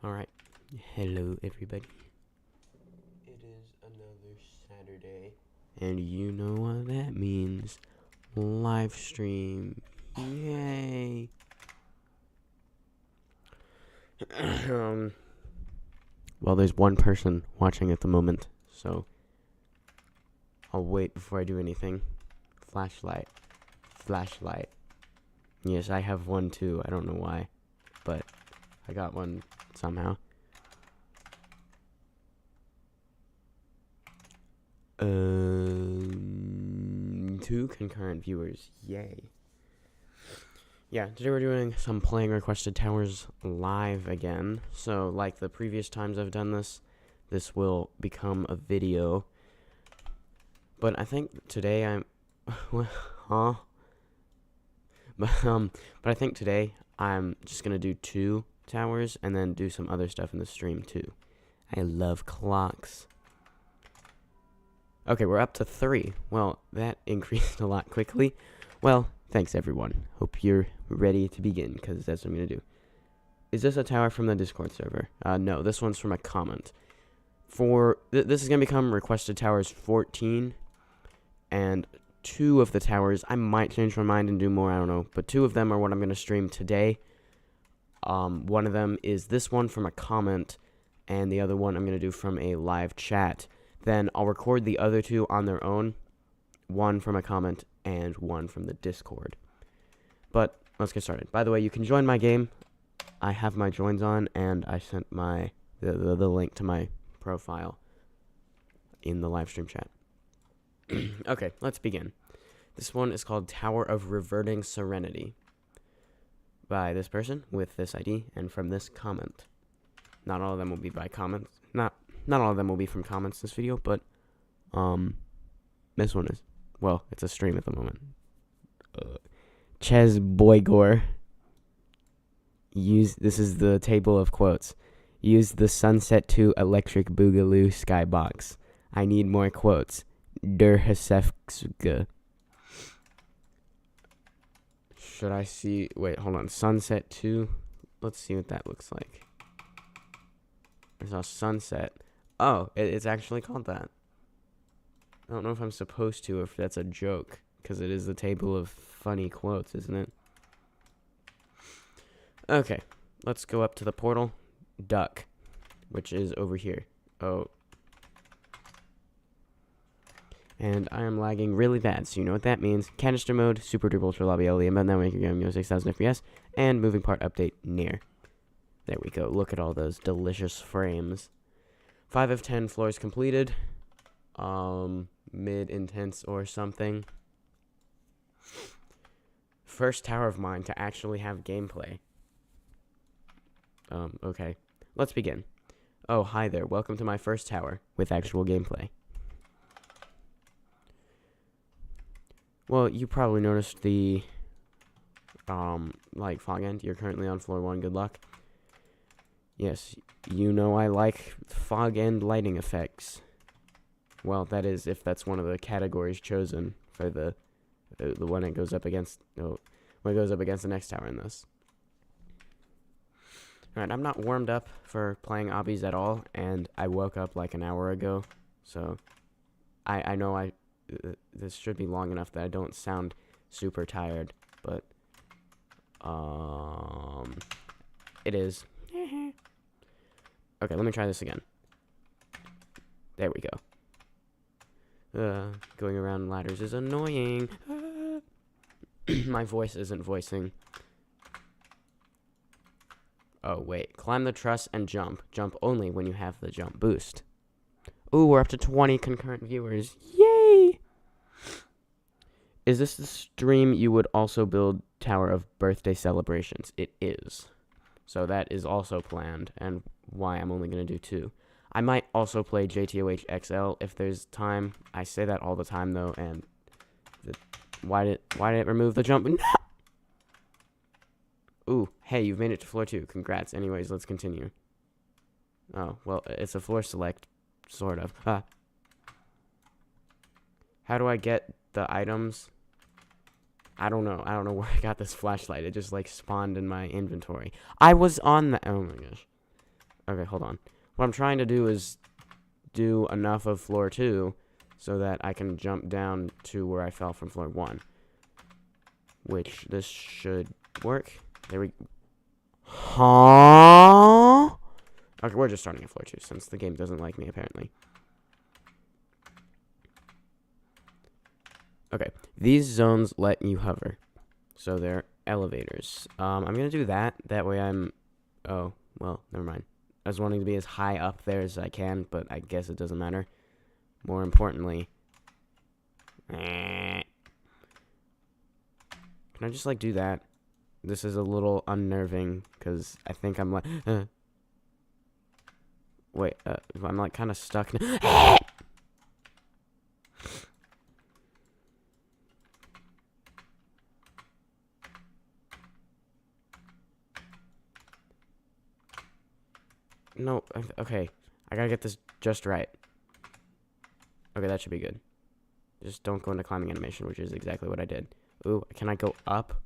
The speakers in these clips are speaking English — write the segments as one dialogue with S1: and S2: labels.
S1: Alright, hello everybody. It is another Saturday, and you know what that means. Live stream. Yay! Well, there's one person watching at the moment, so I'll wait before I do anything. Flashlight. Flashlight. Yes, I have one too. I don't know why, but I got one somehow. Two concurrent viewers. Yay. Yeah, today we're doing some playing Requested Towers live again. So, like the previous times I've done this, this will become a video. But I think today I'm... huh? But I think today I'm just gonna do 2 towers and then do some other stuff in the stream too. I love clocks. Okay, we're up to 3. Well, that increased a lot quickly. Well, thanks everyone. Hope you're ready to begin, because that's what I'm gonna do. Is this a tower from the Discord server? No, this one's from a comment. This is gonna become Requested Towers 14, and 2 of the towers, I might change my mind and do more, I don't know, but 2 of them are what I'm gonna stream today. One of them is this one from a comment, and the other one I'm gonna do from a live chat. Then I'll record the other 2 on their own, 1 from a comment and 1 from the Discord. But let's get started. By the way, you can join my game. I have my joins on, and I sent the link to my profile in the live stream chat. Okay, let's begin. This one is called Tower of Reverting Serenity by this person with this ID and from this comment. Not all of them will be by comments. Not all of them will be from comments this video, but this one is. Well, it's a stream at the moment. Ches Boygore. This is the table of quotes. Use the SMToH electric boogaloo skybox. I need more quotes. Der Hasefga. Should I see? Wait, hold on. SMToH. Let's see what that looks like. There's a sunset. Oh, it's actually called that. I don't know if I'm supposed to, or if that's a joke, because it is the table of funny quotes, isn't it? Okay, let's go up to the portal. Duck, which is over here. Oh. And I am lagging really bad, so you know what that means. Canister mode, super duper ultra lobby LE, but now making game 6000 FPS, and moving part update near. There we go. Look at all those delicious frames. 5 of 10 floors completed. Mid intense or something. First tower of mine to actually have gameplay. Okay. Let's begin. Oh, hi there. Welcome to my first tower with actual gameplay. Well, you probably noticed the like fog end. You're currently on floor 1. Good luck. Yes, you know I like fog end lighting effects. Well, that is if that's one of the categories chosen for the one it goes up against. No, when it goes up against the next tower in this. All right, I'm not warmed up for playing obbies at all, and I woke up like an hour ago, so I know this should be long enough that I don't sound super tired, but it is. Okay, let me try this again. There we go. Going around ladders is annoying. My voice isn't voicing. Oh, wait. Climb the truss and jump. Jump only when you have the jump boost. Ooh, we're up to 20 concurrent viewers. Yay! Is this the stream you would also build Tower of Birthday Celebrations? It is. So that is also planned, and why I'm only going to do 2. I might also play JTOH XL if there's time. I say that all the time, though, and why did it remove the jump? No! Ooh, hey, you've made it to floor 2. Congrats. Anyways, let's continue. Oh, well, it's a floor select, sort of. How do I get the items? I don't know. I don't know where I got this flashlight. It just, like, spawned in my inventory. I was on the... Oh, my gosh. Okay, hold on. What I'm trying to do is do enough of floor 2 so that I can jump down to where I fell from floor 1. Which this should work. There we go. Huh? Okay, we're just starting at floor 2 since the game doesn't like me, apparently. Okay, these zones let you hover. So they're elevators. I'm going to do that. That way I'm... Oh, well, never mind. I was wanting to be as high up there as I can, but I guess it doesn't matter. More importantly... Can I just, like, do that? This is a little unnerving, because I think I'm like... Wait, I'm, like, kind of stuck now. No, okay. I gotta get this just right. Okay, that should be good. Just don't go into climbing animation, which is exactly what I did. Ooh, can I go up?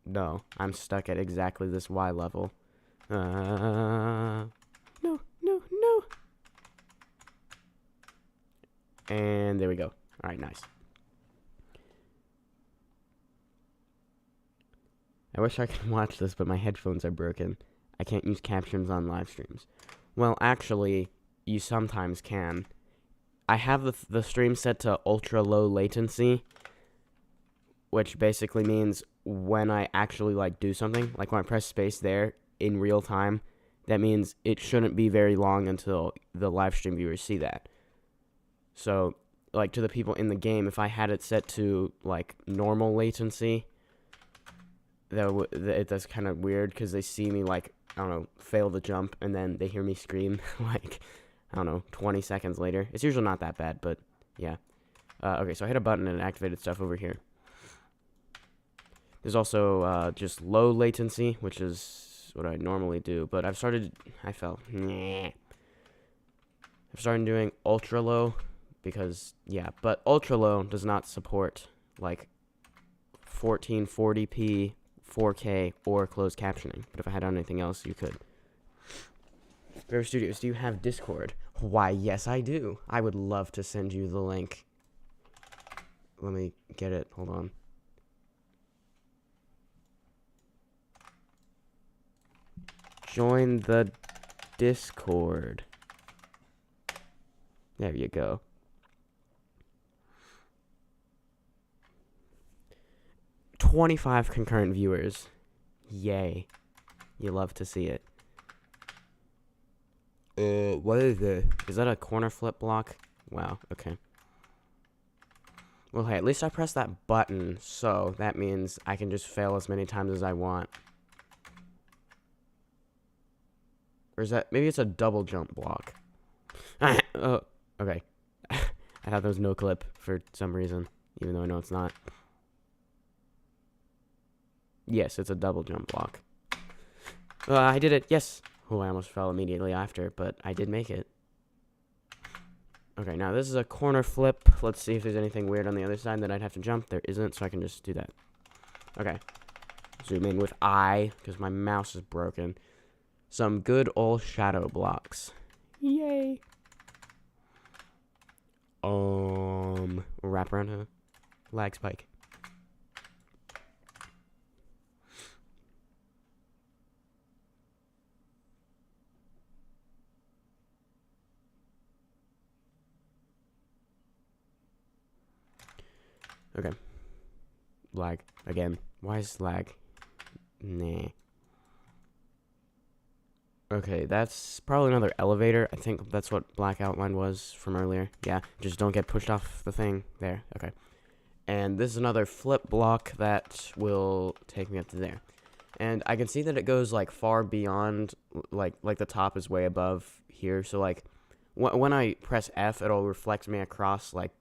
S1: No, I'm stuck at exactly this Y level. No, no, no. And there we go. Alright, nice. I wish I could watch this, but my headphones are broken. I can't use captions on live streams. Well, actually, you sometimes can. I have the stream set to ultra low latency, which basically means when I actually, like, do something, like when I press space there in real time, that means it shouldn't be very long until the live stream viewers see that. So, like, to the people in the game, if I had it set to, like, normal latency, that's kind of weird, because they see me, like, I don't know, fail the jump, and then they hear me scream, like, I don't know, 20 seconds later. It's usually not that bad, but, yeah. Okay, so I hit a button and it activated stuff over here. There's also, just low latency, which is what I normally do, but I fell. I've started doing ultra low, because, yeah, but ultra low does not support, like, 1440p, 4K, or closed captioning. But if I had anything else, you could. Roro Studios, do you have Discord? Why, yes, I do. I would love to send you the link. Let me get it. Hold on. Join the Discord. There you go. $25 concurrent viewers. Yay. You love to see it. What is it? Is that a corner flip block? Wow, okay. Well, hey, at least I pressed that button, so that means I can just fail as many times as I want. Or is that... Maybe it's a double jump block. Oh, okay. I thought there was no clip for some reason, even though I know it's not. Yes, it's a double jump block. I did it, yes! Oh, I almost fell immediately after, but I did make it. Okay, now this is a corner flip. Let's see if there's anything weird on the other side that I'd have to jump. There isn't, so I can just do that. Okay. Zoom in with I, because my mouse is broken. Some good old shadow blocks. Yay! Wrap around a lag spike. Okay. Lag. Again. Why is lag? Nah. Okay, that's probably another elevator. I think that's what black outline was from earlier. Yeah, just don't get pushed off the thing. There. Okay. And this is another flip block that will take me up to there. And I can see that it goes, like, far beyond, like the top is way above here. So, like, when I press F, it'll reflect me across, like,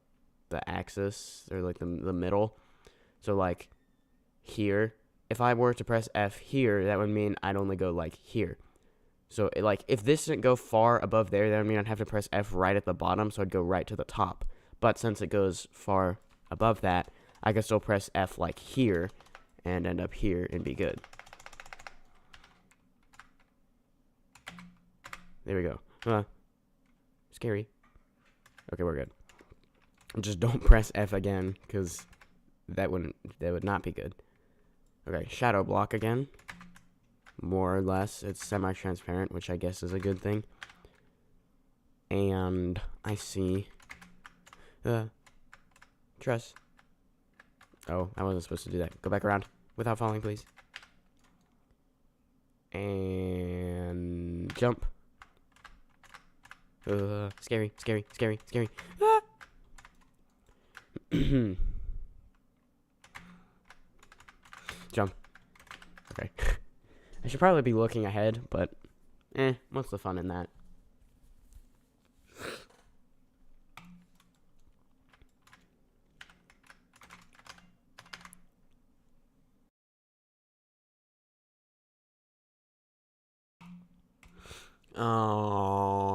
S1: the axis, or, like, the middle. So, like, here. If I were to press F here, that would mean I'd only go, like, here. So, like, if this didn't go far above there, that would mean I'd have to press F right at the bottom, so I'd go right to the top. But since it goes far above that, I can still press F, like, here, and end up here and be good. There we go. Scary. Okay, we're good. Just don't press F again, because that would not be good. Okay, shadow block again. More or less, it's semi-transparent, which I guess is a good thing. And I see dress. Oh, I wasn't supposed to do that. Go back around without falling, please. And jump. Scary, scary, scary, scary. Ah! Jump. Okay. I should probably be looking ahead, but what's the fun in that?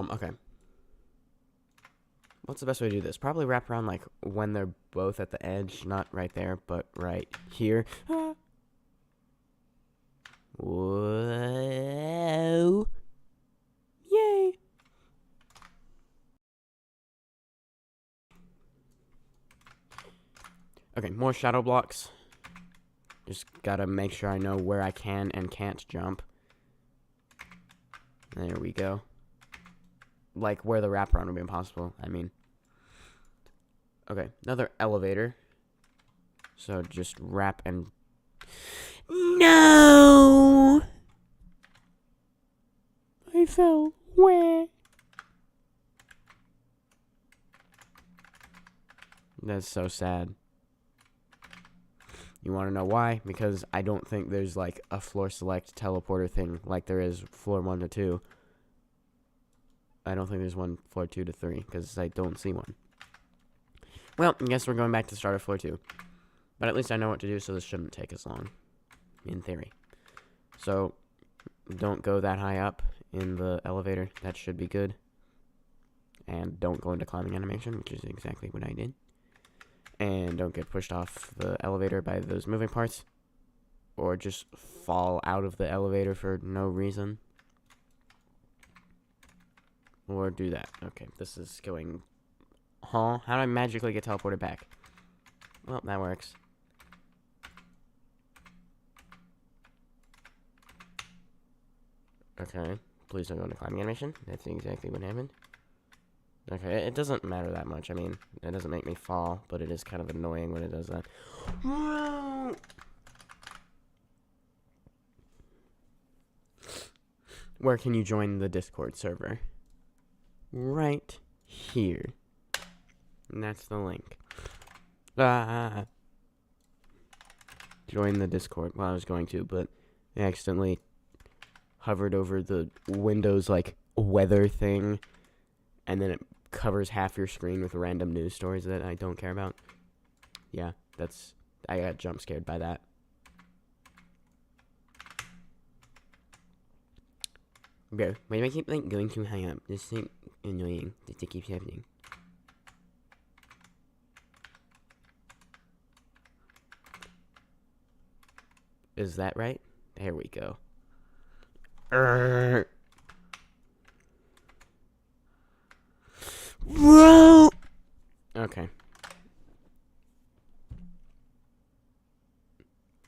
S1: Okay. What's the best way to do this? Probably wrap around, like, when they're both at the edge. Not right there, but right here. Whoa. Yay. Okay, more shadow blocks. Just gotta make sure I know where I can and can't jump. There we go. Like, where the wraparound would be impossible, I mean. Okay, another elevator. So just wrap and... No! I fell. Where? That's so sad. You want to know why? Because I don't think there's, like, a floor select teleporter thing like there is floor 1 to 2. I don't think there's one floor 2 to 3, because I don't see one. Well, I guess we're going back to the start of floor 2. But at least I know what to do, so this shouldn't take as long, in theory. So, don't go that high up in the elevator. That should be good. And don't go into climbing animation, which is exactly what I did. And don't get pushed off the elevator by those moving parts. Or just fall out of the elevator for no reason. Or do that. Okay, this is going... Huh? How do I magically get teleported back? Well, that works. Okay, please don't go into climbing animation. That's exactly what happened. Okay, it doesn't matter that much. I mean, it doesn't make me fall, but it is kind of annoying when it does that. Where can you join the Discord server? Right here. And that's the link. Join the Discord. Well, I was going to, but I accidentally hovered over the Windows, like, weather thing, and then it covers half your screen with random news stories that I don't care about. Yeah, I got jump scared by that. Bro, why do I keep, like, going too high up? This is annoying that it keeps happening. Is that right? There we go. Whoa! Okay.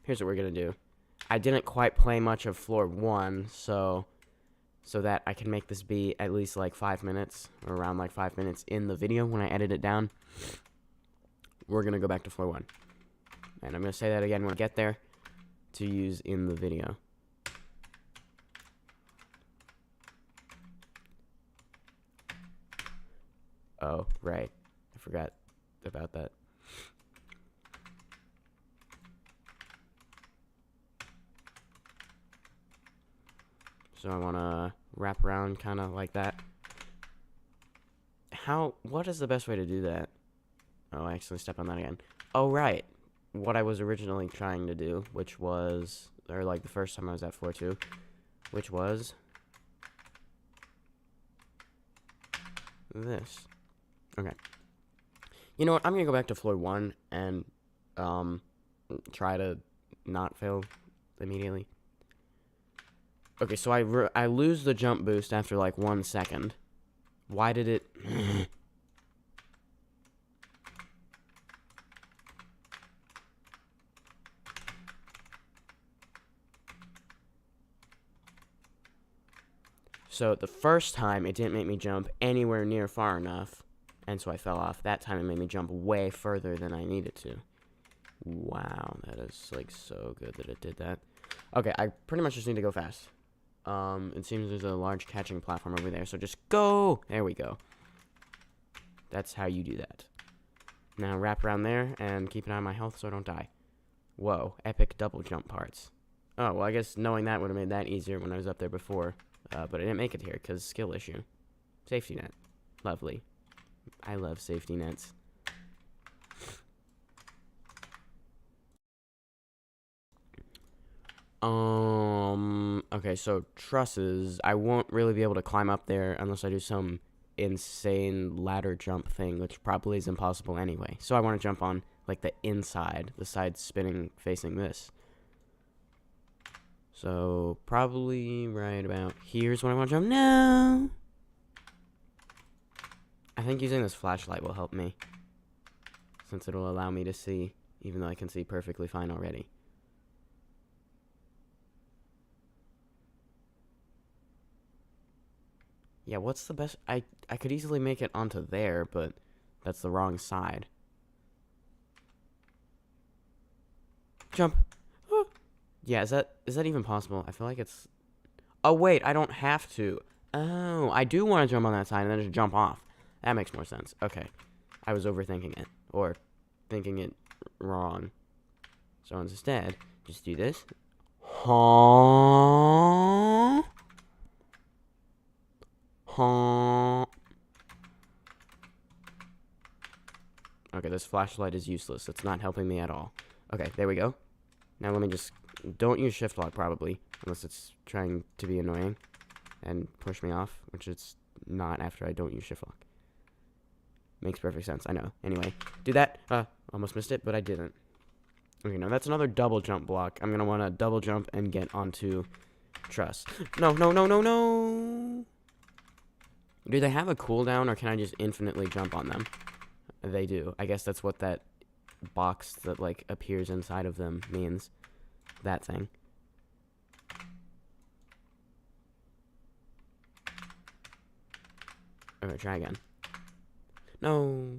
S1: Here's what we're gonna do. I didn't quite play much of floor 1, so that I can make this be at least like 5 minutes, or around like 5 minutes in the video when I edit it down. We're gonna go back to floor 1. And I'm gonna say that again when I get there to use in the video. Oh, right. I forgot about that. So I want to wrap around kind of like that. What is the best way to do that? Oh, I accidentally stepped on that again. Oh, right. What I was originally trying to do, which was, or like the first time I was at floor 2, which was this. Okay. You know what? I'm going to go back to floor 1 and try to not fail immediately. Okay, so I lose the jump boost after like 1 second. Why did it... So the first time, it didn't make me jump anywhere near far enough, and so I fell off. That time, it made me jump way further than I needed to. Wow, that is, like, so good that it did that. Okay, I pretty much just need to go fast. It seems there's a large catching platform over there, so just go! There we go. That's how you do that. Now wrap around there, and keep an eye on my health so I don't die. Whoa, epic double jump parts. Oh, well, I guess knowing that would have made that easier when I was up there before. But I didn't make it here, because skill issue. Safety net. Lovely. I love safety nets. Okay, so trusses. I won't really be able to climb up there unless I do some insane ladder jump thing, which probably is impossible anyway. So I want to jump on, like, the inside, the side spinning facing this. So, probably right about here's when I want to jump. No! I think using this flashlight will help me, since it'll allow me to see, even though I can see perfectly fine already. Yeah, what's the best? I could easily make it onto there, but that's the wrong side. Jump! Yeah, is that even possible? I feel like it's... Oh, wait, I don't have to. Oh, I do want to jump on that side and then just jump off. That makes more sense. Okay. I was overthinking it. Or thinking it wrong. So instead, just do this. Huh? Huh? Okay, this flashlight is useless. It's not helping me at all. Okay, there we go. Now let me just... Don't use shift lock, probably. Unless it's trying to be annoying. And push me off. Which it's not after I don't use shift lock. Makes perfect sense, I know. Anyway, do that. Almost missed it, but I didn't. Okay, now that's another double jump block. I'm gonna want to double jump and get onto truss. No, no, no, no, no! Do they have a cooldown, or can I just infinitely jump on them? They do. I guess that's what that box that, like, appears inside of them means. That thing. Okay, try again. No.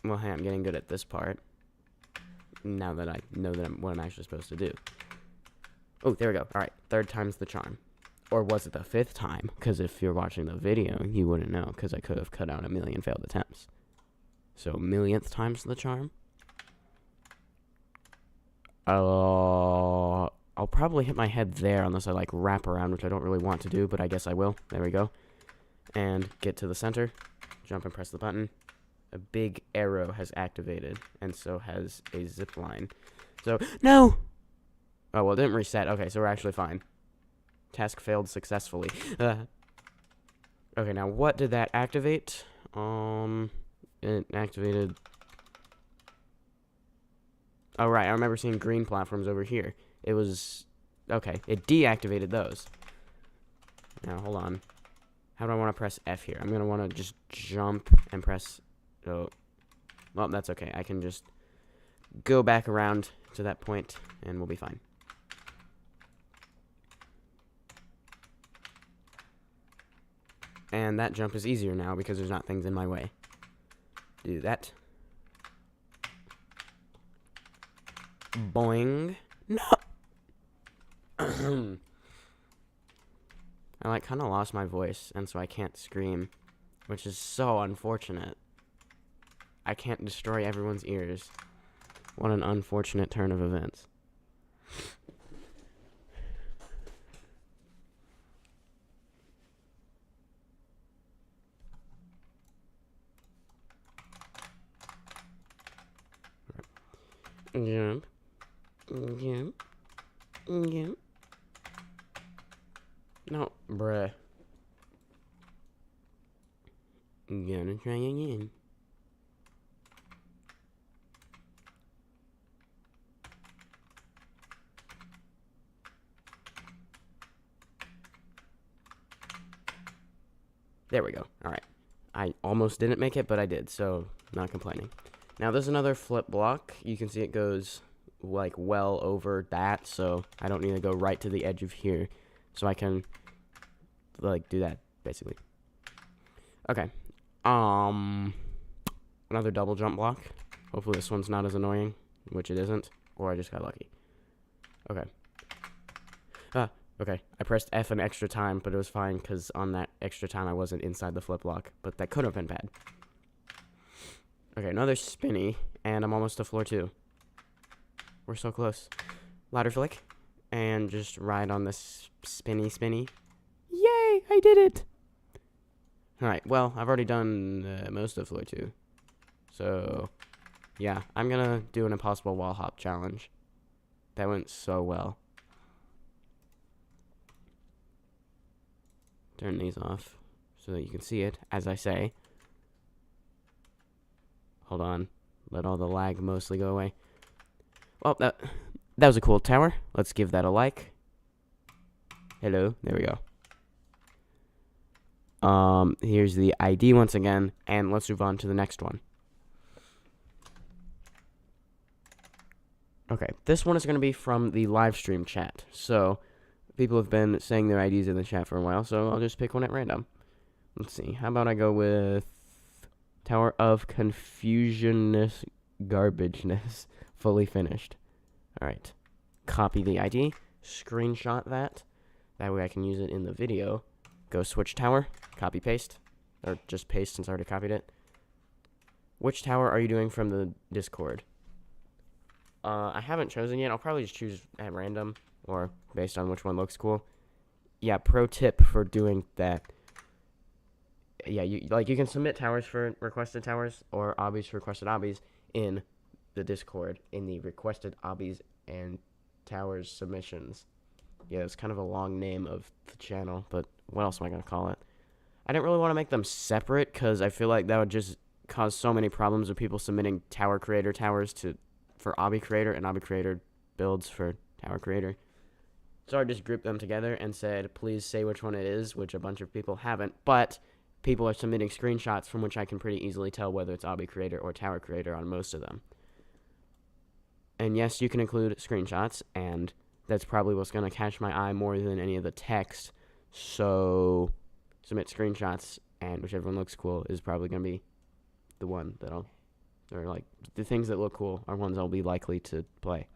S1: Well, hey, I'm getting good at this part. Now that I know that what I'm actually supposed to do. Oh, there we go. Alright, third time's the charm. Or was it the 5th time? Because if you're watching the video, you wouldn't know, because I could have cut out 1,000,000 failed attempts. So, 1,000,000th time's the charm? I'll probably hit my head there unless I, like, wrap around, which I don't really want to do, but I guess I will. There we go. And get to the center. Jump and press the button. A big arrow has activated, and so has a zip line. So, no! Oh, well, it didn't reset. Okay, so we're actually fine. Task failed successfully. Okay, now what did that activate? It activated... Oh, right, I remember seeing green platforms over here. It was... Okay, it deactivated those. Now, hold on. How do I want to press F here? I'm going to want to just jump and press... Oh. Well, that's okay. I can just go back around to that point, and we'll be fine. And that jump is easier now because there's not things in my way. Do that. Boing. No! I, like, kind of lost my voice, and so I can't scream, which is so unfortunate. I can't destroy everyone's ears. What an unfortunate turn of events. Jump. Jump. Jump. No, bruh. Gonna try again. There we go. All right. I almost didn't make it, but I did, so not complaining. Now, there's another flip block. You can see it goes, like, well over that, so I don't need to go right to the edge of here. So I can, like, do that, basically. Okay. Another double jump block. Hopefully this one's not as annoying, which it isn't, or I just got lucky. Okay. Okay. I pressed F an extra time, but it was fine, because on that extra time I wasn't inside the flip block, but that could have been bad. Okay, another spinny, and I'm almost to floor 2. We're so close. Ladder flick, and just ride on this spinny. Yay, I did it! Alright, well, I've already done most of floor 2. So, yeah, I'm gonna do an impossible wall hop challenge. That went so well. Turn these off so that you can see it, as I say. Hold on. Let all the lag mostly go away. Well, that was a cool tower. Let's give that a like. Hello. There we go. Here's the ID once again, and let's move on to the next one. Okay, this one is going to be from the live stream chat. So, people have been saying their IDs in the chat for a while, so I'll just pick one at random. Let's see. How about I go with Tower of Confusionness Garbageness, fully finished. Alright. Copy the ID. Screenshot that. That way I can use it in the video. Go switch tower. Copy paste. Or just paste since I already copied it. Which tower are you doing from the Discord? I haven't chosen yet. I'll probably just choose at random. Or based on which one looks cool. Yeah, pro tip for doing that. Yeah, you can submit towers for requested towers or obbies for requested obbies in the Discord in the requested obbies and towers submissions. Yeah, it's kind of a long name of the channel, but what else am I going to call it? I didn't really want to make them separate because I feel like that would just cause so many problems with people submitting tower creator towers for obby creator and obby creator builds for tower creator. So I just grouped them together and said, please say which one it is, which a bunch of people haven't, but people are submitting screenshots from which I can pretty easily tell whether it's obby creator or tower creator on most of them. And yes, you can include screenshots, and that's probably what's going to catch my eye more than any of the text. So submit screenshots, and whichever one looks cool is probably going to be the one that or like the things that look cool are ones I'll be likely to play.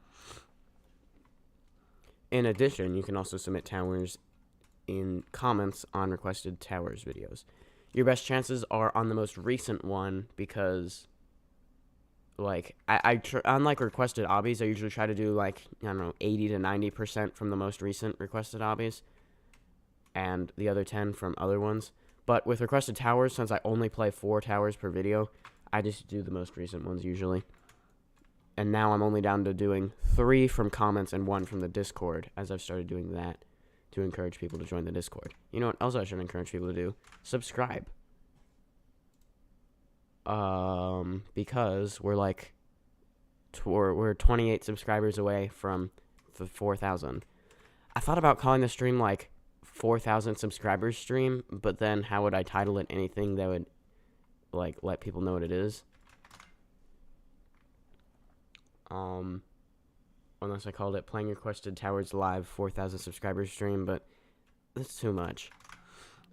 S1: In addition, you can also submit towers in comments on requested towers videos. Your best chances are on the most recent one because, like, unlike requested obbies, I usually try to do, like, I don't know, 80 to 90% from the most recent requested obbies, and the other 10 from other ones. But with requested towers, since I only play 4 towers per video, I just do the most recent ones usually. And now I'm only down to doing 3 from comments and 1 from the Discord, as I've started doing that to encourage people to join the Discord. You know what else I should encourage people to do? Subscribe. Because we're like, we're 28 subscribers away from the 4,000. I thought about calling the stream like 4,000 subscribers stream, but then how would I title it anything that would like let people know what it is? Unless I called it Playing Requested Towers Live 4,000 subscribers stream, but that's too much.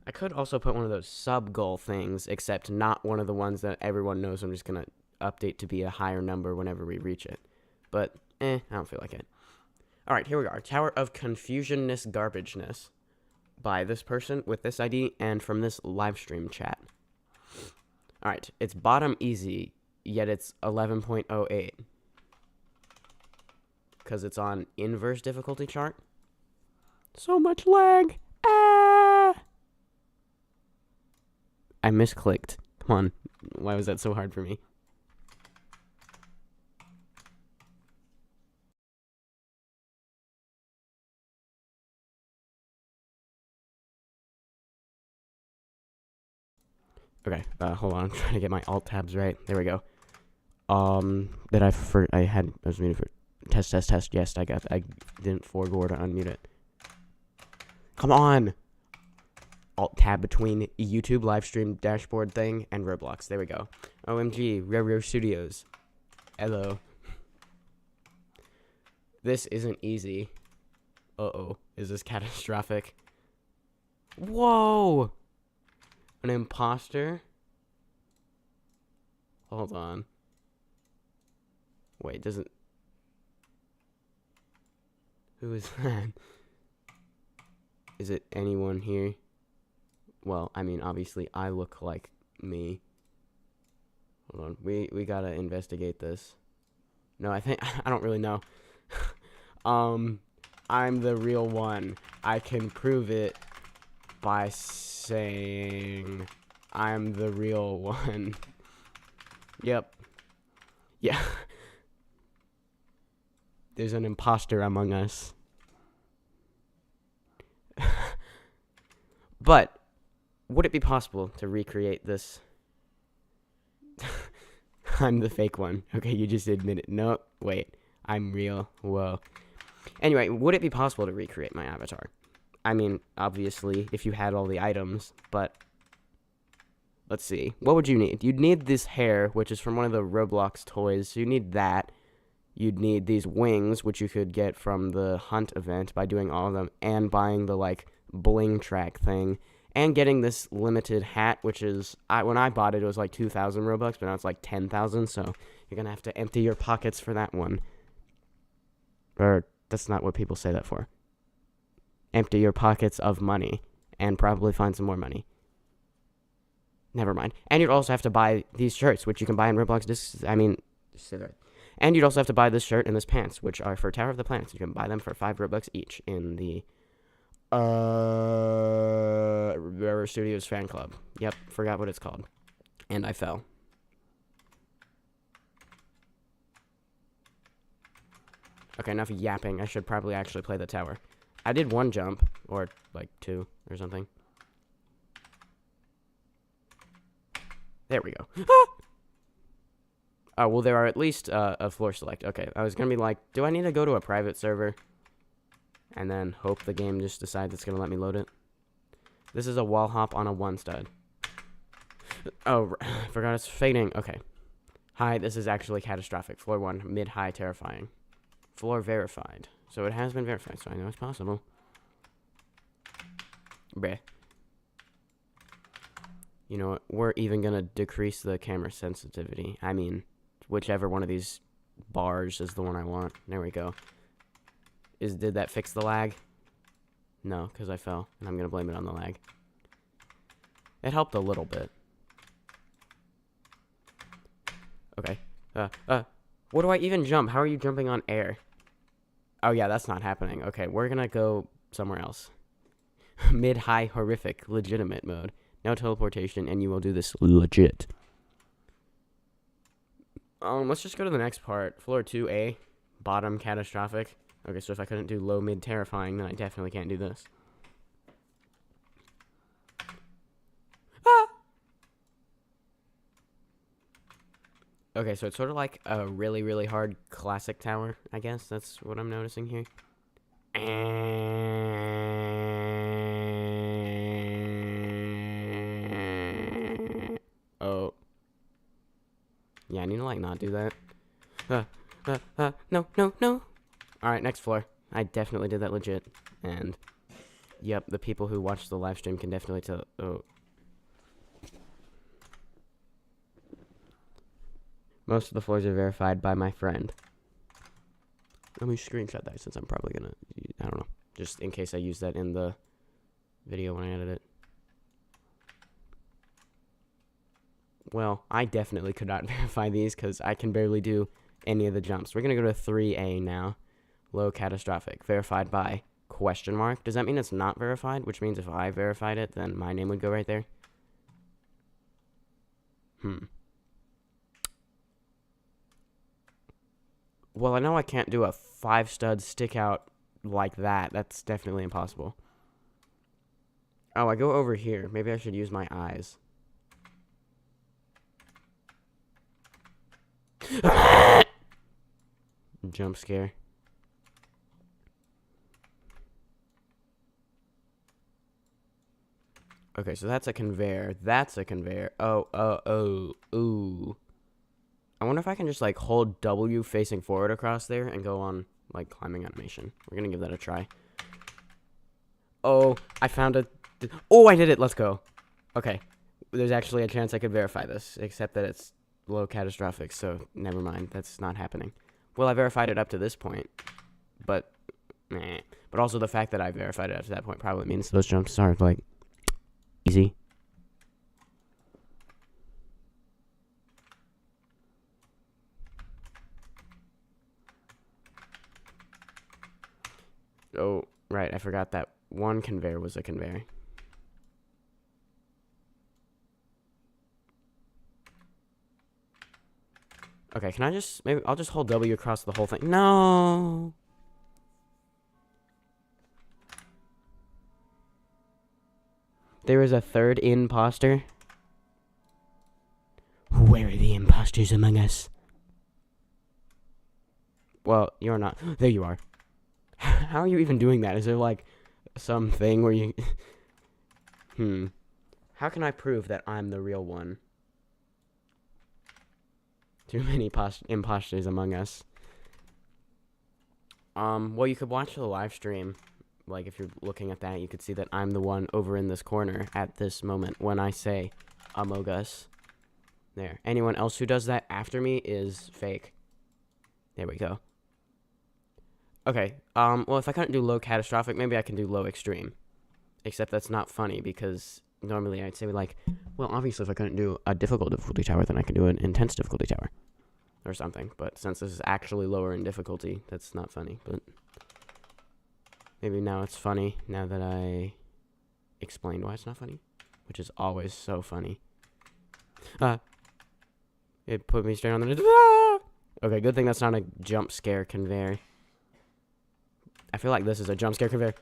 S1: I could also put one of those sub-goal things, except not one of the ones that everyone knows I'm just going to update to be a higher number whenever we reach it. But, I don't feel like it. Alright, here we are. Tower of Confusionness Garbageness by this person with this ID and from this live stream chat. Alright, it's bottom easy, yet it's 11.08. Because it's on inverse difficulty chart. So much lag. Ah! I misclicked. Come on. Why was that so hard for me? Okay, hold on. I'm trying to get my alt tabs right. There we go. I was muted for test. Yes, I didn't forego to unmute it. Come on. Alt-tab between YouTube live stream dashboard thing and Roblox. There we go. OMG, Roro Studios. Hello. This isn't easy. Uh-oh. Is this catastrophic? Whoa! An imposter? Hold on. Wait, doesn't... Who is that? Is it anyone here? Well, I mean, obviously, I look like me. Hold on. We gotta investigate this. No, I think... I don't really know. I'm the real one. I can prove it by saying I'm the real one. Yep. Yeah. There's an imposter among us. But would it be possible to recreate this? I'm the fake one. Okay, you just admit it. No, wait. I'm real. Whoa. Anyway, would it be possible to recreate my avatar? I mean, obviously, if you had all the items, but let's see. What would you need? You'd need this hair, which is from one of the Roblox toys. So you need that. You'd need these wings, which you could get from the hunt event by doing all of them, and buying the, like, bling track thing, and getting this limited hat, which is, when I bought it, it was like 2,000 Robux, but now it's like 10,000, so you're gonna have to empty your pockets for that one. Or, that's not what people say that for. Empty your pockets of money, and probably find some more money. Never mind. And you'd also have to buy these shirts, which you can buy in Roblox discs. I mean, and you'd also have to buy this shirt and this pants, which are for Tower of the Planets. You can buy them for 5 Robux each in the Roro Studios fan club. Yep, forgot what it's called. And I fell. Okay, enough yapping. I should probably actually play the tower. I did 1 jump, or like 2 or something. There we go. Oh, well, there are at least a floor select. Okay, I was gonna be like, do I need to go to a private server? And then hope the game just decides it's gonna let me load it. This is a wall hop on a 1 stud. Oh, I forgot it's fading. Okay. Hi, this is actually catastrophic. Floor 1, mid-high, terrifying. Floor verified. So it has been verified, so I know it's possible. Bleh. You know what? We're even gonna decrease the camera sensitivity. I mean, whichever one of these bars is the one I want. There we go. Did that fix the lag? No, because I fell, and I'm gonna blame it on the lag. It helped a little bit. Okay. What do I even jump? How are you jumping on air? Oh yeah, that's not happening. Okay, we're gonna go somewhere else. Mid-high horrific legitimate mode. No teleportation, and you will do this legit. Let's just go to the next part. Floor 2A, bottom catastrophic. Okay, so if I couldn't do low, mid, terrifying, then I definitely can't do this. Ah! Okay, so it's sort of like a really, really hard classic tower, I guess. That's what I'm noticing here. Oh. Yeah, I need to, like, not do that. No. Alright, next floor. I definitely did that legit. And, yep, the people who watch the live stream can definitely tell. Oh. Most of the floors are verified by my friend. Let me screenshot that since I'm probably gonna, I don't know, just in case I use that in the video when I edit it. Well, I definitely could not verify these because I can barely do any of the jumps. We're gonna go to 3A now. Low catastrophic. Verified by question mark. Does that mean it's not verified? Which means if I verified it, then my name would go right there. Well, I know I can't do a 5 stud stick out like that. That's definitely impossible. Oh, I go over here. Maybe I should use my eyes. Jump scare. Okay, so that's a conveyor. That's a conveyor. Ooh. I wonder if I can just, like, hold W facing forward across there and go on, like, climbing animation. We're gonna give that a try. Oh, I found a... Oh, I did it! Let's go. Okay. There's actually a chance I could verify this, except that it's low catastrophic, so never mind. That's not happening. Well, I verified it up to this point, but... Meh. But also the fact that I verified it up to that point probably means those jumps are, like, easy. Oh, right, I forgot that one conveyor was a conveyor. Okay, can I just... Maybe I'll just hold W across the whole thing. No! There is a third imposter? Where are the imposters among us? Well, you're not. There you are. How are you even doing that? Is there, like, some thing where you... How can I prove that I'm the real one? Too many imposters among us. Well, you could watch the live stream. Like, if you're looking at that, you could see that I'm the one over in this corner at this moment when I say Among Us. There. Anyone else who does that after me is fake. There we go. Okay, well, if I couldn't do low catastrophic, maybe I can do low extreme. Except that's not funny, because normally I'd say, like, well, obviously if I couldn't do a difficult difficulty tower, then I can do an intense difficulty tower. Or something. But since this is actually lower in difficulty, that's not funny. But maybe now it's funny, now that I explained why it's not funny. Which is always so funny. It put me straight on the... Okay, good thing that's not a jump scare conveyor. I feel like this is a jump scare conveyor.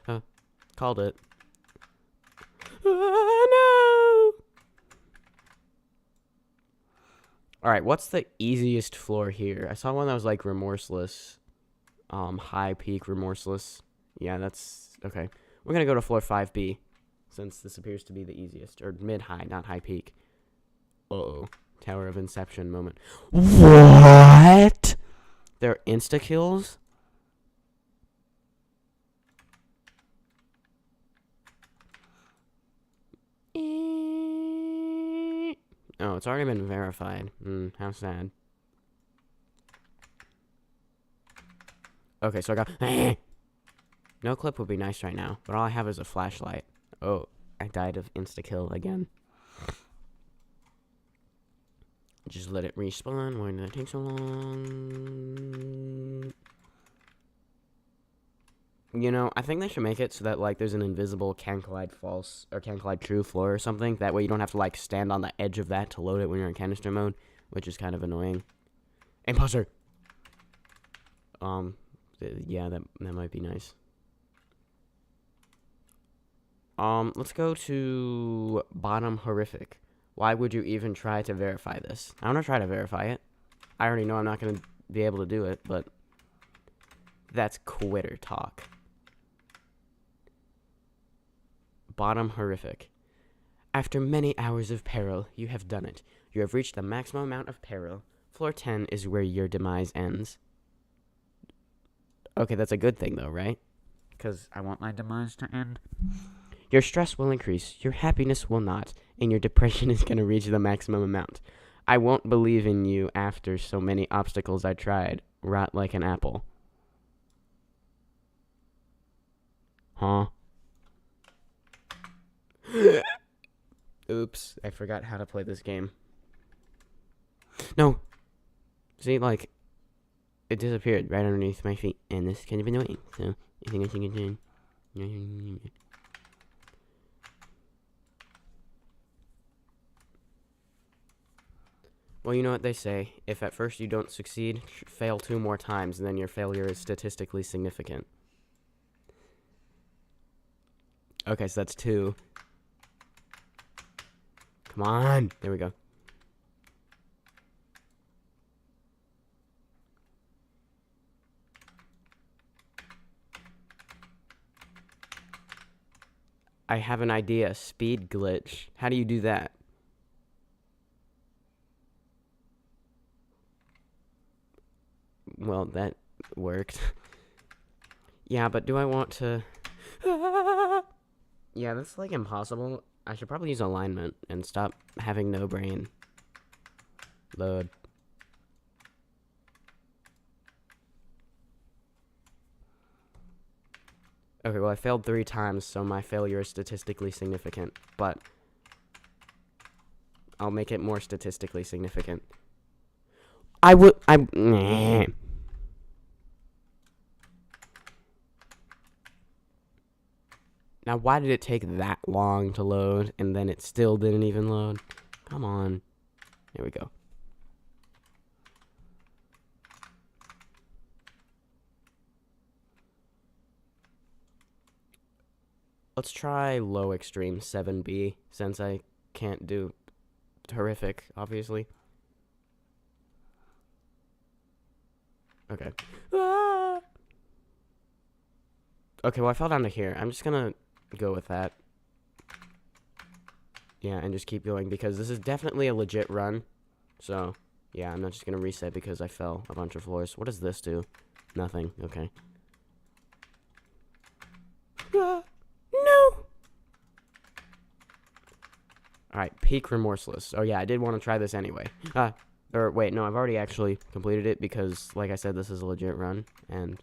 S1: Called it. Oh, no! Alright, what's the easiest floor here? I saw one that was, like, remorseless. High peak remorseless. Yeah, that's... Okay. We're gonna go to floor 5B. Since this appears to be the easiest. Or mid-high, not high peak. Uh-oh. Tower of Inception moment. What? There are insta-kills? Oh, it's already been verified. How sad. Okay, so I got... No clip would be nice right now, but all I have is a flashlight. Oh, I died of insta-kill again. Just let it respawn. Why did that take so long? You know, I think they should make it so that, like, there's an invisible can collide false or can collide true floor or something. That way you don't have to, like, stand on the edge of that to load it when you're in canister mode, which is kind of annoying. Imposter! Yeah, that might be nice. Let's go to bottom horrific. Why would you even try to verify this? I want to try to verify it. I already know I'm not going to be able to do it, but that's quitter talk. Bottom horrific. After many hours of peril, you have done it. You have reached the maximum amount of peril. Floor 10 is where your demise ends. Okay, that's a good thing, though, right? Because I want my demise to end. Your stress will increase, your happiness will not, and your depression is going to reach the maximum amount. I won't believe in you after so many obstacles I tried. Rot like an apple. Huh? Oops, I forgot how to play this game. No! See, like, it disappeared right underneath my feet, and this is kind of annoying, so I think I should continue. Well, you know what they say. If at first you don't succeed, fail 2 more times, and then your failure is statistically significant. Okay, so that's 2. Come on! There we go. I have an idea. Speed glitch. How do you do that? Well, that worked. Yeah, but do I want to... Yeah, that's, like, impossible. I should probably use alignment and stop having no brain. Load. Okay, well, I failed 3 times, so my failure is statistically significant, but I'll make it more statistically significant. Nah. Now, why did it take that long to load, and then it still didn't even load? Come on. There we go. Let's try low extreme 7B, since I can't do horrific, obviously. Okay. Ah! Okay, well, I fell down to here. I'm just gonna go with that. Yeah, and just keep going, because this is definitely a legit run. So, yeah, I'm not just gonna reset because I fell a bunch of floors. What does this do? Nothing. Okay. No! Alright, peak remorseless. Oh, yeah, I did want to try this anyway. Or, wait, no, I've already actually completed it because, like I said, this is a legit run. And,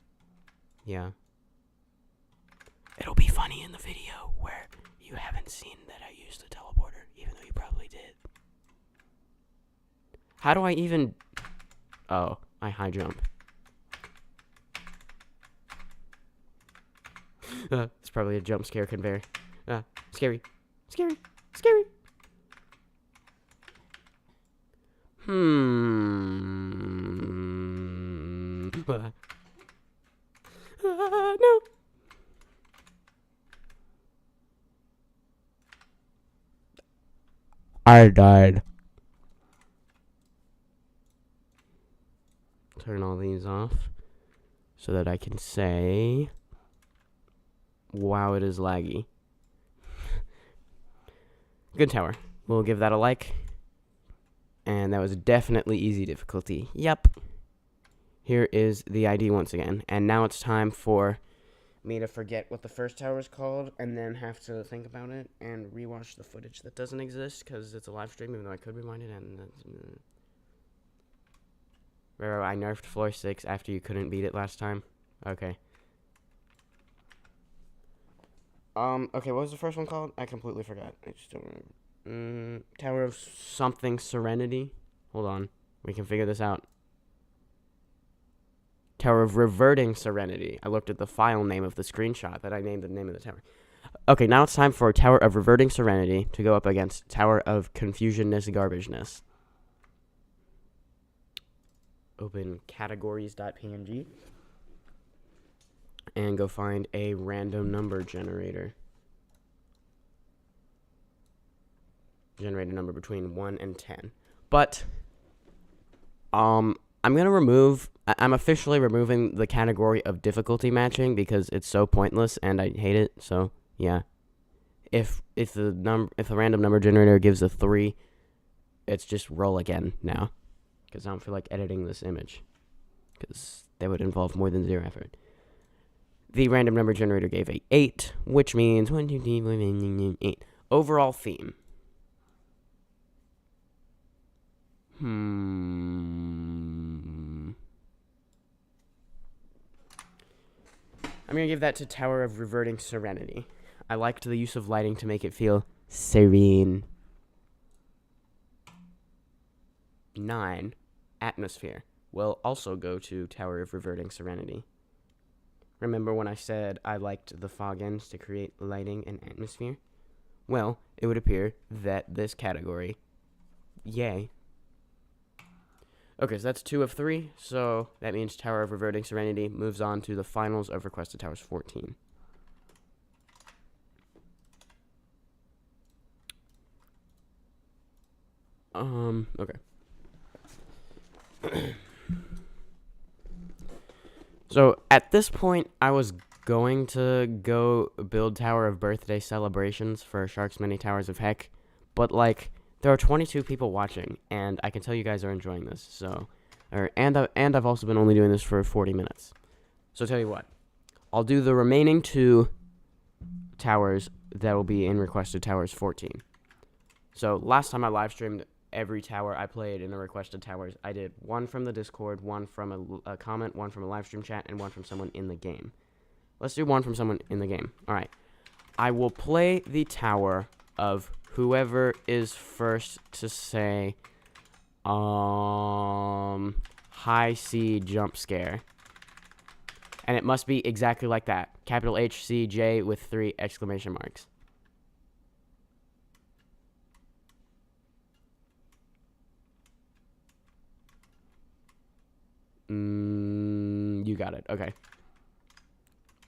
S1: yeah. It'll be funny in the video where you haven't seen that I used the teleporter, even though you probably did. How do I even... Oh, I high jump. It's probably a jump scare conveyor. Scary. Scary. Scary. No. I died. Turn all these off so that I can say, wow, it is laggy. Good tower. We'll give that a like. And that was definitely easy difficulty. Yep. Here is the ID once again. And now it's time for me to forget what the first tower is called and then have to think about it and rewatch the footage that doesn't exist because it's a live stream, even though I could rewind it. And that's... Roro, I nerfed floor 6 after you couldn't beat it last time. Okay. Okay, what was the first one called? I completely forgot. I just don't remember. Tower of something Serenity. Hold on. We can figure this out. Tower of Reverting Serenity. I looked at the file name of the screenshot that I named the name of the tower. Okay, now it's time for Tower of Reverting Serenity to go up against Tower of Confusionness Garbageness. Open categories.png. And go find a random number generator. Generate a number between 1 and 10. But, I'm gonna remove... I'm officially removing the category of difficulty matching because it's so pointless and I hate it. So, yeah. If the random number generator gives a 3, it's just roll again now. Because I don't feel like editing this image. Because that would involve more than 0 effort. The random number generator gave a 8, which means 1, 2, 3, 4, 5, 8. Overall theme. I'm going to give that to Tower of Reverting Serenity. I liked the use of lighting to make it feel serene. 9. Atmosphere will also go to Tower of Reverting Serenity. Remember when I said I liked the fog ends to create lighting and atmosphere? Well, it would appear that this category, yay. Okay, so that's 2 of 3, so that means Tower of Reverting Serenity moves on to the finals of Requested Towers 14. Okay. So, at this point, I was going to go build Tower of Birthday celebrations for Shark's Many Towers of Heck, but like there are 22 people watching, and I can tell you guys are enjoying this. So, and I've also been only doing this for 40 minutes. So tell you what, I'll do the remaining 2 towers that will be in Requested Towers 14. So last time I live streamed every tower I played in the Requested Towers, I did 1 from the Discord, 1 from a comment, 1 from a live stream chat, and 1 from someone in the game. Let's do 1 from someone in the game. All right. I will play the tower of whoever is first to say, high C jump scare. And it must be exactly like that. Capital HCJ with 3 exclamation marks. You got it. Okay.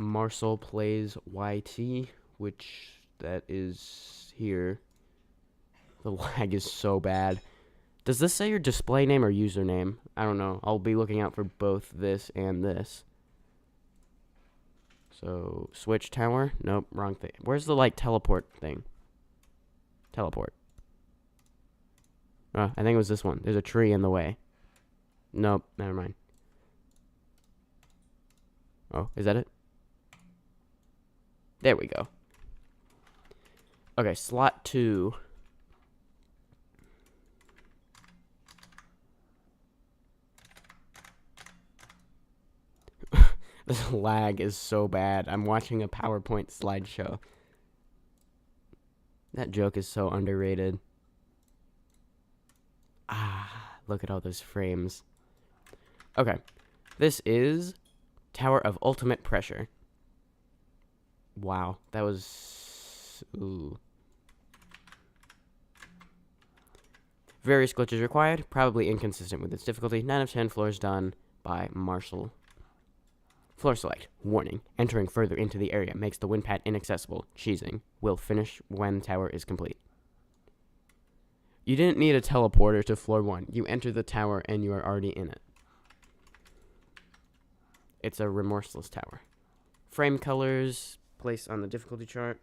S1: Marcel plays YT, which that is here. The lag is so bad. Does this say your display name or username? I don't know. I'll be looking out for both this and this. So, switch tower? Nope, wrong thing. Where's the, like, teleport thing? Teleport. I think it was this one. There's a tree in the way. Nope, never mind. Oh, is that it? There we go. Okay, slot 2. This lag is so bad. I'm watching a PowerPoint slideshow. That joke is so underrated. Look at all those frames. Okay. This is Tower of Ultimate Pressure. Wow. That was... Ooh. Various glitches required. Probably inconsistent with its difficulty. 9 of 10 floors done by Marshall. Floor select. Warning. Entering further into the area makes the wind pad inaccessible. Cheesing. Will finish when tower is complete. You didn't need a teleporter to floor 1. You enter the tower and you are already in it. It's a remorseless tower. Frame colors. Placed on the difficulty chart.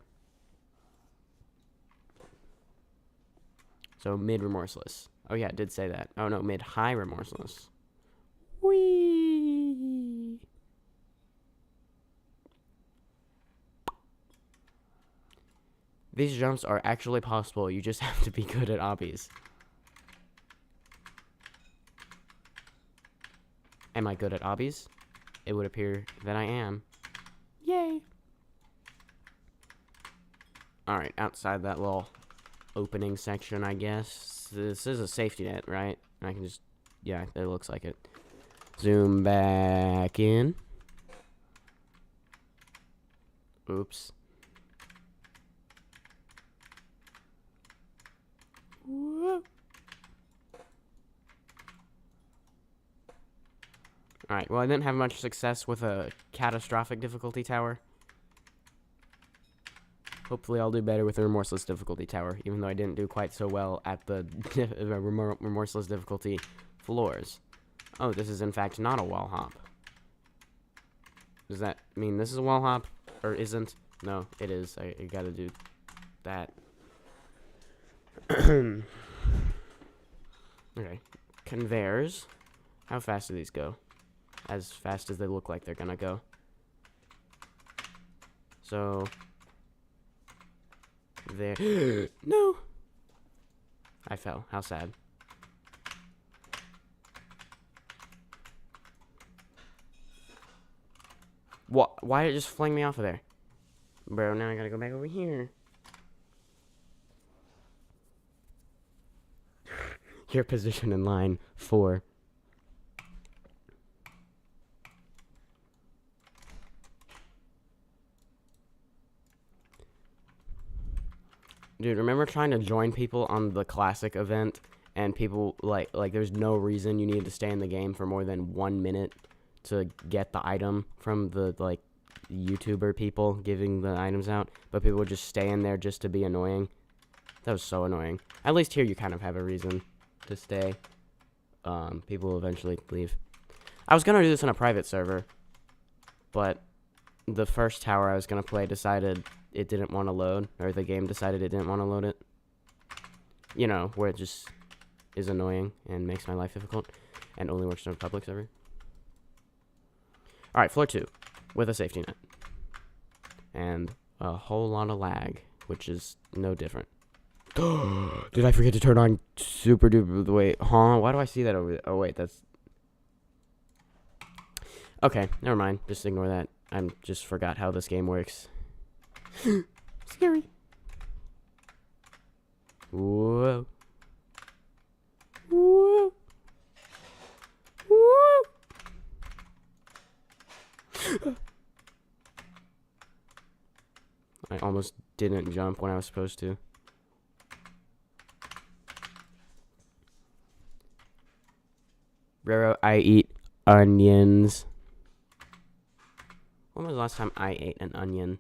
S1: So mid remorseless. Oh yeah, it did say that. Oh no, mid high remorseless. Whee! These jumps are actually possible. You just have to be good at obbies. Am I good at obbies? It would appear that I am. Yay! Alright, outside that little opening section, I guess. This is a safety net, right? I can just... Yeah, it looks like it. Zoom back in. Oops. Alright, well, I didn't have much success with a catastrophic difficulty tower. Hopefully I'll do better with a remorseless difficulty tower, even though I didn't do quite so well at the remorseless difficulty floors. Oh, this is in fact not a wall hop. Does that mean this is a wall hop? Or isn't? No, it is. I gotta do that. Okay. Conveyors. How fast do these go? As fast as they look like they're gonna go. So... There. No! I fell. How sad. What? Why did it just fling me off of there? Bro, now I gotta go back over here. Your position in line 4. Dude, remember trying to join people on the classic event and people like there's no reason you needed to stay in the game for more than 1 minute to get the item from the like YouTuber people giving the items out, but people would just stay in there just to be annoying. That was so annoying. At least here you kind of have a reason to stay. People will eventually leave. I was gonna do this on a private server, but the first tower I was gonna play decided it didn't want to load, or the game decided it didn't want to load it. You know, where it just is annoying and makes my life difficult, and only works on a public server. Alright, floor 2, with a safety net. And a whole lot of lag, which is no different. Did I forget to turn on super duper, wait, huh? Why do I see that over there? Oh wait, that's... Okay, never mind, just ignore that. I just forgot how this game works. Scary. Whoa. Whoa. Whoa. I almost didn't jump when I was supposed to. Roro, I eat onions. When was the last time I ate an onion?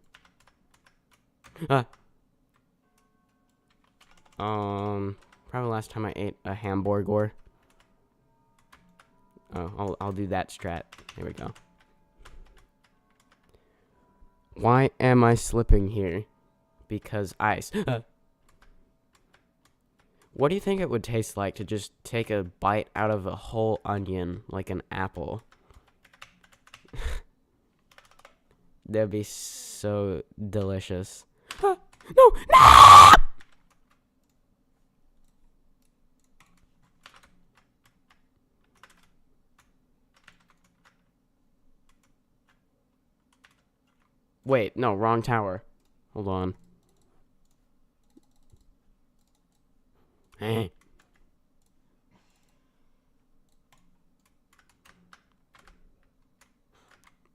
S1: Probably last time I ate a hamburger. Oh, I'll do that strat. Here we go. Why am I slipping here? Because ice. What do you think it would taste like to just take a bite out of a whole onion like an apple? That'd be so delicious. No! No! Wait, no, wrong tower. Hold on. Hey.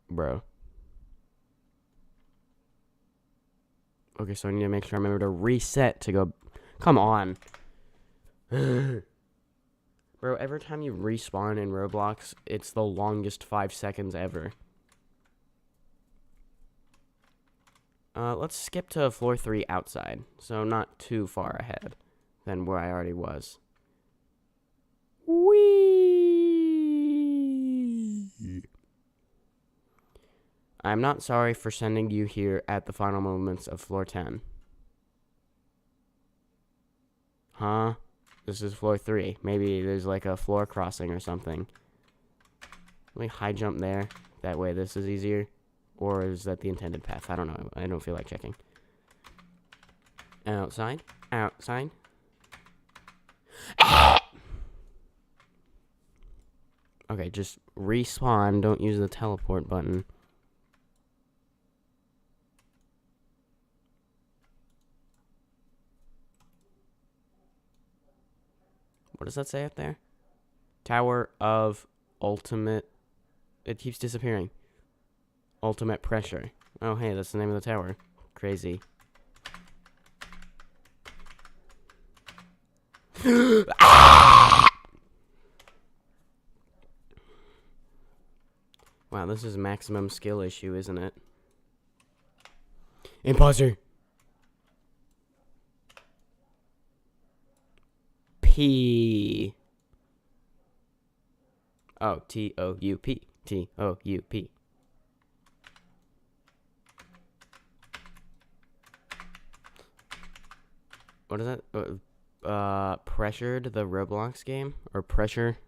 S1: Bro. Okay, so I need to make sure I remember to reset to go... Come on. Bro, every time you respawn in Roblox, it's the longest 5 seconds ever. Let's skip to floor 3 outside, so not too far ahead than where I already was. Whee! I'm not sorry for sending you here at the final moments of floor 10. Huh? This is floor 3. Maybe there's like a floor crossing or something. Let me high jump there. That way this is easier. Or is that the intended path? I don't know. I don't feel like checking. Outside. Outside. Okay, just respawn. Don't use the teleport button. What does that say up there? Tower of Ultimate... It keeps disappearing. Ultimate Pressure. Oh, hey, that's the name of the tower. Crazy. Wow, this is maximum skill issue, isn't it? Imposter! P. Oh, T-O-U-P. T-O-U-P. What is that? Pressured, the Roblox game? Or Pressure?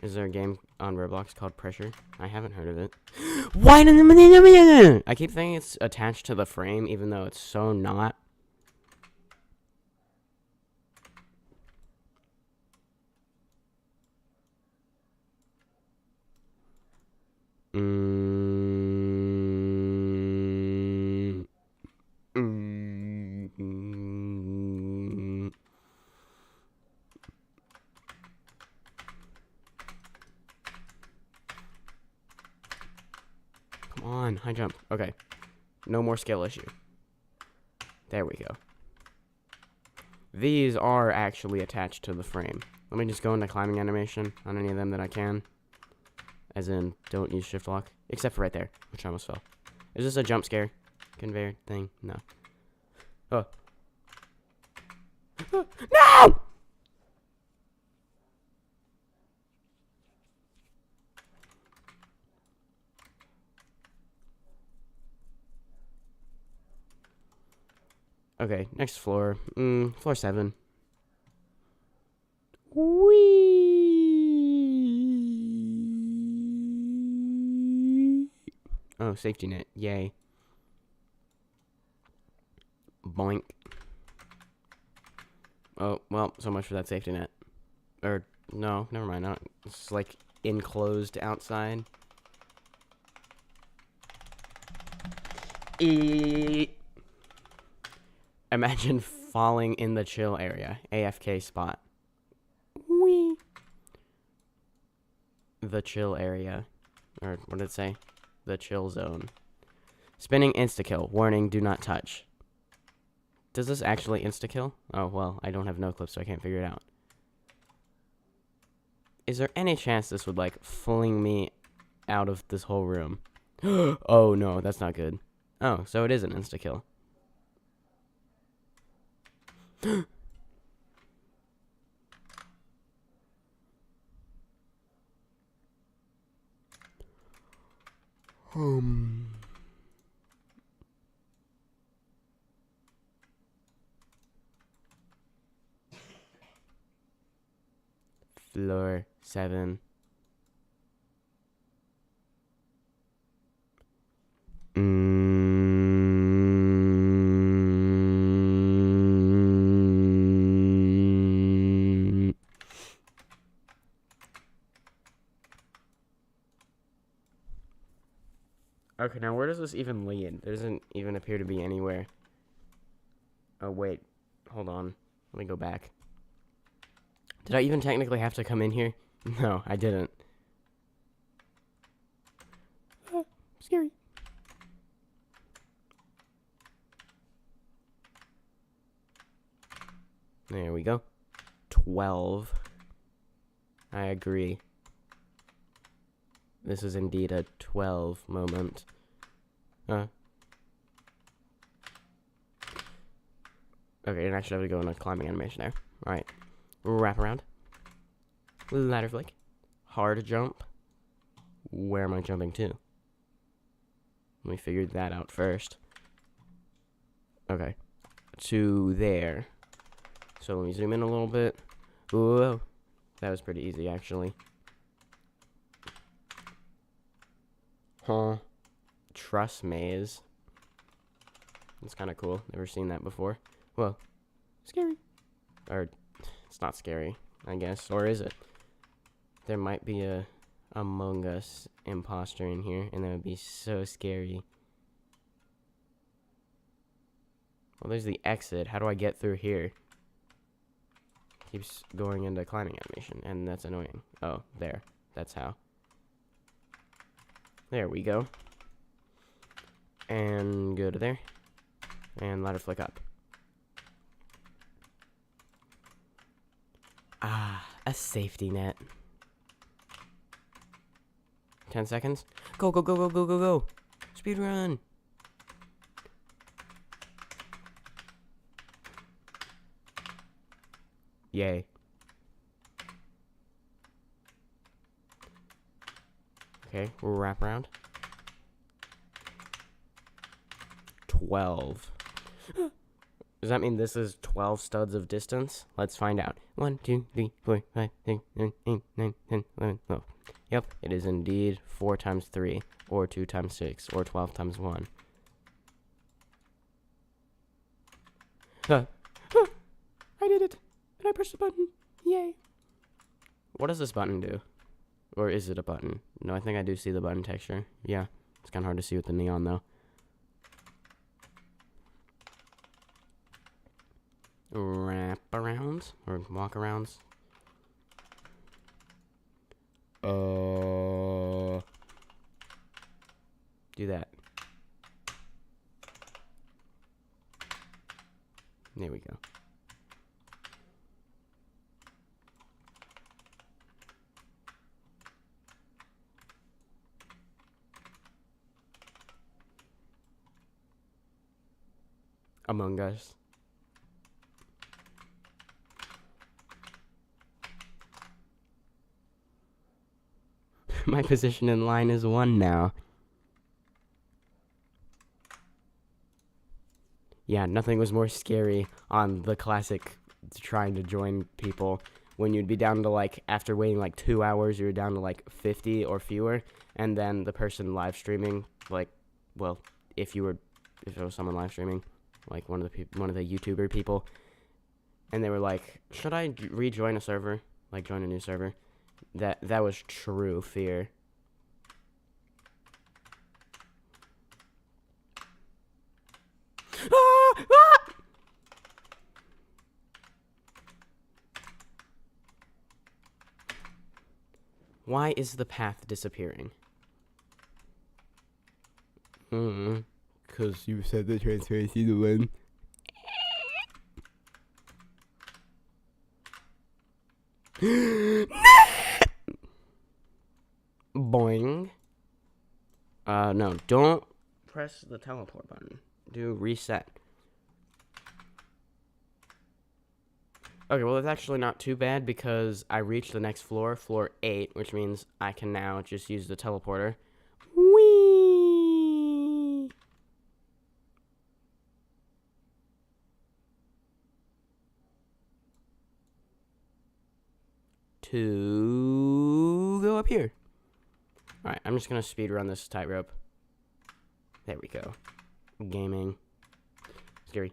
S1: Is there a game on Roblox called Pressure? I haven't heard of it. Why? I keep thinking it's attached to the frame, even though it's so not. Come on, high jump. Okay. No more skill issue. There we go. These are actually attached to the frame. Let me just go into climbing animation on any of them that I can. As in, don't use shift lock. Except for right there, which I almost fell. Is this a jump scare conveyor thing? No. Oh. No! Okay, next floor. Floor 7. Whee! Oh, safety net. Yay. Boink. Oh, well, so much for that safety net. Or, no, never mind. It's like enclosed outside. Imagine falling in the chill area. AFK spot. Whee! The chill area. Or, what did it say? The chill zone. Spinning insta-kill. Warning, do not touch. Does this actually insta-kill? Oh, well, I don't have no clip, so I can't figure it out. Is there any chance this would, like, fling me out of this whole room? Oh, no, that's not good. Oh, so it is an insta-kill. Floor 7. Okay, now where does this even lead? There doesn't even appear to be anywhere. Oh, wait. Hold on. Let me go back. Did I even technically have to come in here? No, I didn't. Scary. There we go. 12. I agree. This is indeed a 12 moment. Okay, and I should have to go in a climbing animation there. Alright. Wrap around. Ladder flick. Hard jump. Where am I jumping to? Let me figure that out first. Okay. To there. So let me zoom in a little bit. Whoa. That was pretty easy, actually. Huh. Truss maze. That's kind of cool. Never seen that before. Whoa. Scary. Or, it's not scary, I guess. Or is it? There might be a Among Us imposter in here, and that would be so scary. Well, there's the exit. How do I get through here? Keeps going into climbing animation, and that's annoying. Oh, there. That's how. There we go. And go to there. And ladder flick up. Ah, a safety net. 10 seconds. Go, go, go, go, go, go, go. Speed run. Yay. Okay, we'll wrap around. 12. Does that mean this is 12 studs of distance? Let's find out. 1, 2, 3, 4, 5, 6, 7, 8, 9, 10, 11, 12. Yep, it is indeed 4 times 3, or 2 times 6, or 12 times 1. I did it! And I pressed the button. Yay! What does this button do? Or is it a button? No, I think I do see the button texture. Yeah, it's kind of hard to see with the neon, though. Wrap arounds or walk arounds. Do that. There we go. Among Us. My position in line is 1 now. Yeah, nothing was more scary on the classic trying to join people when you'd be down to, like, after waiting like 2 hours, you were down to like 50 or fewer, and then the person live streaming, like, well, if it was someone live streaming, like one of the YouTuber people, and they were like, should I rejoin a server, like join a new server? That was true fear. Ah! Ah! Why is the path disappearing? Because you said the transparency to win. Boing. No, don't press the teleport button. Do reset. Okay, well, it's actually not too bad because I reached the next floor, floor 8, which means I can now just use the teleporter. Whee! To go up here. Alright, I'm just gonna speed run this tightrope. There we go. Gaming. Scary.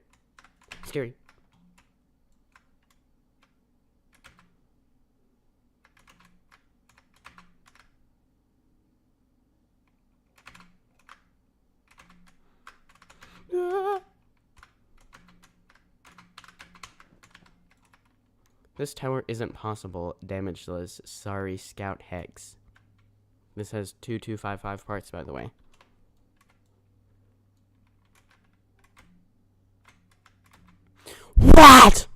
S1: Scary. Ah. This tower isn't possible. Damageless. Sorry, Scout Hex. This has 2255 parts, by the way. What?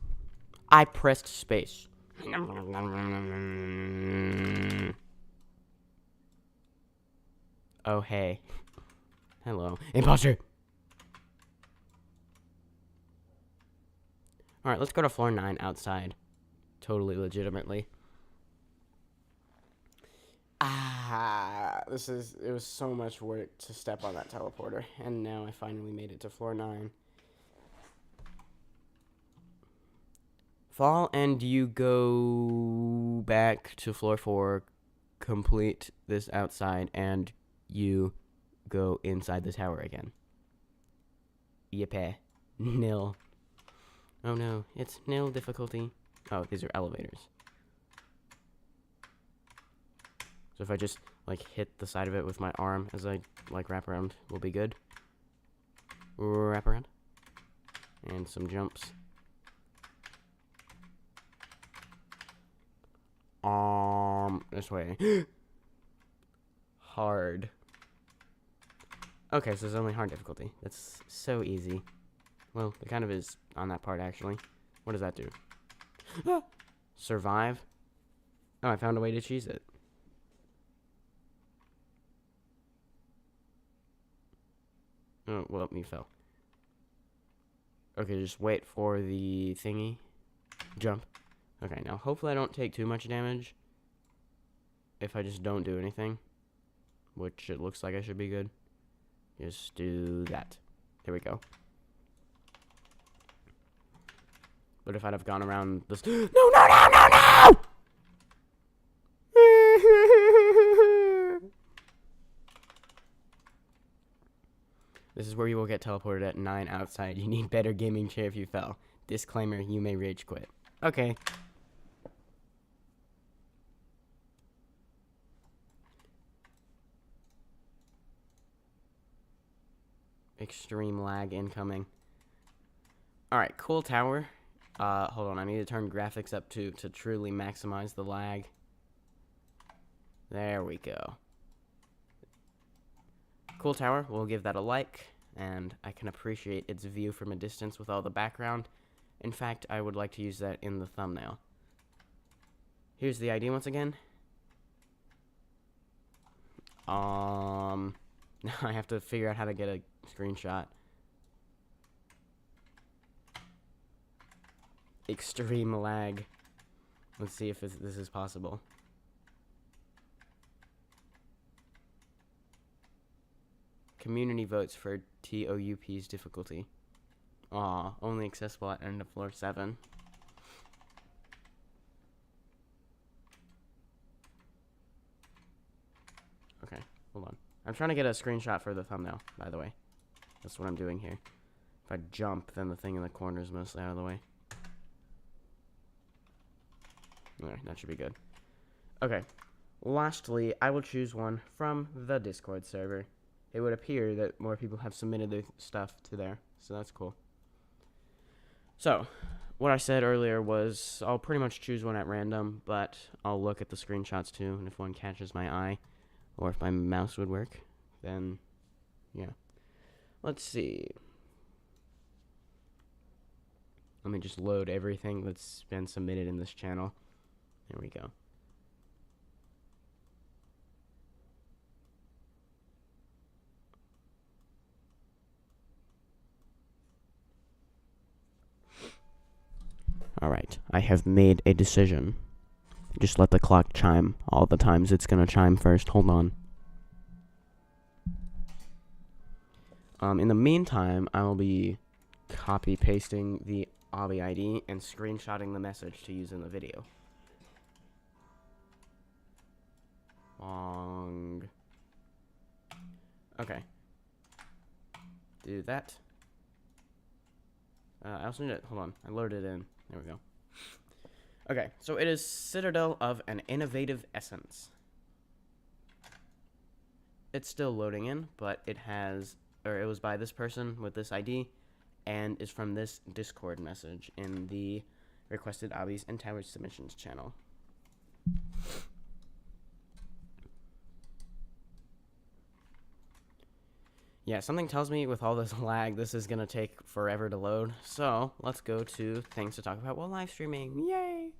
S1: I pressed space. Oh, hey. Hello. Imposter! Alright, let's go to floor 9 outside. Totally legitimately. It was so much work to step on that teleporter, and now I finally made it to floor 9. Fall, and you go back to floor 4, complete this outside, and you go inside the tower again. Yippee. Nil. Oh no, it's nil difficulty. Oh, these are elevators. So if I just, like, hit the side of it with my arm as I, like, wrap around, we'll be good. Wrap around. And some jumps. This way. Hard. Okay, so it's only hard difficulty. That's so easy. Well, it kind of is on that part, actually. What does that do? Survive? Oh, I found a way to cheese it. Oh, well, you fell. Okay, just wait for the thingy. Jump. Okay, now hopefully I don't take too much damage. If I just don't do anything. Which it looks like I should be good. Just do that. There we go. But if I'd have gone around this... No, no, no, no, no! This is where you will get teleported at 9 outside. You need better gaming chair if you fell. Disclaimer, you may rage quit. Okay. Extreme lag incoming. Alright, cool tower. Hold on, I need to turn graphics up to truly maximize the lag. There we go. Cool tower, we'll give that a like, and I can appreciate its view from a distance with all the background. In fact, I would like to use that in the thumbnail. Here's the ID once again. Now I have to figure out how to get a screenshot. Extreme lag. Let's see if this is possible. Community votes for TOUP's difficulty. Aw, only accessible at end of floor 7. Okay, hold on. I'm trying to get a screenshot for the thumbnail, by the way. That's what I'm doing here. If I jump, then the thing in the corner is mostly out of the way. Alright, that should be good. Okay. Lastly, I will choose one from the Discord server. It would appear that more people have submitted their stuff to there, so that's cool. So, what I said earlier was I'll pretty much choose one at random, but I'll look at the screenshots too, and if one catches my eye, or if my mouse would work, then, yeah. Let's see. Let me just load everything that's been submitted in this channel. There we go. Alright, I have made a decision. Just let the clock chime all the times it's gonna chime first. Hold on. In the meantime, I will be copy-pasting the obby ID and screenshotting the message to use in the video. Long. Okay. Do that. I also need to, hold on, I loaded it in. There we go. Okay, so it is Citadel of an Innovative Essence. It's still loading in, but it has, or it was by this person with this ID, and is from this Discord message in the Requested Obbies and Towers Submissions channel. Yeah, something tells me with all this lag, this is going to take forever to load. So, let's go to things to talk about while live streaming. Yay!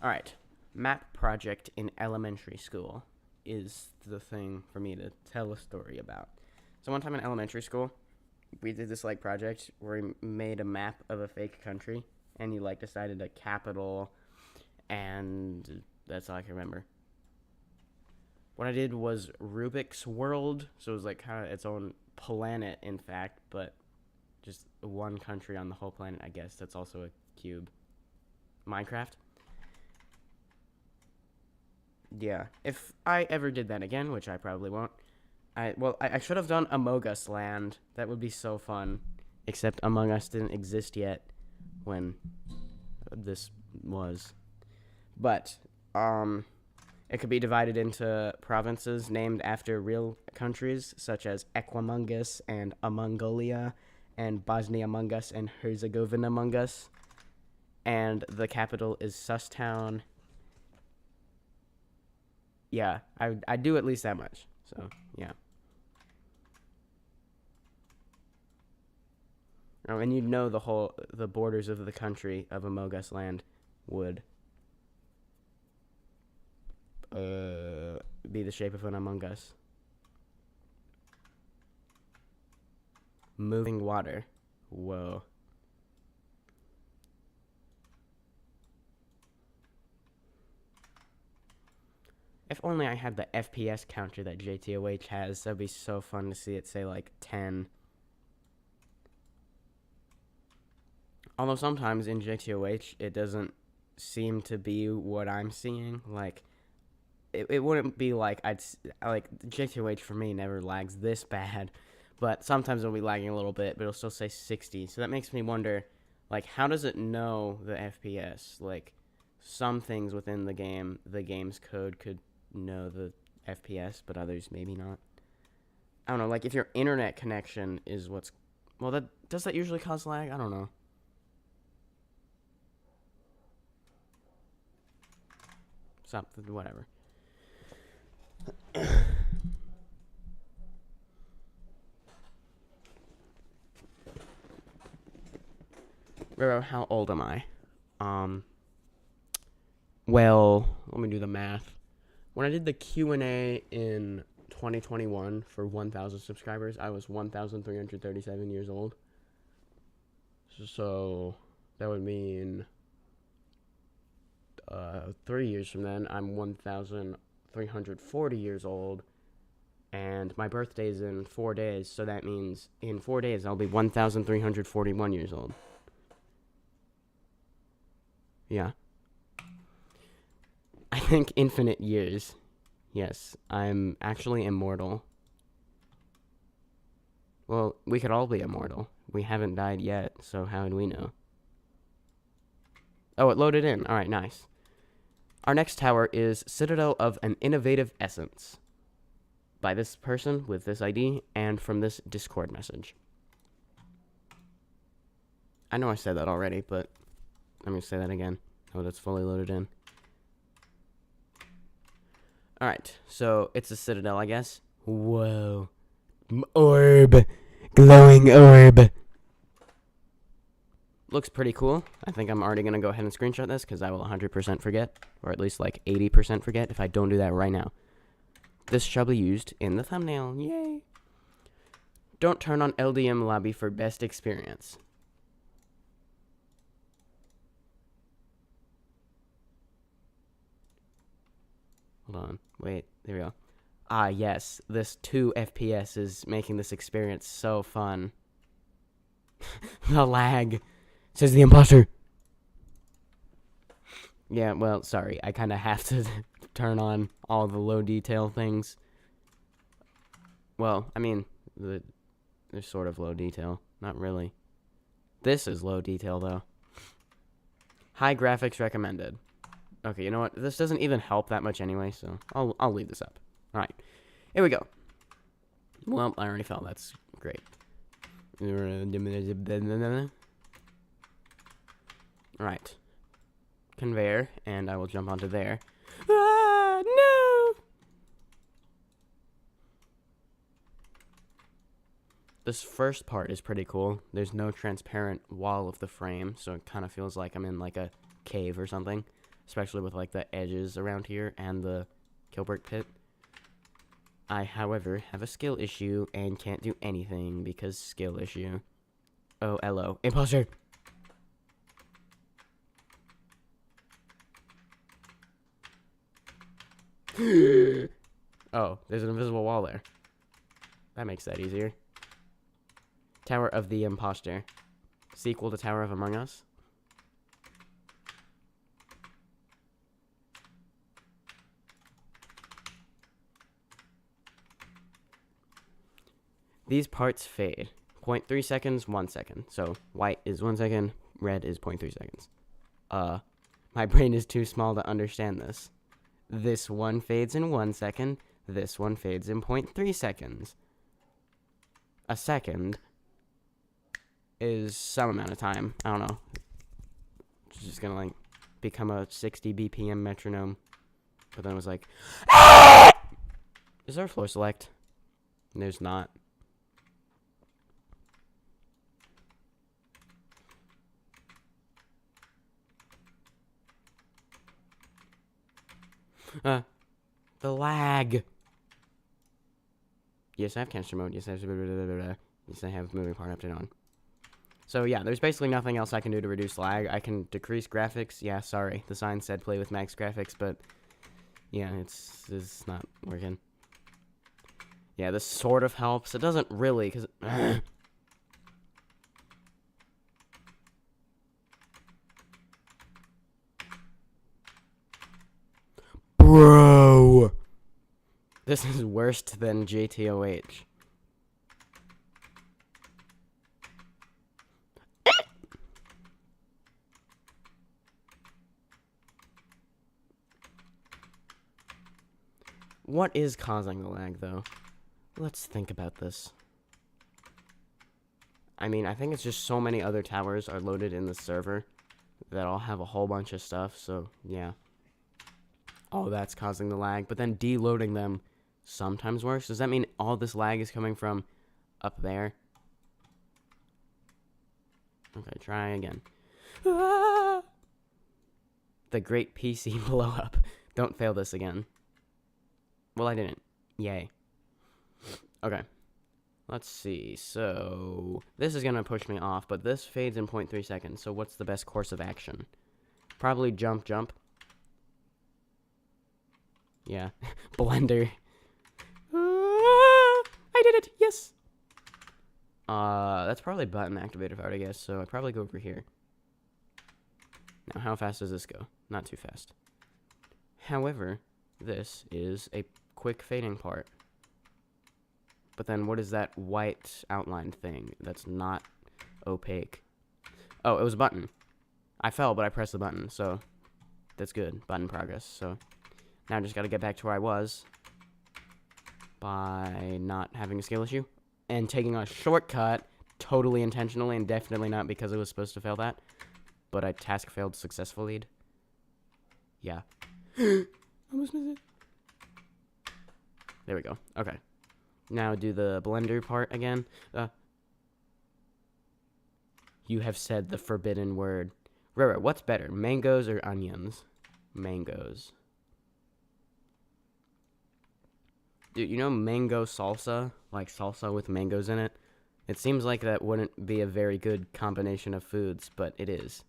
S1: Alright, map project in elementary school is the thing for me to tell a story about. So one time in elementary school, we did this, like, project where we made a map of a fake country, and you, like, decided a capital, and that's all I can remember. What I did was Rubik's World, so it was like kind of its own planet, in fact, but just one country on the whole planet, I guess. That's also a cube. Minecraft? Yeah. If I ever did that again, which I probably won't, I should have done Among Us Land. That would be so fun. Except Among Us didn't exist yet when this was. But, it could be divided into provinces named after real countries, such as Equimungus and Amongolia, and Bosnia-Mungus and Herzegovina-Mungus. And the capital is Susstown. Yeah, I do at least that much. So, yeah. Oh, and you'd know the borders of the country of Among Us Land would be the shape of an Among Us. Moving water. Whoa. If only I had the FPS counter that SMToH has, that'd be so fun to see it say like 10. Although sometimes in SMToH it doesn't seem to be what I'm seeing. Like, it wouldn't be like SMToH for me never lags this bad, but sometimes it'll be lagging a little bit, but it'll still say 60. So that makes me wonder, like, how does it know the FPS? Like, some things within the game's code could know the FPS, but others maybe not. I don't know, like if your internet connection is does that usually cause lag? I don't know. Something, whatever. Roro, how old am I? Well, let me do the math. When I did the Q&A in 2021 for 1,000 subscribers, I was 1,337 years old. So that would mean 3 years from then, I'm 1,340 years old. And my birthday's in 4 days, so that means in 4 days I'll be 1,341 years old. Yeah. I think infinite years. Yes, I'm actually immortal. Well, we could all be immortal. We haven't died yet, so how would we know? Oh, it loaded in. Alright, nice. Our next tower is Citadel of an Innovative Essence. By this person with this ID and from this Discord message. I know I said that already, but I'm going to say that again. Oh, that's fully loaded in. Alright, so it's a Citadel, I guess. Whoa. Orb. Glowing orb. Looks pretty cool. I think I'm already going to go ahead and screenshot this because I will 100% forget. Or at least like 80% forget if I don't do that right now. This shall be used in the thumbnail. Yay. Don't turn on LDM lobby for best experience. Hold on. Wait. There we go. Ah, yes. This 2 FPS is making this experience so fun. The lag. Says the imposter. Yeah, well, sorry. I kind of have to turn on all the low detail things. Well, I mean, they're sort of low detail. Not really. This is low detail, though. High graphics recommended. Okay, you know what? This doesn't even help that much anyway, so I'll leave this up. Alright. Here we go. Well, I already fell. That's great. Alright. Conveyor, and I will jump onto there. Ah, no! This first part is pretty cool. There's no transparent wall of the frame, so it kind of feels like I'm in like a cave or something. Especially with like the edges around here and the Gilbert pit. I, however, have a skill issue and can't do anything because skill issue. Oh, hello. Imposter! Oh, there's an invisible wall there. That makes that easier. Tower of the Imposter. Sequel to Tower of Among Us. These parts fade. 0.3 seconds, 1 second. So, white is 1 second, red is 0.3 seconds. My brain is too small to understand this. This one fades in 1 second. This one fades in 0.3 seconds. A second is some amount of time. I don't know. It's just gonna, like, become a 60 BPM metronome. But then it was like... Is there a floor select? There's not. The lag. Yes, I have cancer mode. Yes, I have yes, I have moving part update on. So yeah, there's basically nothing else I can do to reduce lag. I can decrease graphics. Yeah, sorry. The sign said play with max graphics, but yeah, it's not working. Yeah, this sort of helps. It doesn't really, because... Bro! This is worse than GTOH. What is causing the lag, though? Let's think about this. I mean, I think it's just so many other towers are loaded in the server that all have a whole bunch of stuff, so yeah. Oh, that's causing the lag, but then deloading them sometimes works. Does that mean all this lag is coming from up there? Okay, try again. Ah! The great PC blow up. Don't fail this again. Well, I didn't. Yay. Okay. Let's see. So, this is going to push me off, but this fades in 0.3 seconds. So, what's the best course of action? Probably jump, jump. Yeah. Blender. this? That's probably button activated if I were to guess, so I'd probably go over here. Now, how fast does this go? Not too fast. However, this is a quick fading part. But then what is that white outlined thing that's not opaque? Oh, it was a button. I fell, but I pressed the button, so that's good. Button progress. So now I just got to get back to where I was by not having a skill issue and taking a shortcut totally intentionally and definitely not because I was supposed to fail that. But I task failed successfully. Yeah. Almost missed it. There we go. Okay. Now do the blender part again. You have said the forbidden word. Roro, what's better, mangoes or onions? Mangoes. Dude, you know mango salsa? Like salsa with mangoes in it? It seems like that wouldn't be a very good combination of foods, but it is.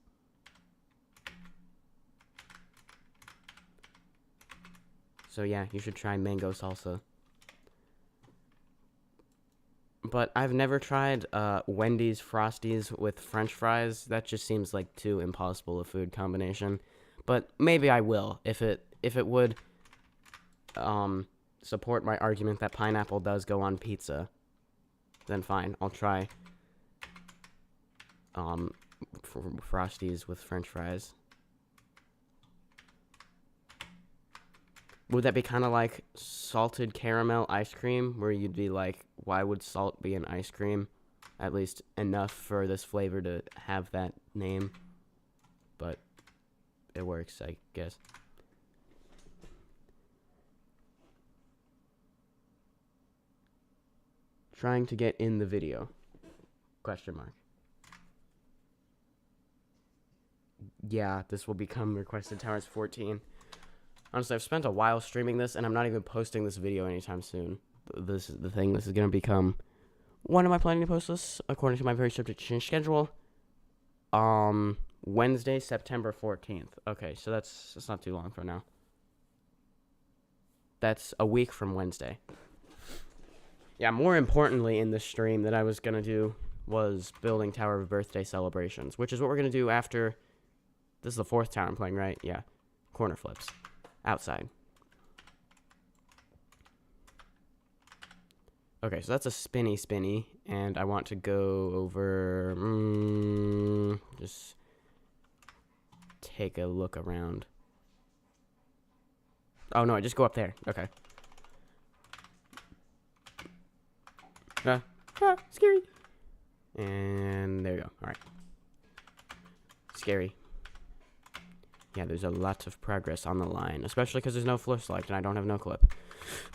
S1: So yeah, you should try mango salsa. But I've never tried Wendy's Frosties with French fries. That just seems like too impossible a food combination. But maybe I will if it would support my argument that pineapple does go on pizza. Then fine, I'll try Frosties with French fries. Would that be kind of like salted caramel ice cream, where you'd be like, why would salt be in ice cream? At least enough for this flavor to have that name. But it works, I guess. Trying to get in the video. Question mark. Yeah, this will become requested towers 14. Honestly, I've spent a while streaming this, and I'm not even posting this video anytime soon. This is the thing. This is going to become... When am I planning to post this? According to my very strict schedule. Wednesday, September 14th. Okay, so that's not too long from now. That's a week from Wednesday. Yeah, more importantly in this stream that I was going to do was building Tower of Birthday celebrations, which is what we're going to do after... This is the 4th tower I'm playing, right? Yeah. Corner flips. Outside. Okay, so that's a spinny, and I want to go over, just take a look around. Oh no, I just go up there. Okay. Scary. And there you go. Alright. Scary. Yeah, there's a lot of progress on the line, especially because there's no floor select and I don't have no clip.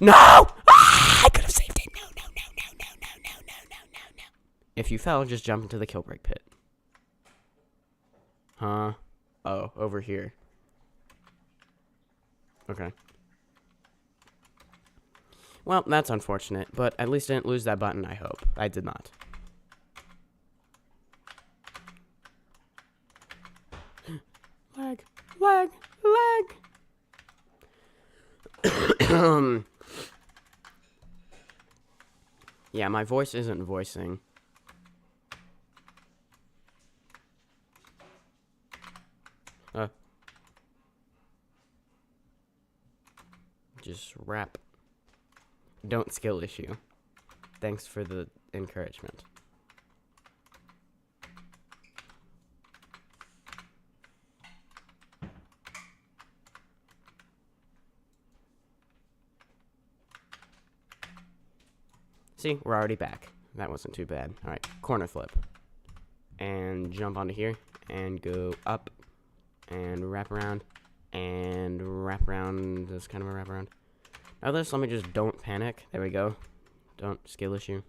S1: No! Ah, I could have saved it. No. If you fell, just jump into the kill break pit. Huh? Oh, over here. Okay. Well, that's unfortunate, but at least I didn't lose that button, I hope. I did not. Lag. Yeah, my voice isn't voicing. Just rap. Don't skill issue. Thanks for the encouragement. See, we're already back. That wasn't too bad. Alright, corner flip. And jump onto here. And go up. And wrap around. And wrap around. That's kind of a wrap around. Now this, let me just don't panic. There we go. Don't skill issue.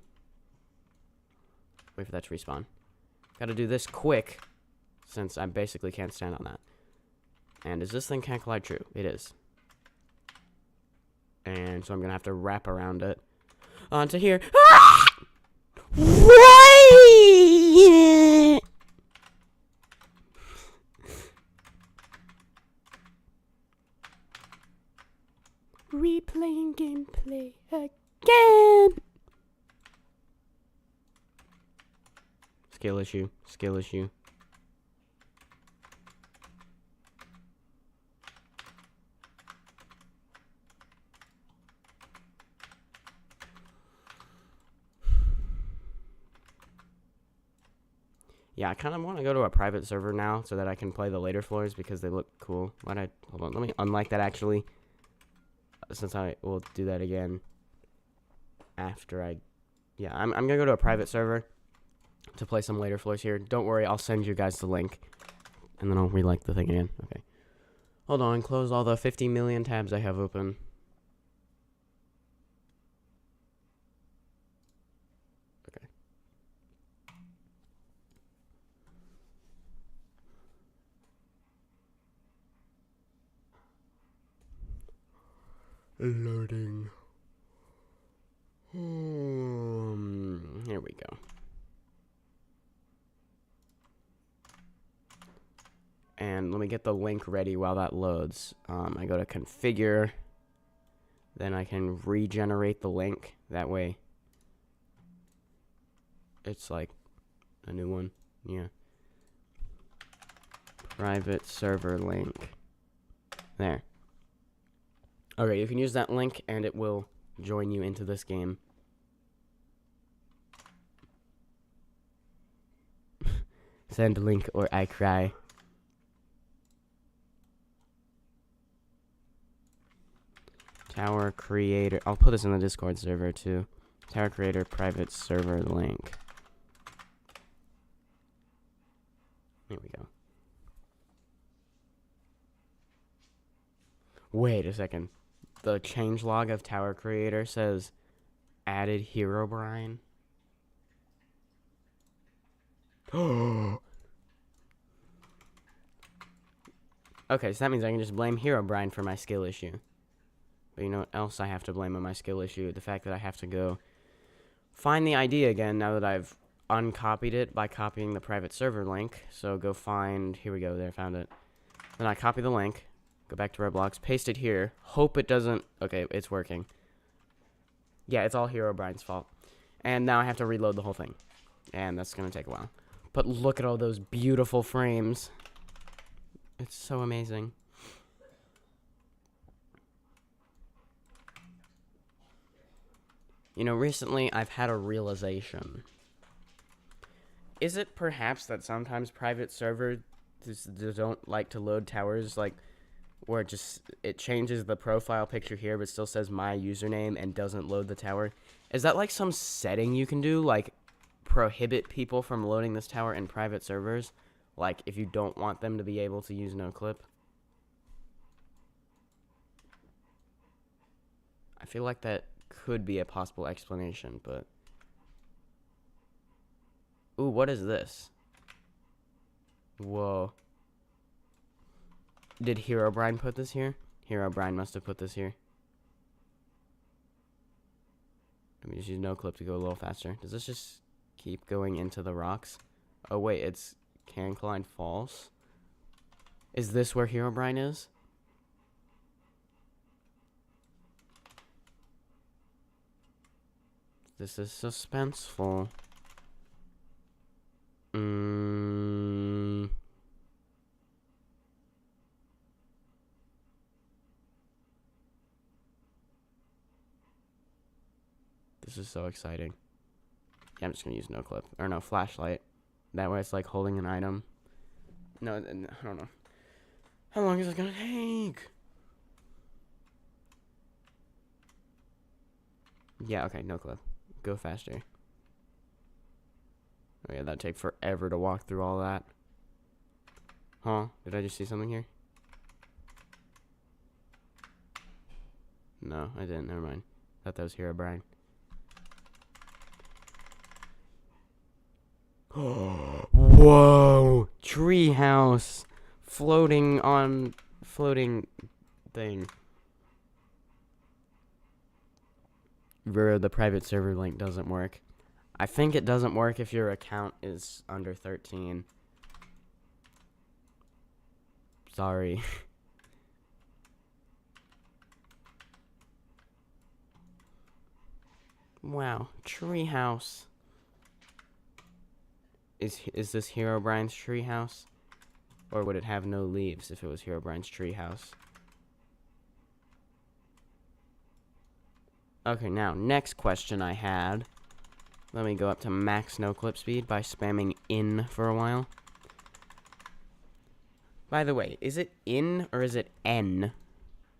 S1: Wait for that to respawn. Gotta do this quick, since I basically can't stand on that. And is this thing can't collide true? It is. And so I'm gonna have to wrap around it. Onto here. Ah! Why? Replaying gameplay again. Skill issue. Skill issue. Yeah, I kind of want to go to a private server now so that I can play the later floors because they look cool. Hold on, let me unlike that actually. Since I will do that again after I'm gonna go to a private server to play some later floors here. Don't worry, I'll send you guys the link. And then I'll re-like the thing again. Okay. Hold on, close all the 50 million tabs I have open. Okay. Loading. Here we go. And let me get the link ready while that loads. I go to configure. Then I can regenerate the link. That way it's like a new one. Yeah. Private server link. There. Okay, you can use that link and it will join you into this game. Send link or I cry. Tower creator. I'll put this in the Discord server too. Tower creator private server link. Here we go. Wait a second. The changelog of tower creator says added Hero Brian. Okay, so that means I can just blame Hero Brian for my skill issue. But you know what else I have to blame on my skill issue? The fact that I have to go find the ID again now that I've uncopied it by copying the private server link. So go find, here we go, there, found it. Then I copy the link, go back to Roblox, paste it here, hope it doesn't, okay, it's working. Yeah, it's all Hero Brian's fault. And now I have to reload the whole thing. And that's going to take a while. But look at all those beautiful frames. It's so amazing. You know, recently I've had a realization. Is it perhaps that sometimes private servers don't like to load towers, like, where it changes the profile picture here but still says my username and doesn't load the tower? Is that like some setting you can do, like prohibit people from loading this tower in private servers? Like if you don't want them to be able to use NoClip? I feel like that could be a possible explanation, but... Ooh, what is this? Whoa. Did Hero Brian put this here? Hero Brian must have put this here. Let me just use NoClip to go a little faster. Does this just keep going into the rocks? Oh wait, it's Cancline Falls? Is this where Hero Brian is? This is suspenseful. This is so exciting. Yeah, I'm just gonna use NoClip. Or no, flashlight. That way it's like holding an item. No, I don't know. How long is it gonna take? Yeah, okay, NoClip. Go faster. Oh yeah, that'd take forever to walk through all that. Huh? Did I just see something here? No, I didn't. Never mind. Thought that was Hero Brian. Whoa! Treehouse! Floating on... floating... thing. Roro, the private server link doesn't work. I think it doesn't work if your account is under 13. Sorry. Wow, treehouse. Is this Herobrine's treehouse? Or would it have no leaves if it was Herobrine's treehouse? Okay, now, next question I had. Let me go up to max no clip speed by spamming in for a while. By the way, is it in or is it N?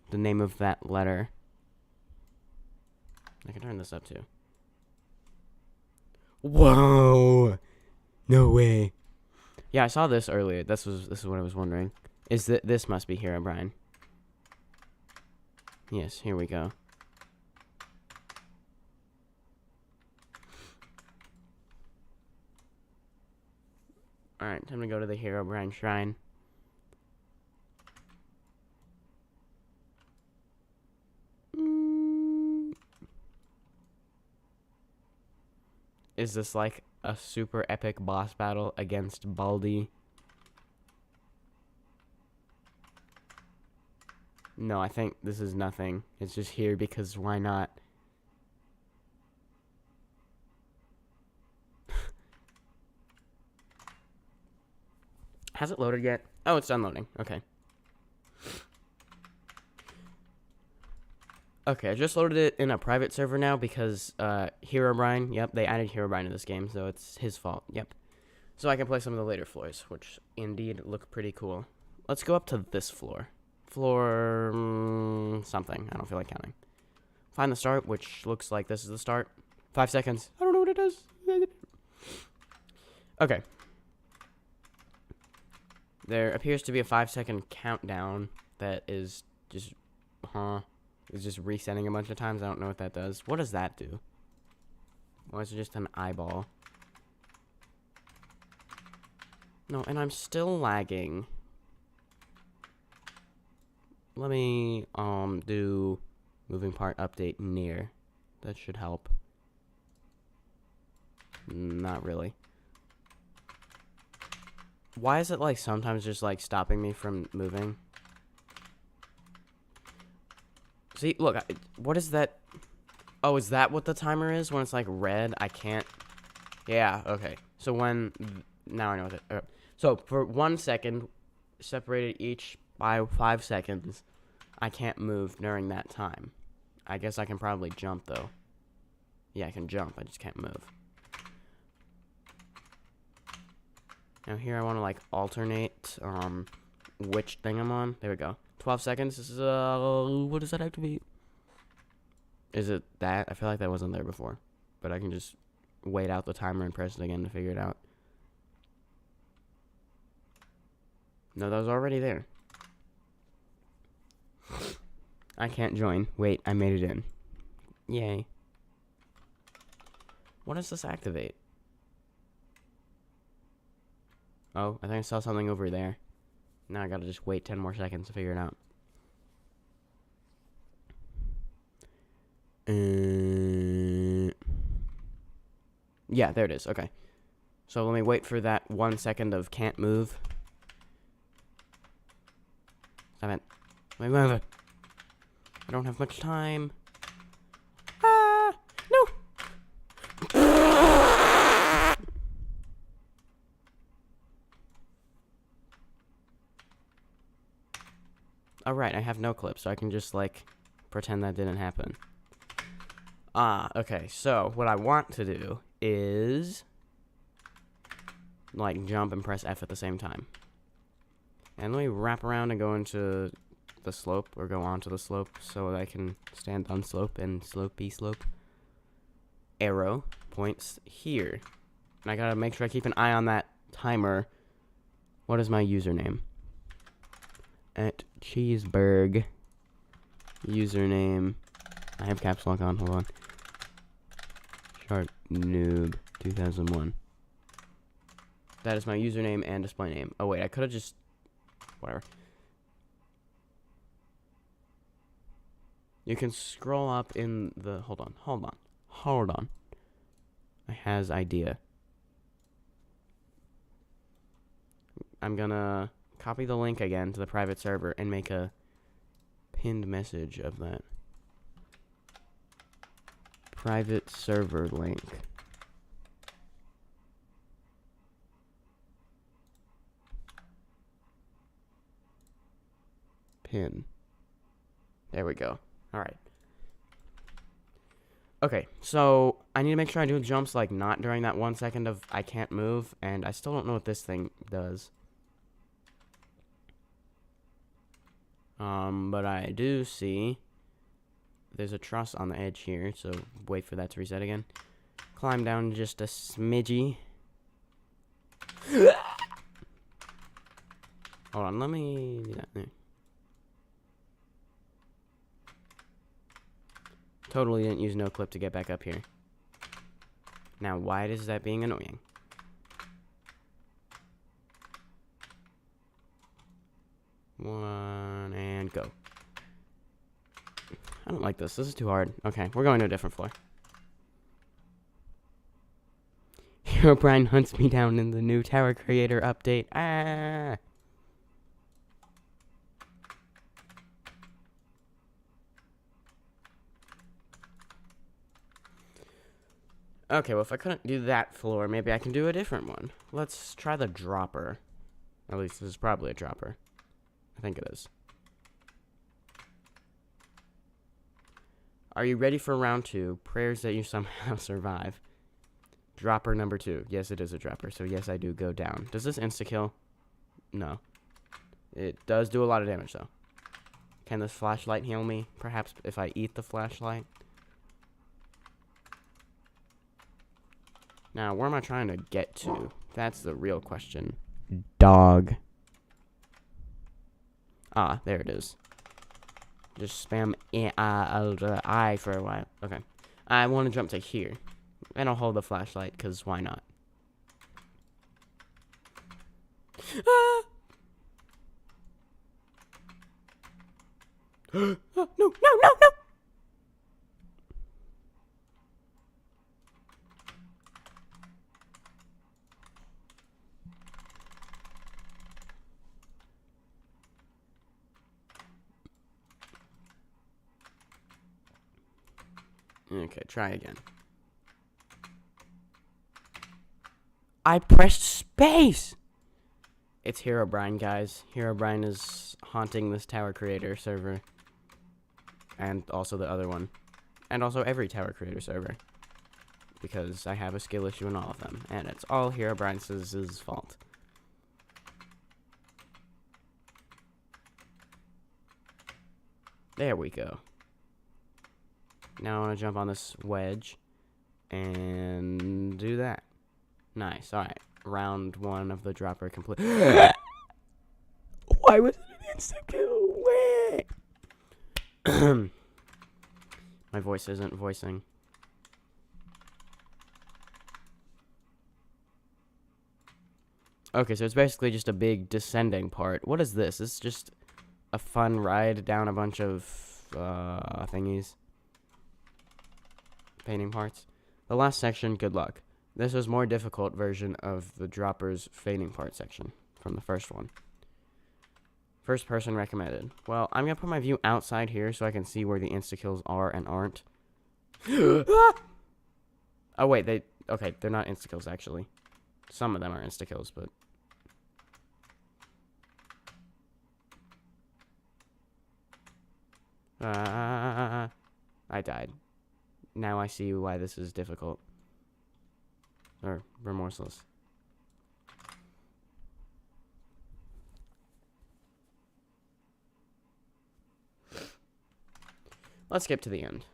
S1: The name of that letter. I can turn this up too. Whoa! No way. Yeah, I saw this earlier. This is what I was wondering. Is that this must be Herobrine? Yes, here we go. Alright, time to go to the Herobrine Shrine. Is this like a super epic boss battle against Baldi? No, I think this is nothing. It's just here because why not? Has it loaded yet? Oh, it's done loading. Okay. Okay, I just loaded it in a private server now because Herobrine, yep, they added Herobrine to this game, so it's his fault. Yep. So I can play some of the later floors, which indeed look pretty cool. Let's go up to this floor. Floor something. I don't feel like counting. Find the start, which looks like this is the start. 5 seconds. I don't know what it is. Okay. There appears to be a 5-second countdown that is just, it's just resetting a bunch of times. I don't know what that does. What does that do? Or is it just an eyeball? No, and I'm still lagging. Let me, do moving part update near. That should help. Not really. Why is it, like, sometimes just, like, stopping me from moving? See, look, what is that? Oh, is that what the timer is? When it's, like, red, I can't... Yeah, okay. So when... Now I know what it... So, for 1 second, separated each by 5 seconds, I can't move during that time. I guess I can probably jump, though. Yeah, I can jump. I just can't move. Now here I want to, like, alternate, which thing I'm on. There we go. 12 seconds. This is, what does that activate? Is it that? I feel like that wasn't there before. But I can just wait out the timer and press it again to figure it out. No, that was already there. I can't join. Wait, I made it in. Yay. What does this activate? Oh, I think I saw something over there. Now I gotta just wait 10 more seconds to figure it out. Yeah, there it is. Okay. So let me wait for that 1 second of can't move. 7. Let me move it. I don't have much time. Ah! No! Alright, I have no clip, so I can just, like, pretend that didn't happen. Ah, okay, so what I want to do is, like, jump and press F at the same time. And let me wrap around and go into the slope, or go onto the slope, so that I can stand on slope and slopey slope. Arrow points here. And I gotta make sure I keep an eye on that timer. What is my username? At Cheeseburg. Username. I have caps lock on, hold on. Shark Noob 2001. That is my username and display name. Oh wait, I could have just... Whatever. You can scroll up in the... Hold on. I has idea. I'm gonna copy the link again to the private server and make a pinned message of that. Private server link. pin. There we go. Alright. Okay, so I need to make sure I do jumps like not during that 1 second of I can't move, and I still don't know what this thing does. But I do see there's a truss on the edge here, so wait for that to reset again. Climb down just a smidgy. Hold on, let me do that there. Totally didn't use no clip to get back up here. Now, why is that being annoying? One, and go. I don't like this. This is too hard. Okay, we're going to a different floor. Herobrine hunts me down in the new Tower Creator update. Ah! Okay, well, if I couldn't do that floor, maybe I can do a different one. Let's try the dropper. At least this is probably a dropper. I think it is. Are you ready for round 2? Prayers that you somehow survive. Dropper number 2. Yes, it is a dropper, so yes, I do go down. Does this insta-kill? No. It does do a lot of damage, though. Can this flashlight heal me? Perhaps if I eat the flashlight? Now, where am I trying to get to? That's the real question. Dog. Ah, there it is. Just spam I for a while. Okay. I want to jump to here. And I'll hold the flashlight, because why not? Ah! No, no, no, no! Okay, try again. I pressed space! It's Herobrine, guys. Herobrine is haunting this Tower Creator server. And also the other one. And also every Tower Creator server. Because I have a skill issue in all of them. And it's all Herobrine's fault. There we go. Now I want to jump on this wedge. And do that. Nice. Alright. Round 1 of the dropper complete. Why was it an insta-kill? My voice isn't voicing. Okay, so it's basically just a big descending part. What is this? This is just a fun ride down a bunch of thingies. Painting parts. The last section, good luck. This was more difficult version of the dropper's fading part section from the first one. First person recommended. Well, I'm going to put my view outside here so I can see where the insta-kills are and aren't. Oh, wait, they're not insta-kills, actually. Some of them are insta-kills, but... I died. Now I see why this is difficult. Or remorseless. Let's skip to the end.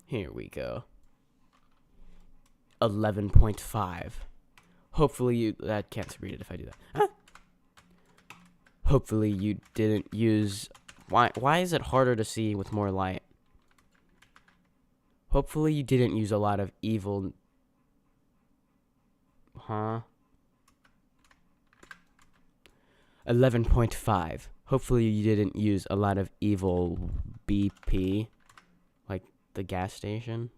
S1: Here we go. 11.5. Hopefully you... I can't read it if I do that. Huh? Hopefully you didn't use... Why is it harder to see with more light? Hopefully you didn't use a lot of evil... Huh? 11.5. Hopefully you didn't use a lot of evil BP. Like the gas station.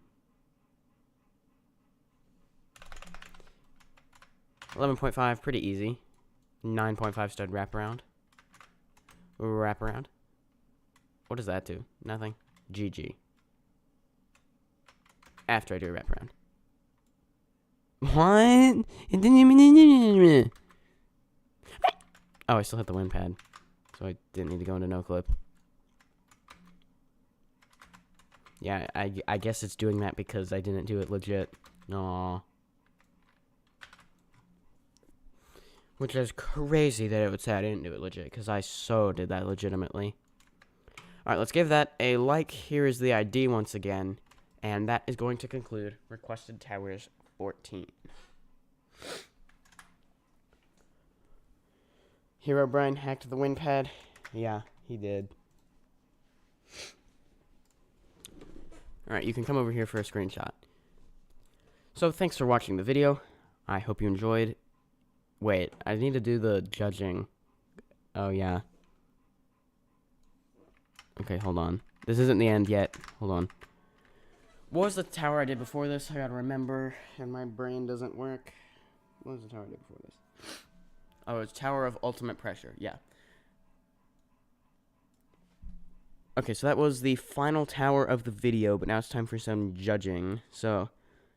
S1: 11.5, pretty easy. 9.5 stud wraparound. Wraparound. What does that do? Nothing. GG. After I do a wraparound. What? It didn't even... Oh, I still hit the wind pad. So I didn't need to go into no clip. Yeah, I guess it's doing that because I didn't do it legit. Aww. Which is crazy that it would say I didn't do it legit, because I so did that legitimately. Alright, let's give that a like. Here is the ID once again. And that is going to conclude Requested Towers 14. Hero Brian hacked the wind pad. Yeah, he did. Alright, you can come over here for a screenshot. So, thanks for watching the video. I hope you enjoyed. Wait, I need to do the judging. Oh, yeah. Okay, hold on. This isn't the end yet. Hold on. What was the tower I did before this? I gotta remember, and my brain doesn't work. What was the tower I did before this? Oh, it's Tower of Ultimate Pressure. Yeah. Okay, so that was the final tower of the video, but now it's time for some judging. So,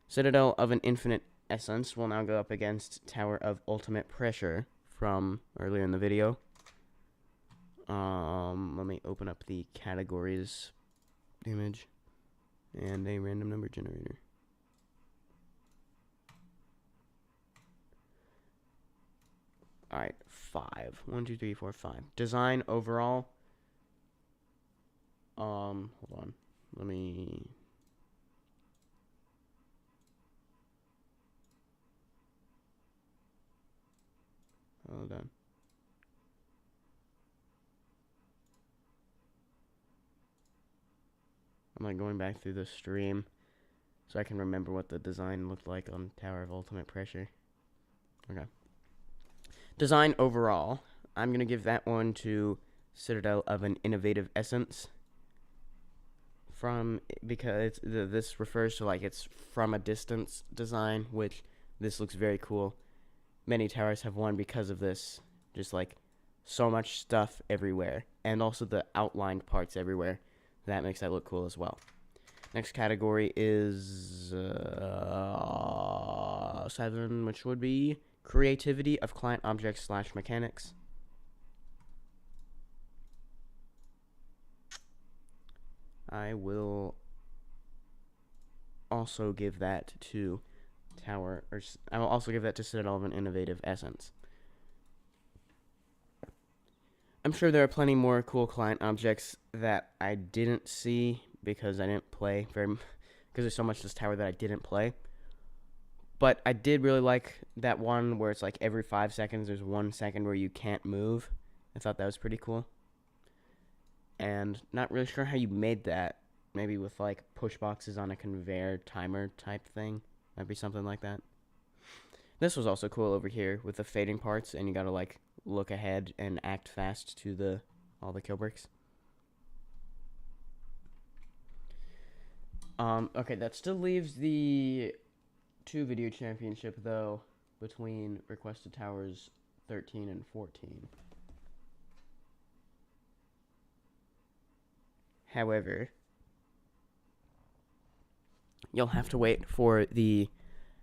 S1: Citadel of an Infinite Essence will now go up against Tower of Ultimate Pressure from earlier in the video. Let me open up the categories image and a random number generator. Alright, 5. 1, 2, 3, 4, 5. Design overall. Hold on. Let me... Hold on. I'm like going back through the stream so I can remember what the design looked like on Tower of Ultimate Pressure. Okay. Design overall, I'm going to give that one to Citadel of an Innovative Essence. Because this refers to like it's from a distance design, which this looks very cool. Many towers have one because of this. Just like so much stuff everywhere. And also the outlined parts everywhere. That makes that look cool as well. Next category is 7, which would be creativity of client objects / mechanics. I will also give that to I will also give that to Citadel of an Innovative Essence. I'm sure there are plenty more cool client objects that I didn't see because I didn't play because there's so much this tower that I didn't play. But I did really like that one where it's like every 5 seconds there's 1 second where you can't move. I thought that was pretty cool. And not really sure how you made that. Maybe with like push boxes on a conveyor timer type thing. Might be something like that. This was also cool over here with the fading parts, and you gotta like look ahead and act fast to all the kill bricks. Okay, that still leaves the 2 video championship though between Requested Towers 13 and 14. However, you'll have to wait for the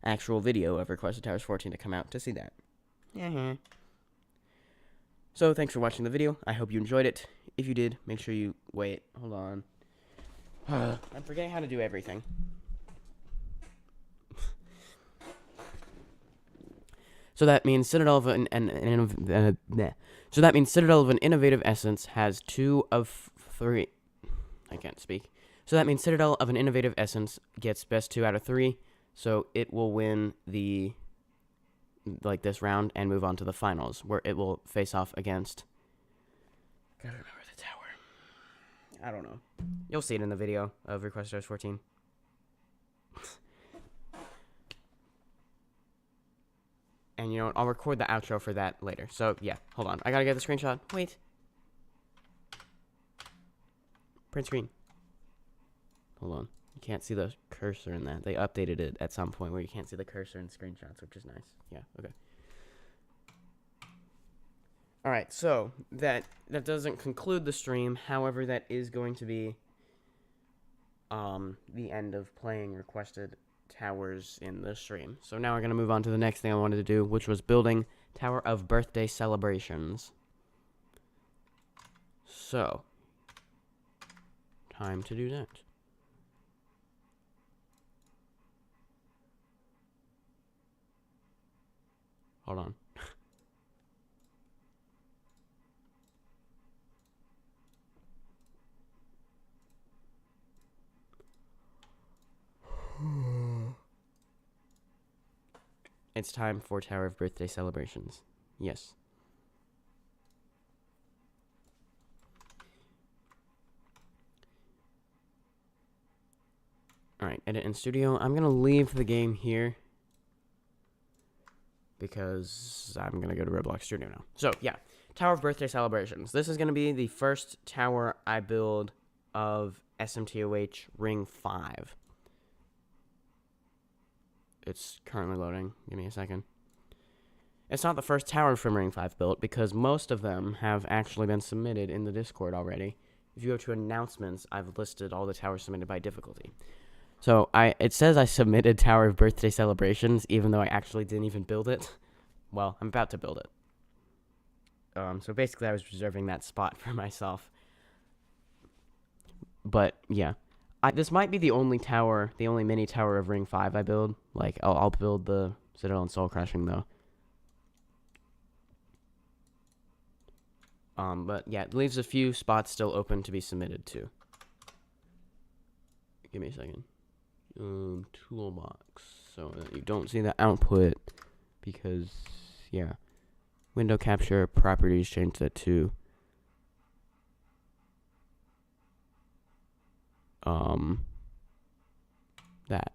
S1: actual video of Requested Towers 14 to come out to see that. So, thanks for watching the video. I hope you enjoyed it. If you did, make sure you... Wait, hold on. I'm forgetting how to do everything. So that means Citadel of an Innovative Essence has 2 of 3... I can't speak. So that means Citadel of an Innovative Essence gets best 2 out of 3. So it will win this round and move on to the finals, where it will face off against... Gotta remember the tower. I don't know. You'll see it in the video of Requested Towers 14. And you know what? I'll record the outro for that later. So, yeah. Hold on. I gotta get the screenshot. Wait. Print screen. Hold on. You can't see the cursor in that. They updated it at some point where you can't see the cursor in screenshots, which is nice. Yeah, okay. Alright, so that doesn't conclude the stream. However, that is going to be the end of playing Requested towers in the stream. So now we're going to move on to the next thing I wanted to do, which was building Tower of Birthday Celebrations. So, time to do that. Hold on. It's time for Tower of Birthday Celebrations. Yes. Alright, edit in studio. I'm gonna leave the game here because I'm gonna go to Roblox Studio now. So, yeah. Tower of Birthday Celebrations. This is gonna be the first tower I build of SMToH Ring 5. It's currently loading. Give me a second. It's not the first tower from Ring 5 built, because most of them have actually been submitted in the Discord already. If you go to announcements, I've listed all the towers submitted by difficulty. So, it says I submitted Tower of Birthday Celebrations, even though I actually didn't even build it. Well, I'm about to build it. So basically I was reserving that spot for myself. But, yeah. This might be the only tower, the only mini tower of Ring 5 I build. Like, I'll build the Citadel and Soul Crushing, though. But, yeah, it leaves a few spots still open to be submitted to. Give me a second. Toolbox. So that you don't see the output. Because, yeah. Window capture properties, change that to... that.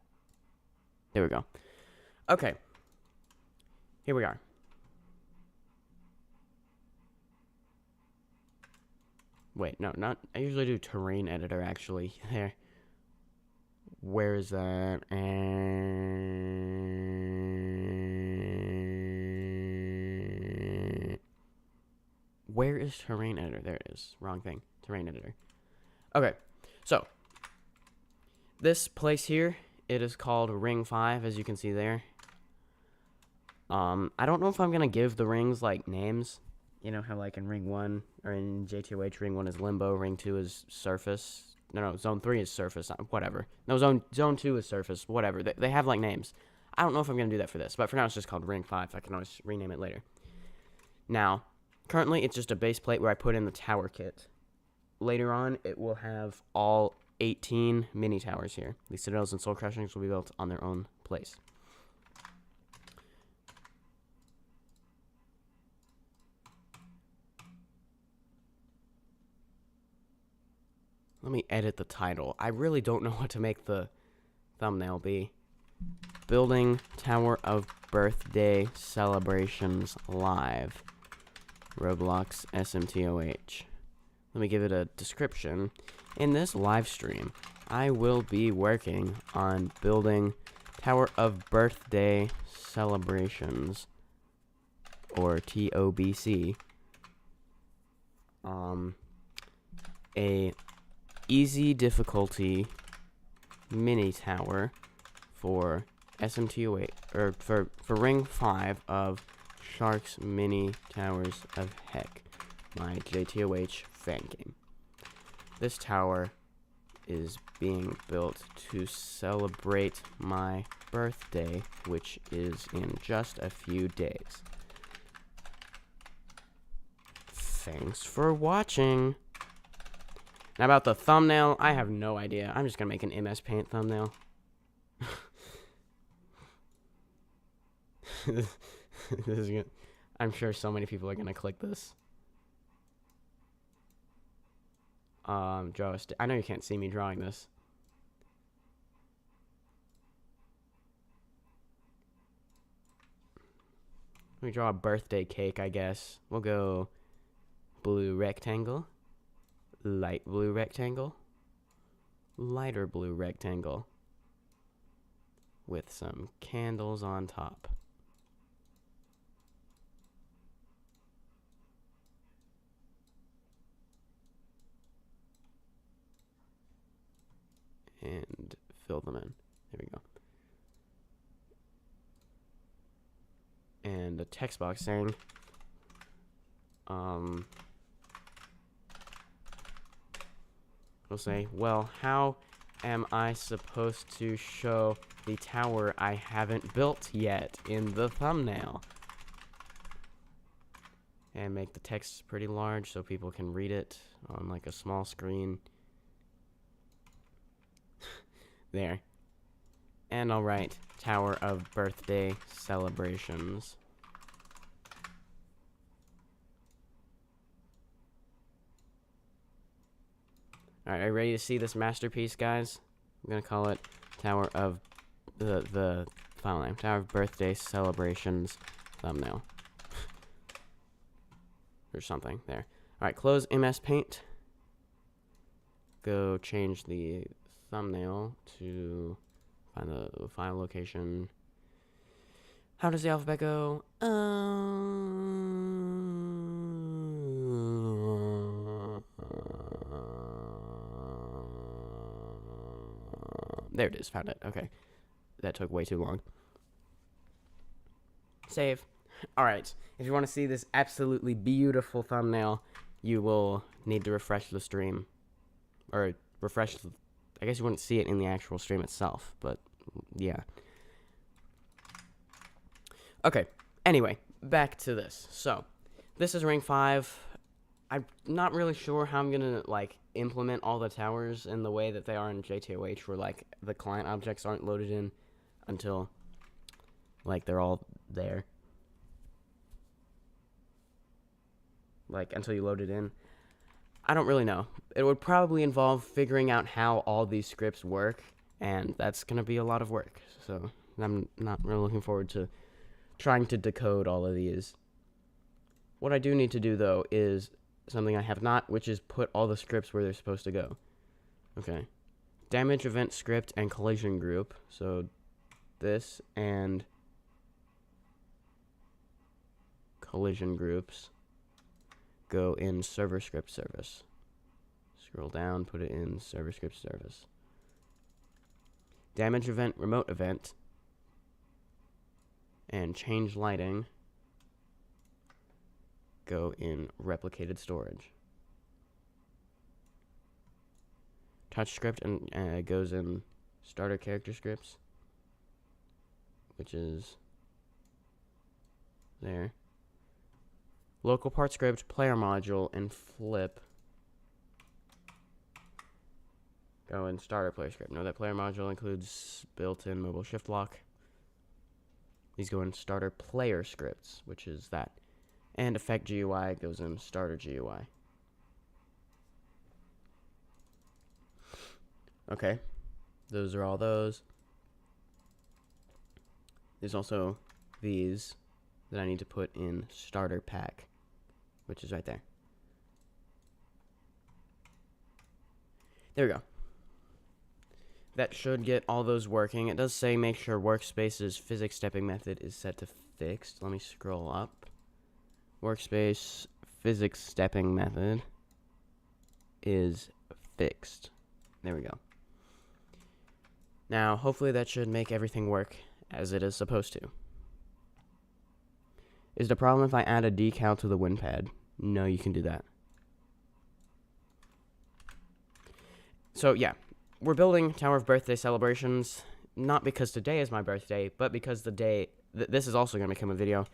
S1: There we go. Okay. Here we are. Wait, no, not... I usually do terrain editor, actually. There. Where is that? And... where is terrain editor? There it is. Wrong thing. Terrain editor. Okay. So, this place here, it is called Ring 5, as you can see there. I don't know if I'm gonna give the rings, like, names. You know how, like, in Ring 1, or in JTOH, Ring 1 is Limbo, Ring 2 is Surface. No, Zone 3 is Surface, whatever. No, Zone 2 is Surface, whatever. They have, like, names. I don't know if I'm gonna do that for this, but for now it's just called Ring 5. I can always rename it later. Now, currently it's just a base plate where I put in the tower kit. Later on, it will have all 18 mini towers here. The Citadels and Soul Crushings will be built on their own place. Let me edit the title. I really don't know what to make the thumbnail be. Building Tower of Birthday Celebrations Live. Roblox SMToH. Let me give it a description. In this live stream, I will be working on building Tower of Birthday Celebrations, or TOBC. A easy difficulty mini tower for SMToH, or for Ring 5 of Shark's Mini Towers of Heck, my JTOH fan game. This tower is being built to celebrate my birthday, which is in just a few days. Thanks for watching. Now about the thumbnail, I have no idea. I'm just gonna make an MS Paint thumbnail. This is gonna, I'm sure so many people are gonna click this. Draw I know you can't see me drawing this. Let me draw a birthday cake, I guess. We'll go blue rectangle, light blue rectangle, lighter blue rectangle, with some candles on top. And fill them in. There we go. and a text box saying, we'll say, well, how am I supposed to show the tower I haven't built yet in the thumbnail? And make the text pretty large so people can read it on like a small screen. There. And I'll write Tower of Birthday Celebrations. Alright, are you ready to see this masterpiece, guys? I'm gonna call it Tower of the file name. Tower of Birthday Celebrations thumbnail. Or something there. Alright, close MS Paint. Go change the thumbnail to find the file location. How does the alphabet go? There it is. Found it. Okay. That took way too long. Save. Alright. If you want to see this absolutely beautiful thumbnail, you will need to refresh the stream. Or refresh the... I guess you wouldn't see it in the actual stream itself, but yeah. Okay. Anyway, back to this. So, this is Ring 5. I'm not really sure how I'm gonna, like, implement all the towers in the way that they are in SMToH, where, like, the client objects aren't loaded in until, like, they're all there. Like, until you load it in. I don't really know. It would probably involve figuring out how all these scripts work, and that's gonna be a lot of work. So, I'm not really looking forward to trying to decode all of these. What I do need to do, though, is something I have not, which is put all the scripts where they're supposed to go. Okay. Damage event script and collision group. So this and collision groups go in server script service. Scroll down, put it in server script service. Damage event remote event and change lighting go in replicated storage. Touch script and goes in starter character scripts, which is there. Local part script, player module, and flip go in starter player script. Know that player module includes built-in mobile shift lock. These go in starter player scripts, which is that. And effect GUI goes in starter GUI. Okay. Those are all those. There's also these that I need to put in starter pack, which is right there. There we go. That should get all those working. It does say make sure workspace's physics stepping method is set to fixed. Let me scroll up. Workspace physics stepping method is fixed. There we go. Now, hopefully that should make everything work as it is supposed to. Is the problem if I add a decal to the WinPad? No, you can do that. So, yeah. We're building Tower of Birthday Celebrations, not because today is my birthday, but because the day... this is also going to become a video.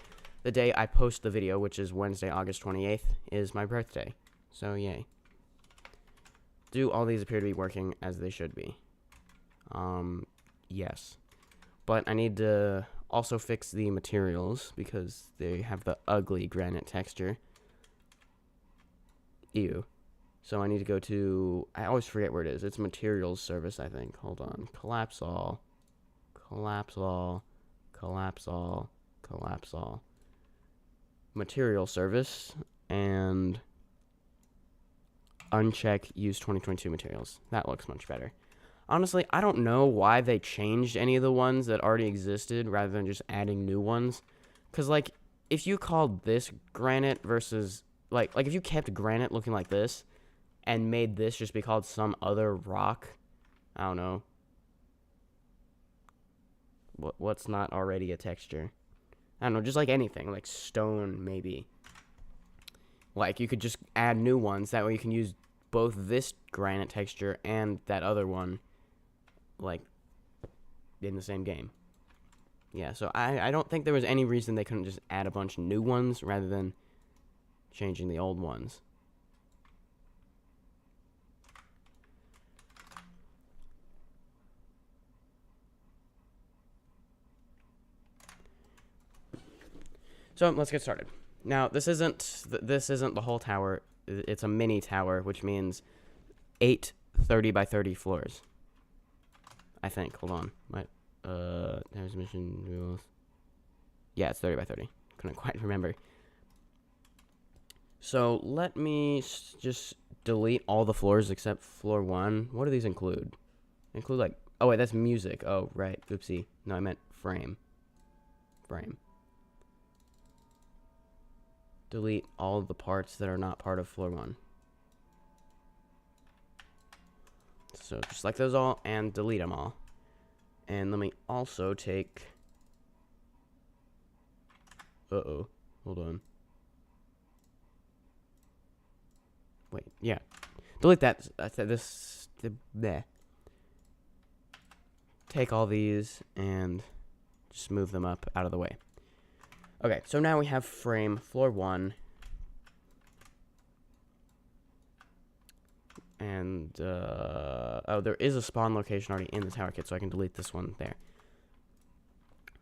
S1: The day I post the video, which is Wednesday, August 28th, is my birthday. So, yay. Do all these appear to be working as they should be? Yes. But I need to also fix the materials because they have the ugly granite texture. Ew. So I need to go to... I always forget where it is. It's materials service, I think. Hold on. Collapse all. Collapse all. Collapse all. Collapse all. Material service. And uncheck use 2022 materials. That looks much better. Honestly, I don't know why they changed any of the ones that already existed rather than just adding new ones. Because, like, if you called this granite versus... Like if you kept granite looking like this and made this just be called some other rock, I don't know. What's not already a texture? I don't know, just like anything, like stone maybe. Like you could just add new ones. That way you can use both this granite texture and that other one, like, in the same game. Yeah, so I don't think there was any reason they couldn't just add a bunch of new ones rather than changing the old ones. So let's get started. Now this isn't the whole tower. It's a mini tower, which means 8 30 by 30 floors. I think. Hold on. There's mission rules. Yeah, it's 30 by 30. Couldn't quite remember. So let me just delete all the floors except floor 1. What do these include? Include like, oh wait, that's music. Oh, right. Oopsie. No, I meant frame. Frame. Delete all of the parts that are not part of floor 1. So just select those all and delete them all. And let me also take... Uh-oh. Hold on. Wait, yeah. Delete that. Bleh. Take all these and just move them up out of the way. Okay, so now we have frame floor 1. And, oh, there is a spawn location already in the tower kit, so I can delete this one there.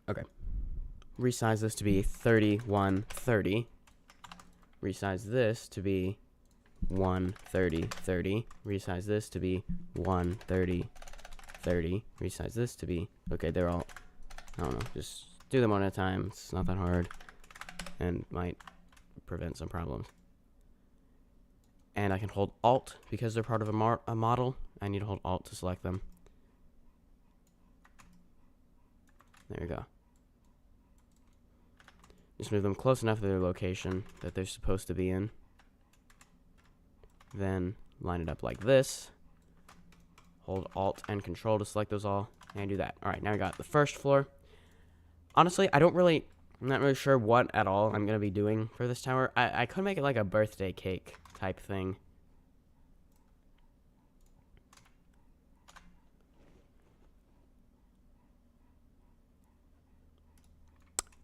S1: Okay. Resize this to be 3130. Resize this to be 13030. Resize this to be 13030. Resize this to be... Okay, they're all... I don't know, just do them one at a time. It's not that hard. And might prevent some problems. And I can hold Alt because they're part of a model. I need to hold Alt to select them. There we go. Just move them close enough to their location that they're supposed to be in. Then line it up like this. Hold Alt and Control to select those all. And do that. Alright, now we got the first floor. Honestly, I'm not really sure what at all I'm going to be doing for this tower. I could make it like a birthday cake type thing.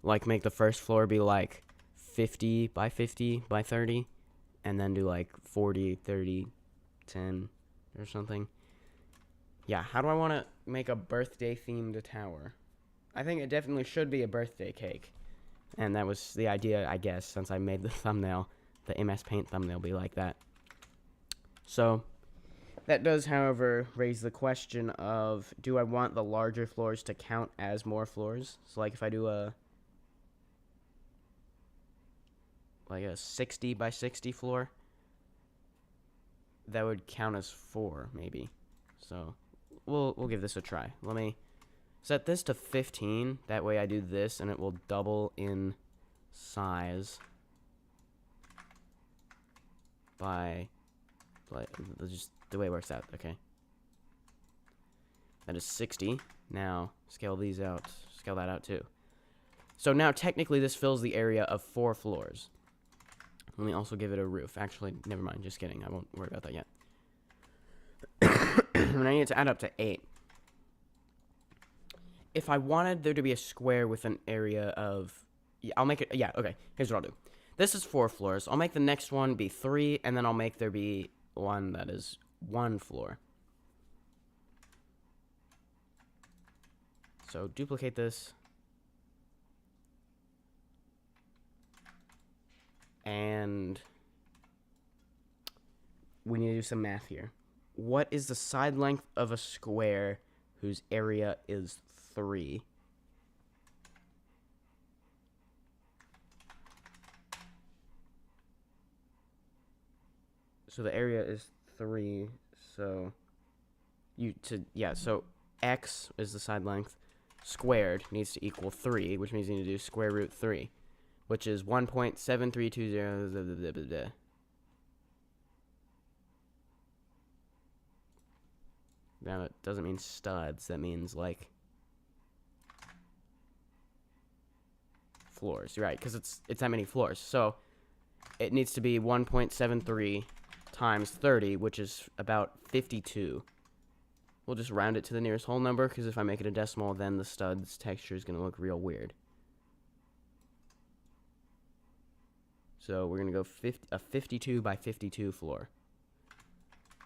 S1: Like make the first floor be like 50 by 50 by 30. And then do like 40, 30, 10 or something. Yeah, how do I want to make a birthday themed tower? I think it definitely should be a birthday cake. And that was the idea, I guess, since I made the thumbnail. The MS Paint thumbnail be like that. So, that does, however, raise the question of, do I want the larger floors to count as more floors? So, like, if I do a 60 by 60 floor, that would count as 4, maybe. So, we'll give this a try. Let me set this to 15. That way I do this, and it will double in size by, like, just the way it works out. Okay. That is 60. Now, scale these out. Scale that out, too. So now, technically, this fills the area of 4 floors. Let me also give it a roof. Actually, never mind. Just kidding. I won't worry about that yet. And I need it to add up to 8. If I wanted there to be a square with an area of... Yeah, I'll make it... Yeah, okay. Here's what I'll do. This is 4 floors. I'll make the next one be 3, and then I'll make there be one that is 1 floor. So, duplicate this. And we need to do some math here. What is the side length of a square whose area is 3? So the area is 3, so so x is the side length squared needs to equal 3, which means you need to do square root 3, which is 1.7320. Now, it doesn't mean studs. That means, like, floors, right? Because it's that many floors. So it needs to be 1.73 times 30, which is about 52. We'll just round it to the nearest whole number, because if I make it a decimal, then the stud's texture is going to look real weird. So we're going to go a 52 by 52 floor.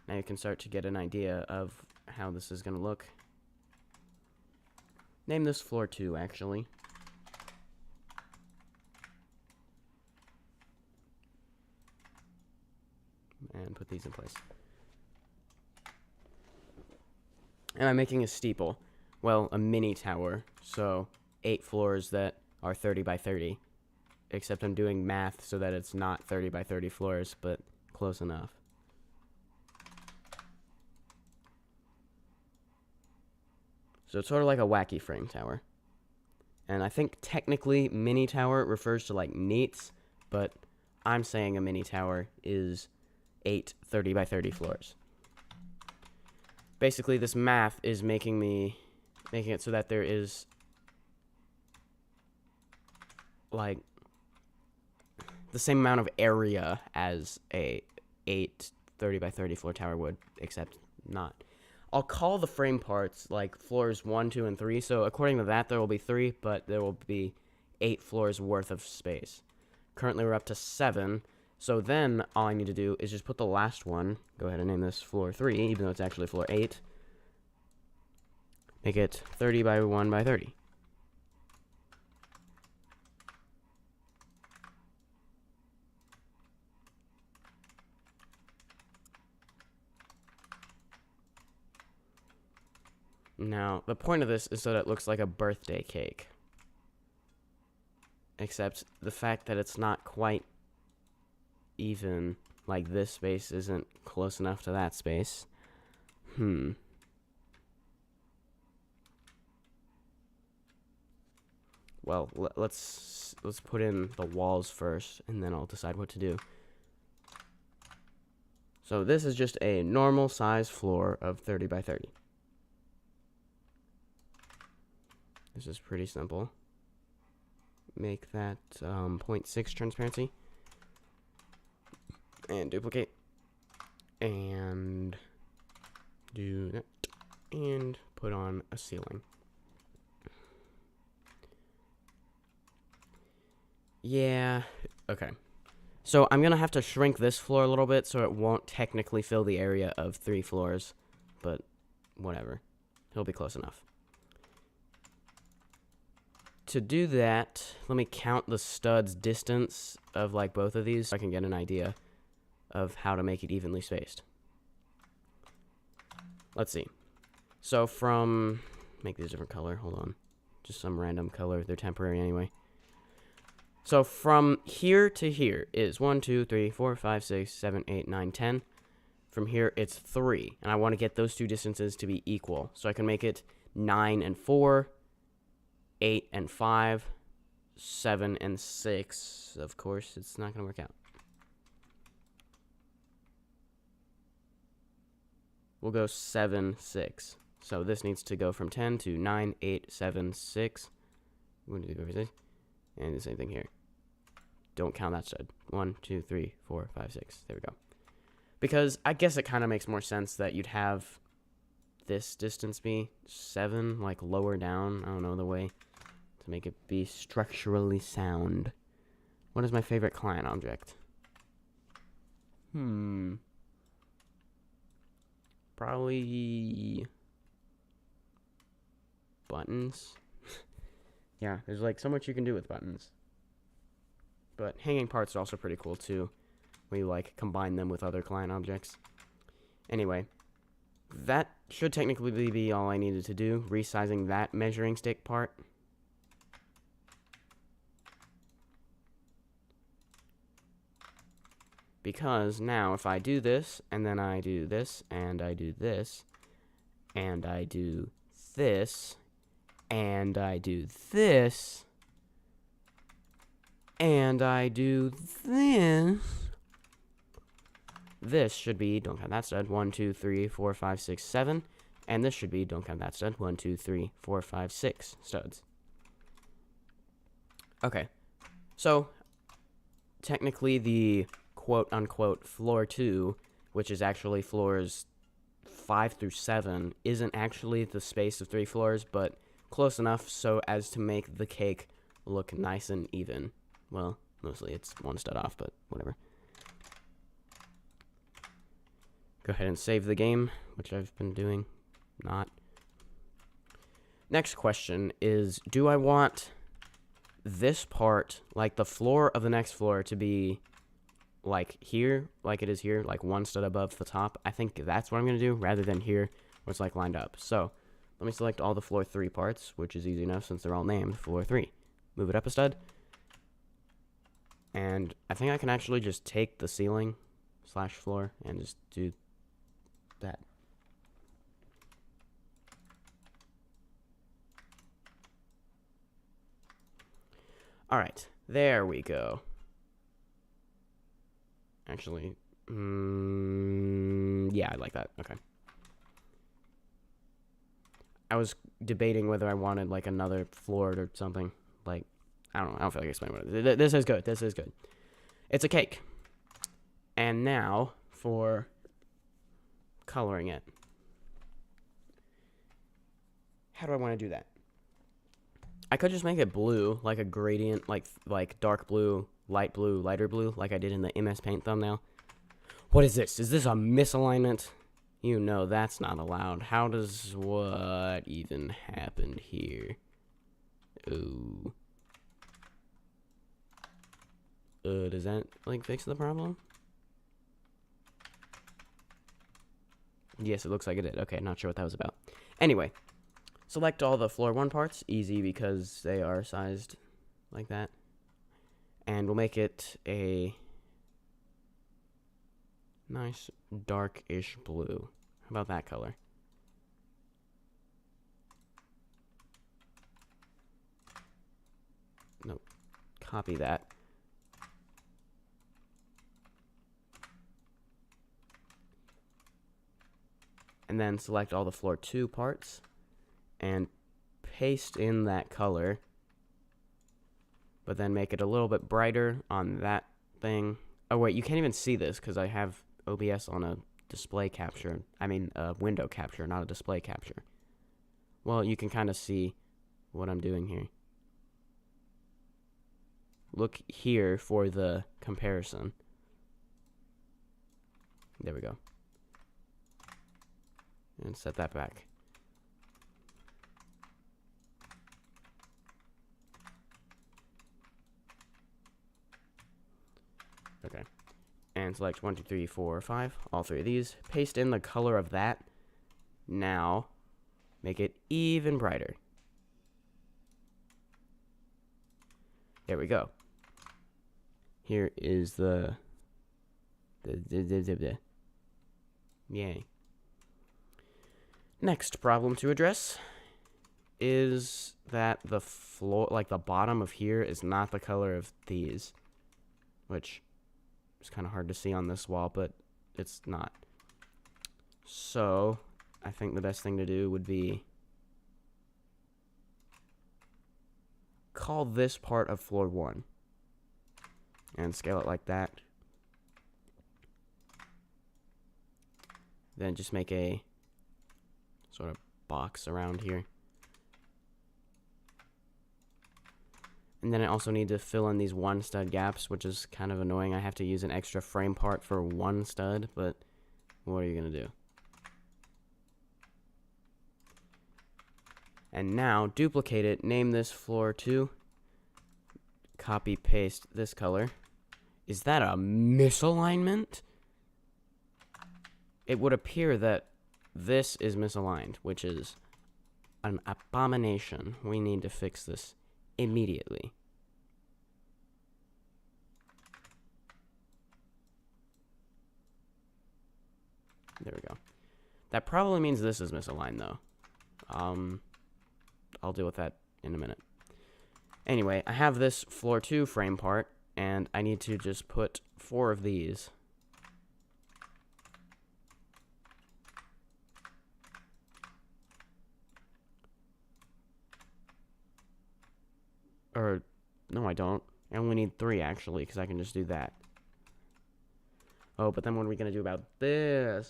S1: Now you can start to get an idea of how this is going to look. Name this floor 2, actually. And put these in place. Am I making a steeple? Well, a mini tower. So 8 floors that are 30 by 30. Except I'm doing math so that it's not 30 by 30 floors, but close enough. So it's sort of like a wacky frame tower. And I think technically mini tower refers to like neats, but I'm saying a mini tower is 8 30 by 30 floors. Basically, this math is making it so that there is like the same amount of area as a 8 30 by 30 floor tower would, except not. I'll call the frame parts like floors 1, 2, and 3. So according to that, there will be 3, but there will be 8 floors worth of space. Currently, we're up to 7. So then all I need to do is just put the last one. Go ahead and name this floor 3, even though it's actually floor 8. Make it 30 by 1 by 30. Now, the point of this is so that it looks like a birthday cake. Except the fact that it's not quite even, like this space isn't close enough to that space. Well, let's put in the walls first, and then I'll decide what to do. So this is just a normal size floor of 30 by 30. This is pretty simple. Make that 0.6 transparency. And duplicate. And do that. And put on a ceiling. Yeah, okay. So I'm going to have to shrink this floor a little bit so it won't technically fill the area of 3 floors. But whatever. It'll be close enough. To do that, let me count the stud's distance of like both of these so I can get an idea of how to make it evenly spaced. Let's see. So from, make these a different color, hold on. Just some random color, they're temporary anyway. So from here to here is 1, 2, 3, 4, 5, 6, 7, 8, 9, 10. From here it's 3, and I want to get those two distances to be equal. So I can make it 9 and 4. 8 and 5, 7 and 6. Of course, it's not going to work out. We'll go 7, 6. So this needs to go from 10 to 9, 8, 7, 6. We're going to do everything. And the same thing here. Don't count that stud. 1, 2, 3, 4, 5, 6. There we go. Because I guess it kind of makes more sense that you'd have this distance be 7, like lower down. I don't know the way to make it be structurally sound. What is my favorite client object? Probably buttons. Yeah, there's like so much you can do with buttons. But hanging parts are also pretty cool too, where you like combine them with other client objects. Anyway, that should technically be all I needed to do, resizing that measuring stick part. Because now if I do this, and then I do this, and I do this, and I do this, and I do this, and I do this, this should be, don't count that stud, 1, 2, 3, 4, 5, 6, 7, and this should be, don't count that stud, 1, 2, 3, 4, 5, 6 studs. Okay, So, technically the quote-unquote floor 2, which is actually floors 5 through 7, isn't actually the space of 3 floors, but close enough so as to make the cake look nice and even. Well, mostly it's one stud off, but whatever. Go ahead and save the game, which I've been doing. Not. Next question is, do I want this part, like the floor of the next floor, to be like here, like it is here, like one stud above the top? I think that's what I'm going to do, rather than here, where it's like lined up. So, let me select all the floor 3 parts, which is easy enough since they're all named floor 3. Move it up a stud. And I think I can actually just take the ceiling / floor and just do that. Alright, there we go. Actually, yeah, I like that. Okay. I was debating whether I wanted, like, another floor or something. Like, I don't know. I don't feel like explaining what it is. This is good. This is good. It's a cake. And now for coloring it. How do I want to do that? I could just make it blue, like a gradient, like dark blue, lighter blue, like I did in the MS Paint thumbnail. What is this? Is this a misalignment? You know that's not allowed. How does what even happened here? Ooh. Does that, like, fix the problem? Yes, it looks like it did. Okay, not sure what that was about. Anyway, select all the floor 1 parts. Easy because they are sized like that. And we'll make it a nice darkish blue. How about that color? Nope. Copy that. And then select all the floor 2 parts and paste in that color, but then make it a little bit brighter on that thing. Oh wait, you can't even see this because I have OBS on a display capture. I mean a window capture, not a display capture. Well, you can kind of see what I'm doing here. Look here for the comparison. There we go. And set that back. Okay. And select 1, 2, 3, 4, 5. All 3 of these. Paste in the color of that. Now, make it even brighter. There we go. Here is the yay. Next problem to address is that the floor, like the bottom of here, is not the color of these, which is kind of hard to see on this wall, but it's not. So I think the best thing to do would be call this part of floor 1 and scale it like that. Then just make a sort of box around here. And then I also need to fill in these 1 stud gaps, which is kind of annoying. I have to use an extra frame part for 1 stud, but what are you going to do? And now duplicate it, name this floor 2, copy paste this color. Is that a misalignment? It would appear that this is misaligned, which is an abomination. We need to fix this immediately. There we go. That probably means this is misaligned, though. I'll deal with that in a minute. Anyway, I have this floor 2 frame part, and I need to just put 4 of these. Or, no, I don't. I only need 3, actually, because I can just do that. Oh, but then what are we going to do about this?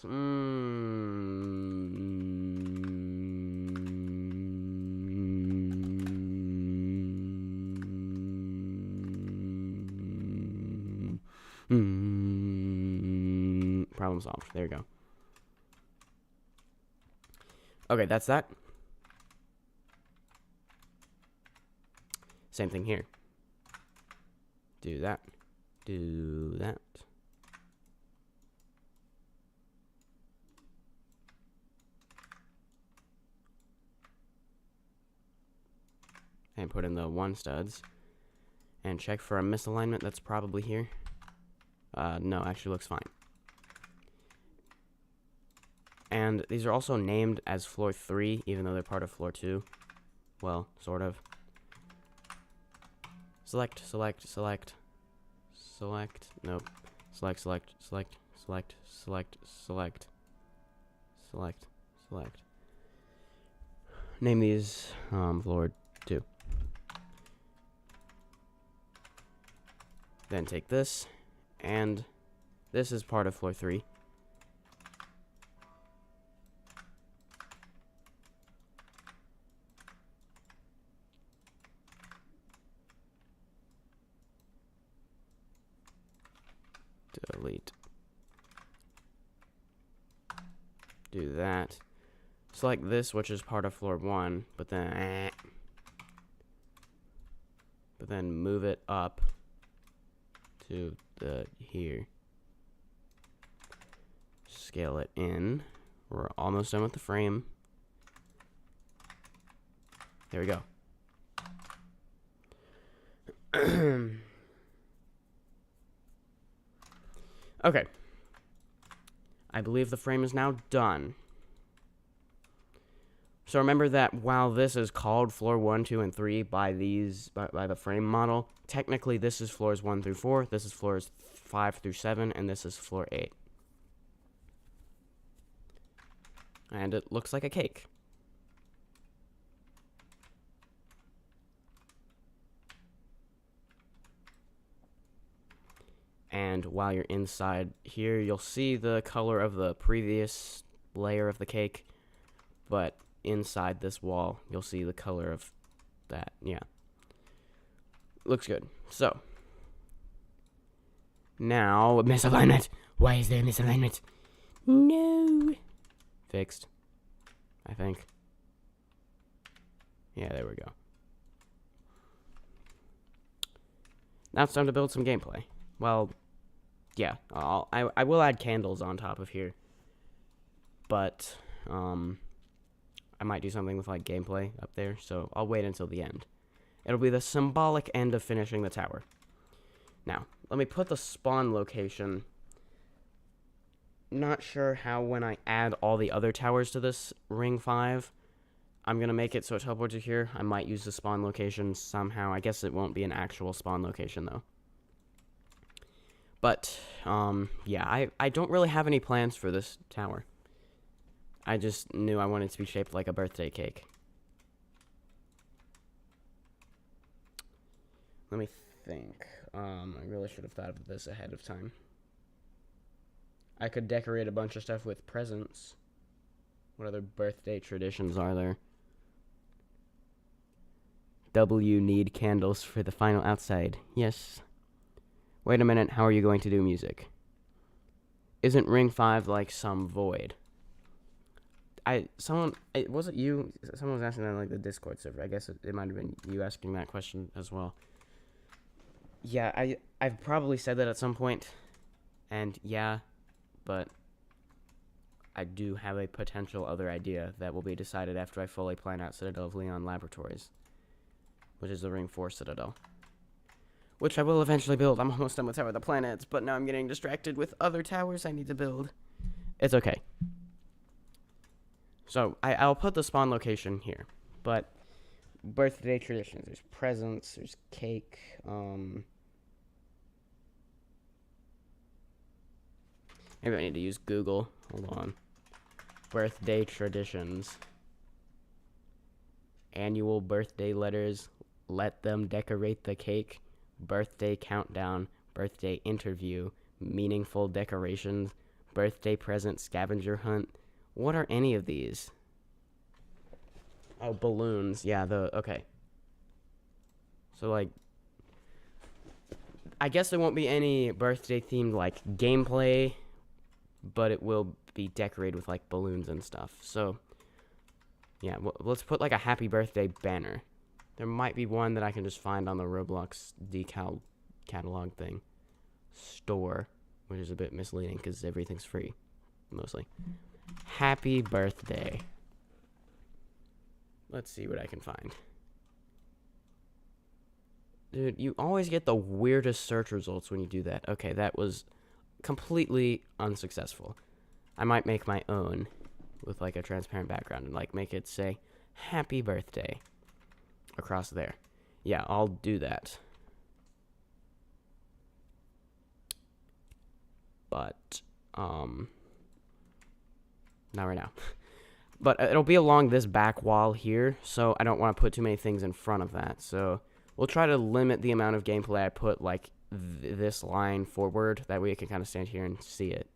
S1: Problem solved. There you go. Okay, that's that. Same thing here. Do that. Do that. And put in the 1 studs. And check for a misalignment that's probably here. No, actually looks fine. And these are also named as floor 3, even though they're part of floor 2. Well, sort of. Select, select, select. Select, nope. Select, select, select, select, select, select. Select, select. Name these, floor 2. Then take this, and this is part of floor 3. Delete. Do that. Select this, which is part of floor 1, but then move it up to the here. Scale it in. We're almost done with the frame. There we go. Okay. I believe the frame is now done. So remember that while this is called floor 1, 2, and 3 by the frame model, technically this is floors 1 through 4, this is floors 5 through 7, and this is floor 8. And it looks like a cake. And while you're inside here, you'll see the color of the previous layer of the cake, but inside this wall, you'll see the color of that. Yeah. Looks good. So, now, misalignment. Why is there misalignment? No. Fixed, I think. Yeah, there we go. Now it's time to build some gameplay. Well, yeah, I will add candles on top of here, but I might do something with like gameplay up there, so I'll wait until the end. It'll be the symbolic end of finishing the tower. Now, let me put the spawn location. Not sure how when I add all the other towers to this ring 5, I'm gonna make it so it teleports you here. I might use the spawn location somehow. I guess it won't be an actual spawn location though. But, yeah, I don't really have any plans for this tower. I just knew I wanted it to be shaped like a birthday cake. Let me think. I really should have thought of this ahead of time. I could decorate a bunch of stuff with presents. What other birthday traditions are there? W need candles for the final outside. Yes. Wait a minute, how are you going to do music? Isn't ring 5 like some void? Was it you? Someone was asking that on like the Discord server. I guess it might have been you asking that question as well. Yeah, I've probably said that at some point, and yeah, but I do have a potential other idea that will be decided after I fully plan out Citadel of Leon Laboratories, which is the Ring 4 Citadel, which I will eventually build. I'm almost done with Tower of the Planets, but now I'm getting distracted with other towers I need to build. It's okay. So, I'll put the spawn location here, but birthday traditions, there's presents, there's cake, maybe I need to use Google, hold on, birthday traditions, annual birthday letters, let them decorate the cake, birthday countdown, birthday interview, meaningful decorations, birthday present scavenger hunt. What are any of these? Oh, balloons. Yeah, okay. So, like, I guess there won't be any birthday themed, like, gameplay, but it will be decorated with, like, balloons and stuff. So, yeah, let's put, like, a happy birthday banner. There might be one that I can just find on the Roblox decal catalog thing. Store, which is a bit misleading because everything's free, mostly. Happy birthday. Let's see what I can find. Dude, you always get the weirdest search results when you do that. Okay, that was completely unsuccessful. I might make my own with like a transparent background and like make it say happy birthday across there. Yeah, I'll do that. But not right now. But it'll be along this back wall here, so I don't want to put too many things in front of that. So we'll try to limit the amount of gameplay I put, like, this line forward. That way I can kind of stand here and see it.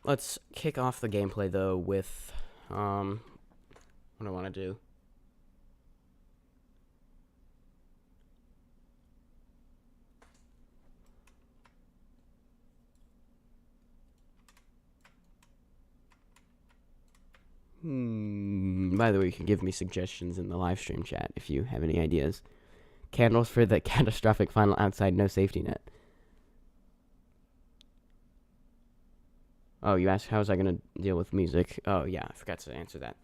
S1: Let's kick off the gameplay, though, with, what I want to do. By the way, you can give me suggestions in the live stream chat if you have any ideas. Candles for the catastrophic final outside, no safety net. Oh, you asked how was I going to deal with music? Oh, yeah, I forgot to answer that.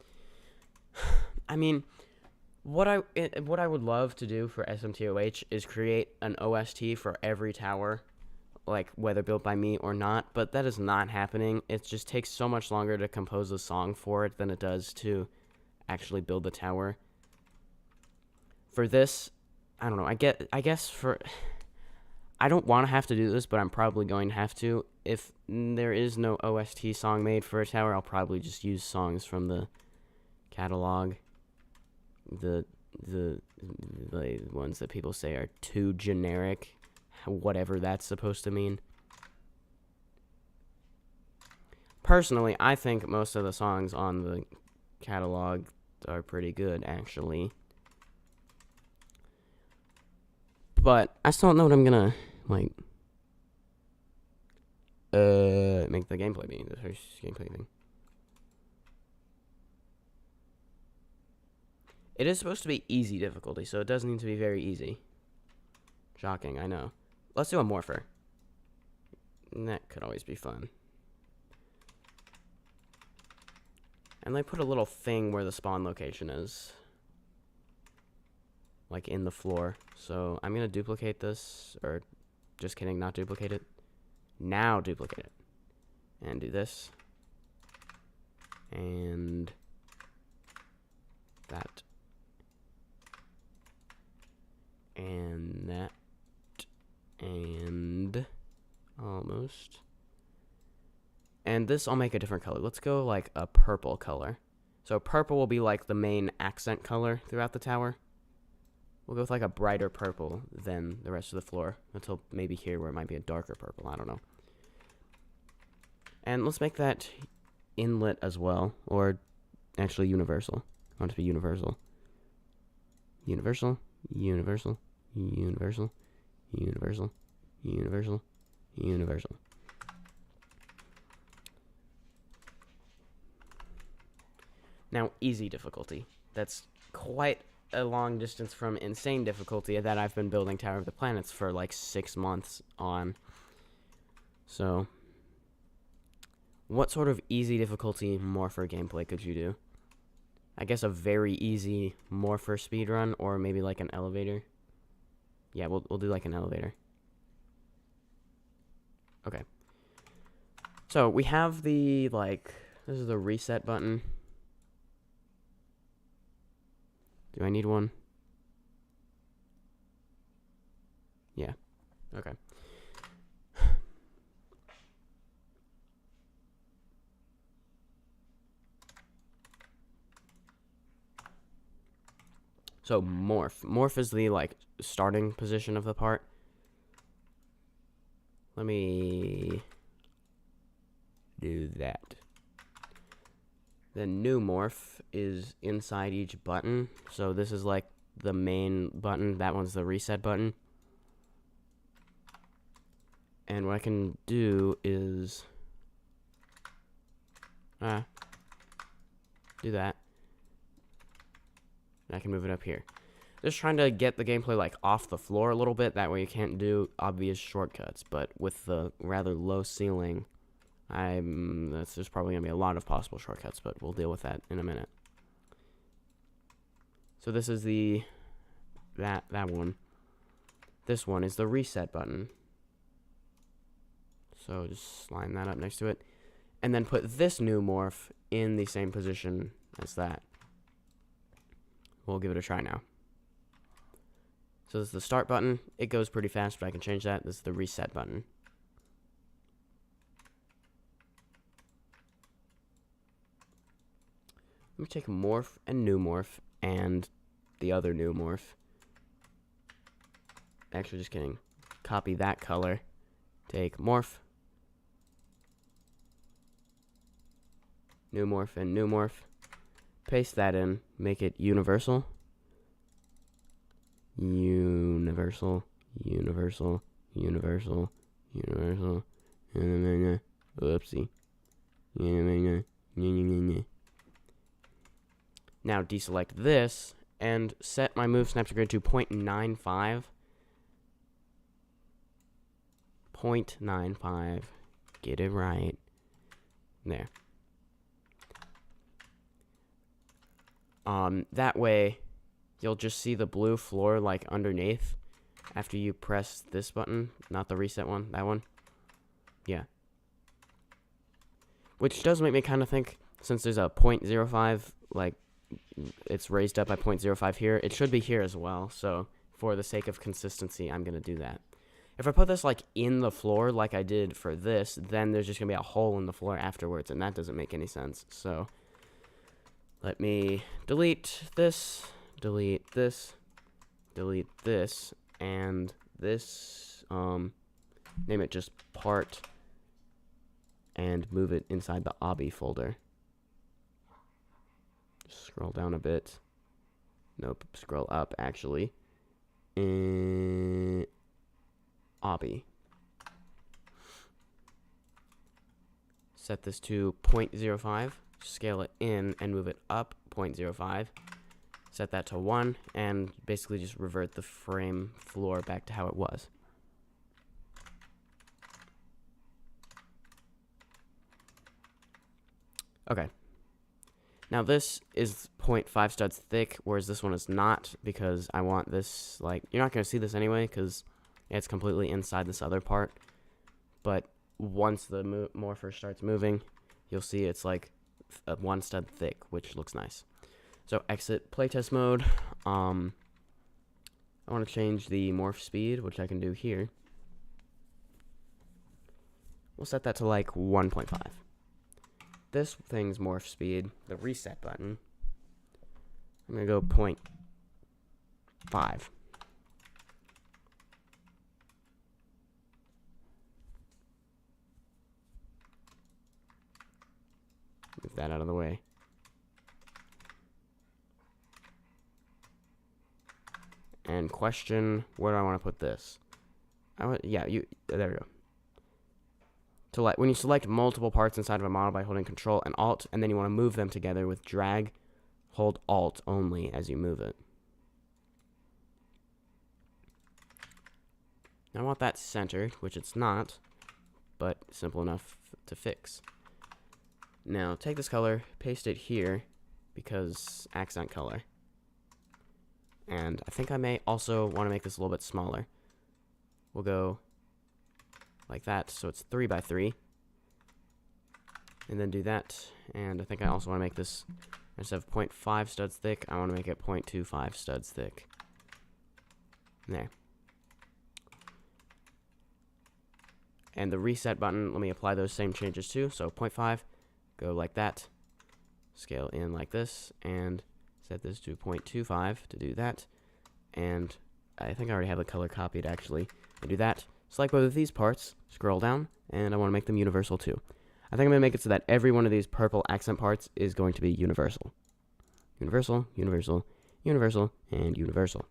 S1: I mean, what I would love to do for SMToH is create an OST for every tower, like whether built by me or not, but that is not happening. It just takes so much longer to compose a song for it than it does to actually build the tower. For this, I don't know. I guess for I don't want to have to do this, but I'm probably going to have to. If there is no OST song made for a tower, I'll probably just use songs from the catalog. The ones that people say are too generic, whatever that's supposed to mean. Personally, I think most of the songs on the catalog are pretty good, actually. But I still don't know what I'm gonna, like, make the gameplay be, the first gameplay thing. It is supposed to be easy difficulty, so it does need to be very easy. Shocking, I know. Let's do a morpher. That could always be fun. And they put a little thing where the spawn location is. Like in the floor. So I'm gonna duplicate this, or just kidding, not duplicate it. Now duplicate it. And do this. And that. And that. And almost. And this I'll make a different color. Let's go like a purple color. So purple will be like the main accent color throughout the tower. We'll go with like a brighter purple than the rest of the floor. Until maybe here where it might be a darker purple. I don't know. And let's make that inlet as well. Or actually universal. I want it to be universal. Universal. Universal. Universal. Universal. Universal. Universal. Now, easy difficulty. That's quite a long distance from insane difficulty that I've been building Tower of the Planets for like 6 months on. So, what sort of easy difficulty morpher gameplay could you do? I guess a very easy morpher speedrun, or maybe like an elevator. Yeah, we'll do like an elevator. Okay. So, we have the, like, this is the reset button. Do I need one? Yeah. Okay. So morph. Morph is the, like, starting position of the part. Let me do that. Then new morph is inside each button. So this is like the main button. That one's the reset button. And what I can do is do that. And I can move it up here. Just trying to get the gameplay like off the floor a little bit. That way you can't do obvious shortcuts. But with the rather low ceiling, there's probably gonna be a lot of possible shortcuts. But we'll deal with that in a minute. So this is that one. This one is the reset button. So just line that up next to it. And then put this new morph in the same position as that. We'll give it a try now. So this is the start button. It goes pretty fast, but I can change that. This is the reset button. Let me take morph and new morph and the other new morph. Actually, just kidding. Copy that color. Take morph. New morph and new morph. Paste that in. Make it universal. Universal. Universal. Universal. Universal. Oopsie. Now deselect this and set my move snap to grid to 0.95. 0.95. Get it right. There. That way, you'll just see the blue floor like underneath after you press this button, not the reset one, that one. Yeah. Which does make me kind of think, since there's a 0.05, like, it's raised up by 0.05 here, it should be here as well. So, for the sake of consistency, I'm going to do that. If I put this, like, in the floor like I did for this, then there's just going to be a hole in the floor afterwards, and that doesn't make any sense. So, let me delete this, delete this, delete this, and this, name it just part, and move it inside the obby folder. Scroll down a bit. Nope, scroll up, actually. Obby. Set this to 0.05. Scale it in and move it up 0.05. Set that to 1 and basically just revert the frame floor back to how it was. Okay. Now this is 0.5 studs thick, whereas this one is not, because I want this, like, you're not going to see this anyway because it's completely inside this other part. But once the morpher starts moving, you'll see it's like 1 stud thick, which looks nice. So exit playtest mode. I want to change the morph speed, which I can do here. We'll set that to like 1.5. This thing's morph speed, the reset button, I'm going to go 0.5. Move that out of the way. And question, where do I want to put this? There we go. When you select multiple parts inside of a model by holding Control and Alt, and then you want to move them together with drag, hold Alt only as you move it. Now I want that centered, which it's not, but simple enough to fix. Now take this color, paste it here, because accent color. And I think I may also want to make this a little bit smaller. We'll go like that, so it's 3 by 3. And then do that. And I think I also want to make this, instead of 0.5 studs thick, I want to make it 0.25 studs thick. There. And the reset button, let me apply those same changes too. So 0.5, go like that. Scale in like this, and set this to 0.25 to do that, and I think I already have the color copied actually. I do that, select both of these parts, scroll down, and I want to make them universal too. I think I'm going to make it so that every one of these purple accent parts is going to be universal. Universal, universal, universal, and universal.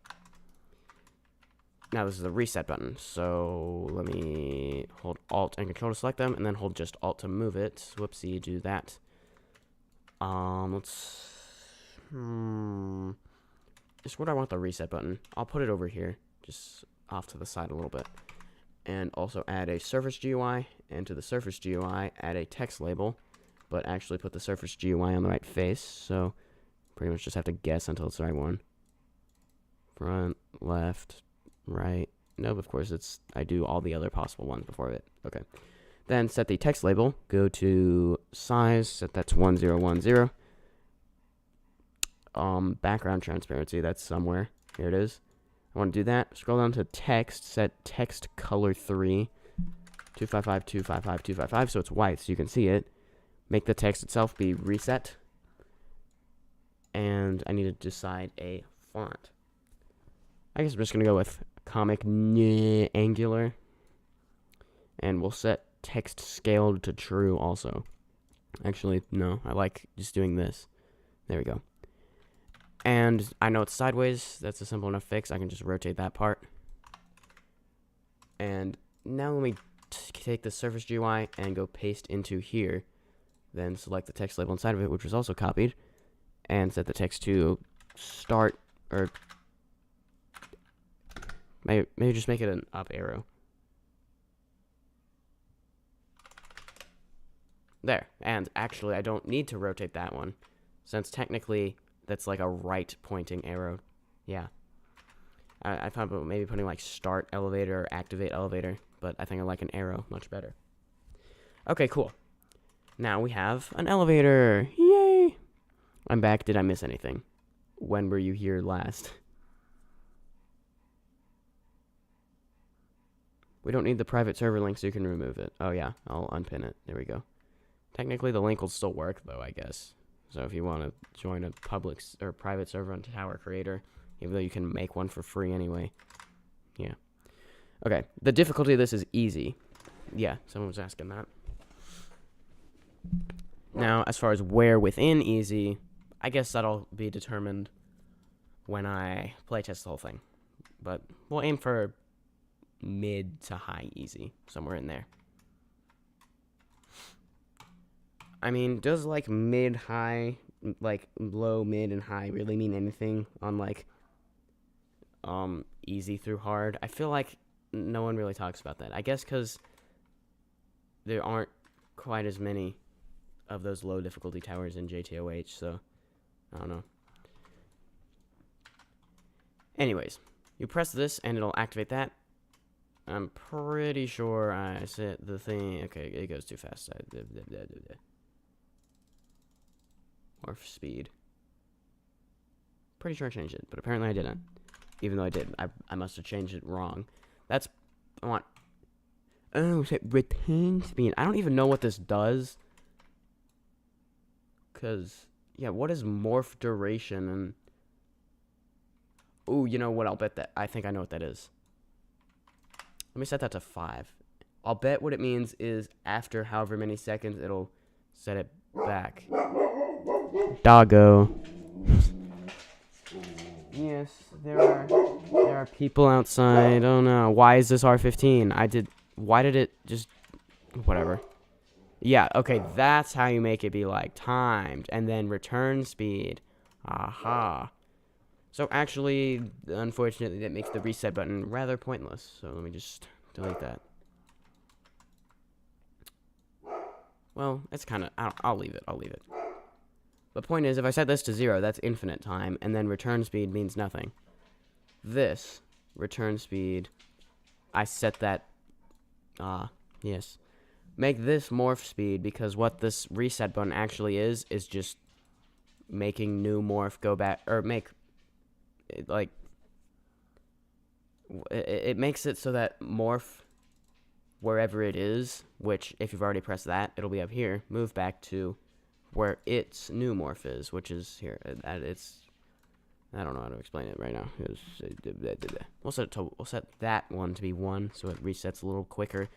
S1: Now this is the reset button, so let me hold Alt and Control to select them, and then hold just Alt to move it. Whoopsie, do that. Just where do I want the reset button? I'll put it over here, just off to the side a little bit. And also add a surface GUI, and to the surface GUI, add a text label, but actually put the surface GUI on the right face, so pretty much just have to guess until it's the right one. Front, left, right. Nope, of course I do all the other possible ones before it. Okay. Then set the text label, go to size, set that to 1010. Background transparency, that's somewhere. Here it is. I want to do that. Scroll down to text, set text color 3, 255, 255, 255, so it's white, so you can see it. Make the text itself be reset. And I need to decide a font. I guess I'm just going to go with Comic Angular. And we'll set text scaled to true also. Actually, no, I like just doing this. There we go. And I know it's sideways. That's a simple enough fix. I can just rotate that part. And now let me take the surface GUI and go paste into here. Then select the text label inside of it, which was also copied. And set the text to start, or maybe just make it an up arrow. There. And actually, I don't need to rotate that one, since technically that's like a right pointing arrow. Yeah. I thought about maybe putting like start elevator or activate elevator, but I think I like an arrow much better. Okay, cool. Now we have an elevator. Yay! I'm back. Did I miss anything? When were you here last? We don't need the private server link, so you can remove it. Oh yeah, I'll unpin it. There we go. Technically, the link will still work, though, I guess. So if you want to join a public or private server on Tower Creator, even though you can make one for free anyway. Yeah. Okay, the difficulty of this is easy. Yeah, someone was asking that. Now, as far as where within easy, I guess that'll be determined when I playtest the whole thing. But we'll aim for mid to high easy, somewhere in there. I mean, does like mid, high, like low, mid, and high really mean anything on like easy through hard? I feel like no one really talks about that. I guess because there aren't quite as many of those low difficulty towers in SMToH, so I don't know. Anyways, you press this and it'll activate that. I'm pretty sure I set the thing. Okay, it goes too fast. Morph speed. Pretty sure I changed it, but apparently I didn't. Even though I did. I must have changed it wrong. That's... I want... Oh, set retain speed. I don't even know what this does. Because... Yeah, what is morph duration and... Ooh, you know what? I'll bet that... I think I know what that is. Let me set that to 5. I'll bet what it means is after however many seconds, it'll set it back. Doggo. Yes, there are people outside. Oh no, why is this R15? Why did it just, whatever. Yeah, okay, that's how you make it be like timed, and then return speed. Aha. So actually, unfortunately, that makes the reset button rather pointless. So let me just delete that. Well, it's kind of, I'll leave it. The point is, if I set this to 0, that's infinite time, and then return speed means nothing. This, return speed, I set that, yes. Make this morph speed, because what this reset button actually is just making new morph go back, or make... It makes it so that morph, wherever it is, which if you've already pressed that, it'll be up here, move back to where its new morph is, which is here. It's I don't know how to explain it right now. We'll set that one to be 1, so it resets a little quicker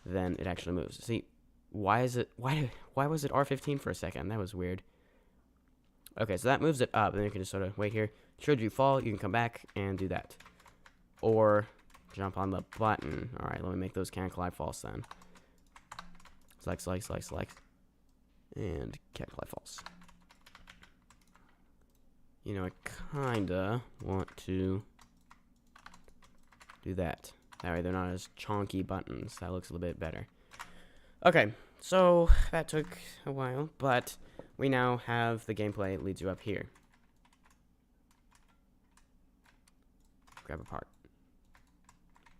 S1: than it actually moves. See, why was it R15 for a second? That was weird. Okay, so that moves it up, and then you can just sort of wait here. Should you fall, you can come back and do that. Or jump on the button. Alright, let me make those can't collide false then. Select. And can't collide false. You know, I kinda want to do that. That way they're not as chonky buttons. That looks a little bit better. Okay, so that took a while, but we now have the gameplay leads you up here. Grab a part.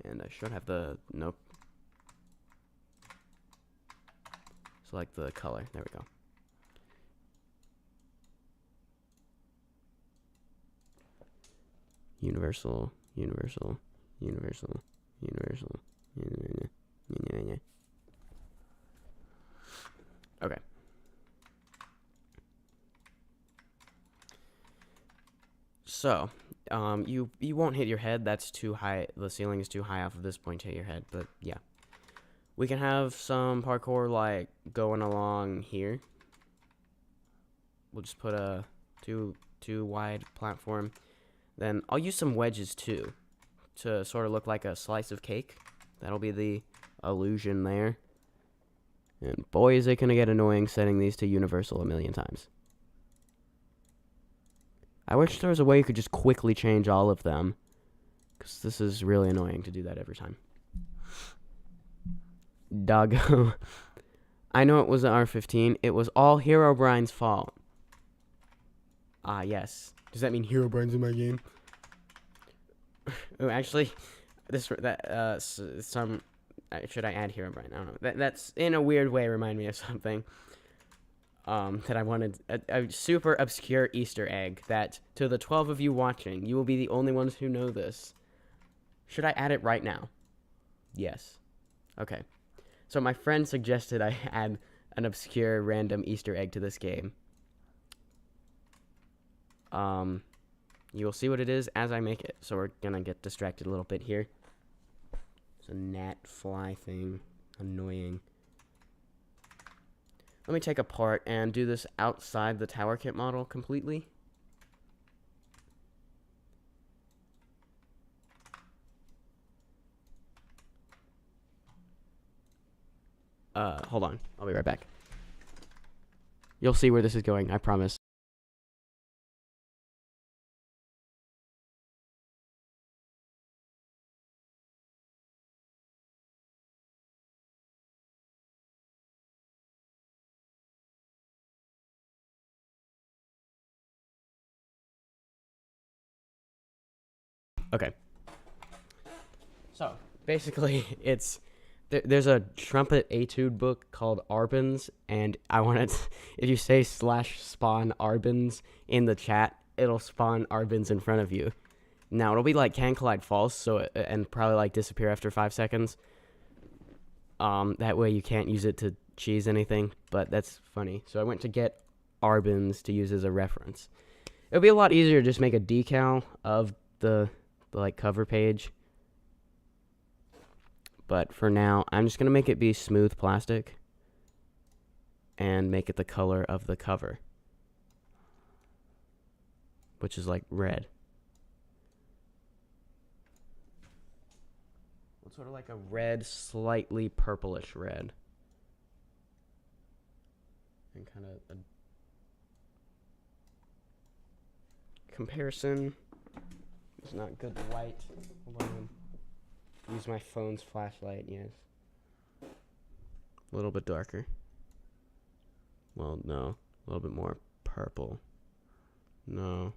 S1: And I should have the, nope. Select the color, there we go. Universal. Okay. So, you won't hit your head. That's too high. The ceiling is too high off of this point to hit your head. But yeah, we can have some parkour like going along here. We'll just put a too wide platform. Then I'll use some wedges too, to sort of look like a slice of cake. That'll be the illusion there. And boy, is it gonna get annoying setting these to universal a million times. I wish there was a way you could just quickly change all of them, because this is really annoying to do that every time. Doggo. I know it was an R15. It was all Herobrine's fault. Ah, yes. Does that mean Herobrine's in my game? Oh, actually, should I add Herobrine? I don't know. That's in a weird way remind me of something. That I wanted a super obscure Easter egg that to the 12 of you watching, you will be the only ones who know this. Should I add it right now? Yes. Okay. So my friend suggested I add an obscure random Easter egg to this game. You will see what it is as I make it. So we're gonna get distracted a little bit here. It's a gnat fly thing. Annoying. Let me take apart and do this outside the tower kit model completely. Hold on. I'll be right back. You'll see where this is going, I promise. Okay. So, basically, it's... There's a trumpet etude book called Arbins, and I wanted... if you say /spawn Arbins in the chat, it'll spawn Arbins in front of you. Now, it'll be like can collide false, so and probably like disappear after 5 seconds. That way you can't use it to cheese anything, but that's funny. So I went to get Arbins to use as a reference. It would be a lot easier to just make a decal of the like cover page, but for now I'm just gonna make it be smooth plastic and make it the color of the cover, which is like red. It's sort of like a red, slightly purplish red, and kind of a comparison. It's not good light. Hold on. Use my phone's flashlight, yes. A little bit darker. Well, no. A little bit more purple. No.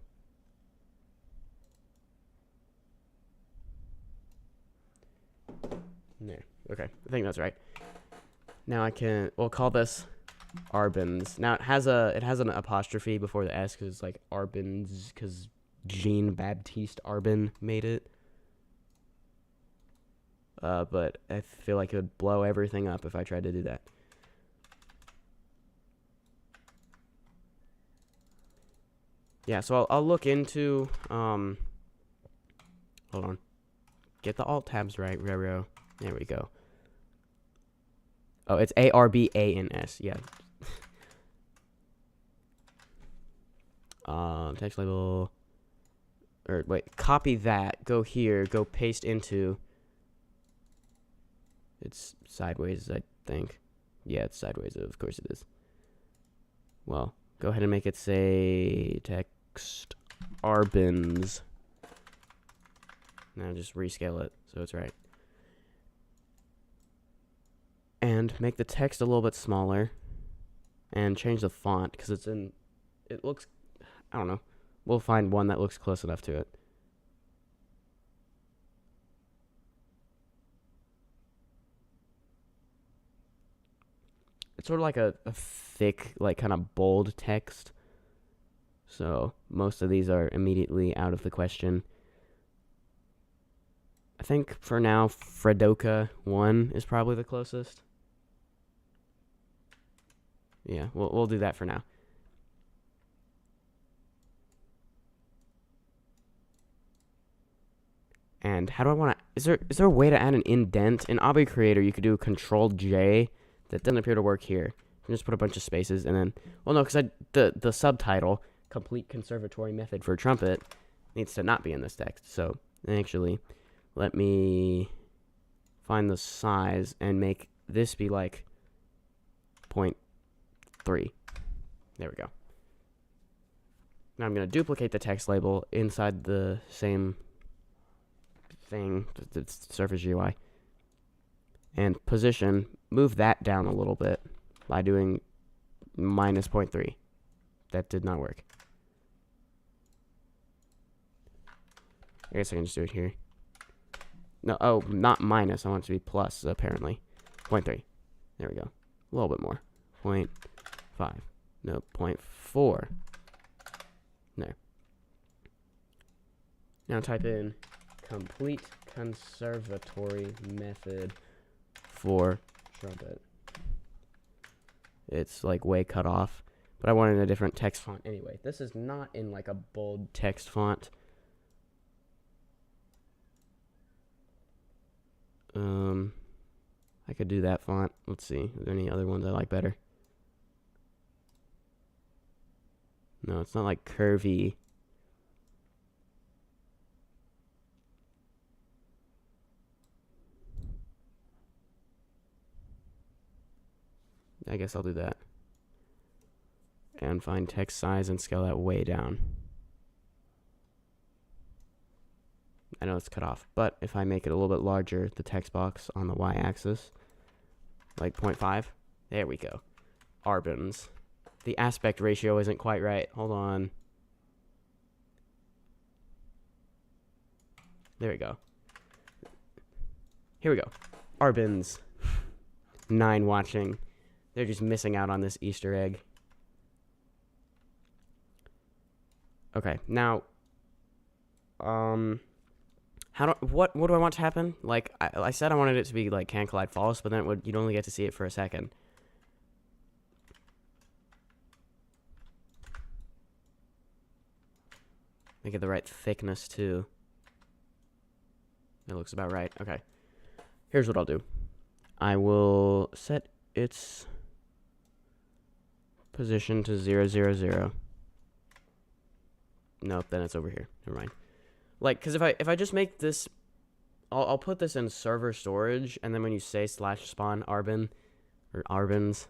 S1: No. Okay, I think that's right. Now we'll call this Arbins. Now it has an apostrophe before the S because it's like Arbins because Jean-Baptiste Arbin made it. But I feel like it would blow everything up if I tried to do that. Yeah, so I'll look into, hold on. Get the alt tabs right, Roro. There we go. Oh, it's ARBANS, yeah. Text label, or wait, copy that, go here, go paste into, it's sideways, I think. Yeah, it's sideways, of course it is. Well, go ahead and make it say text arbins. Now just rescale it so it's right. And make the text a little bit smaller. And change the font because it's in. It looks. I don't know. We'll find one that looks close enough to it. It's sort of like a thick, like kind of bold text. So most of these are immediately out of the question. I think for now, Fredoka 1 is probably the closest. Yeah, we'll do that for now. And how do I want to... Is there a way to add an indent? In Obby Creator, you could do Control J. That doesn't appear to work here. You can just put a bunch of spaces and then... Well, no, because the subtitle, Complete Conservatory Method for Trumpet, needs to not be in this text. So, actually, let me find the size and make this be like 0.3. There we go. Now I'm going to duplicate the text label inside the same thing, the Surface UI, and position, move that down a little bit by doing minus 0.3. That did not work. I guess I can just do it here. No, oh, not minus. I want it to be plus, apparently. 0.3. There we go. A little bit more. 0.5. No, 0.4. There. Now type in Complete Conservatory Method for Trumpet. It's like way cut off, but I wanted a different text font anyway. This is not in like a bold text font. I could do that font. Let's see. Are there any other ones I like better? No, it's not like curvy. I guess I'll do that. And find text size and scale that way down. I know it's cut off, but if I make it a little bit larger, the text box on the y-axis, like 0.5, there we go. Arbins. The aspect ratio isn't quite right. Hold on. There we go. Here we go. Arbins. 9 watching. They're just missing out on this Easter egg. Okay, now, what do I want to happen? Like, I said I wanted it to be like Can Collide False, but then you'd only get to see it for a second. Make it the right thickness, too. It looks about right. Okay. Here's what I'll do. I will set its position to 0, 0, 0. Nope, then it's over here. Never mind. Like, because if I just make this, I'll put this in server storage, and then when you say /spawn arbin, or arbins,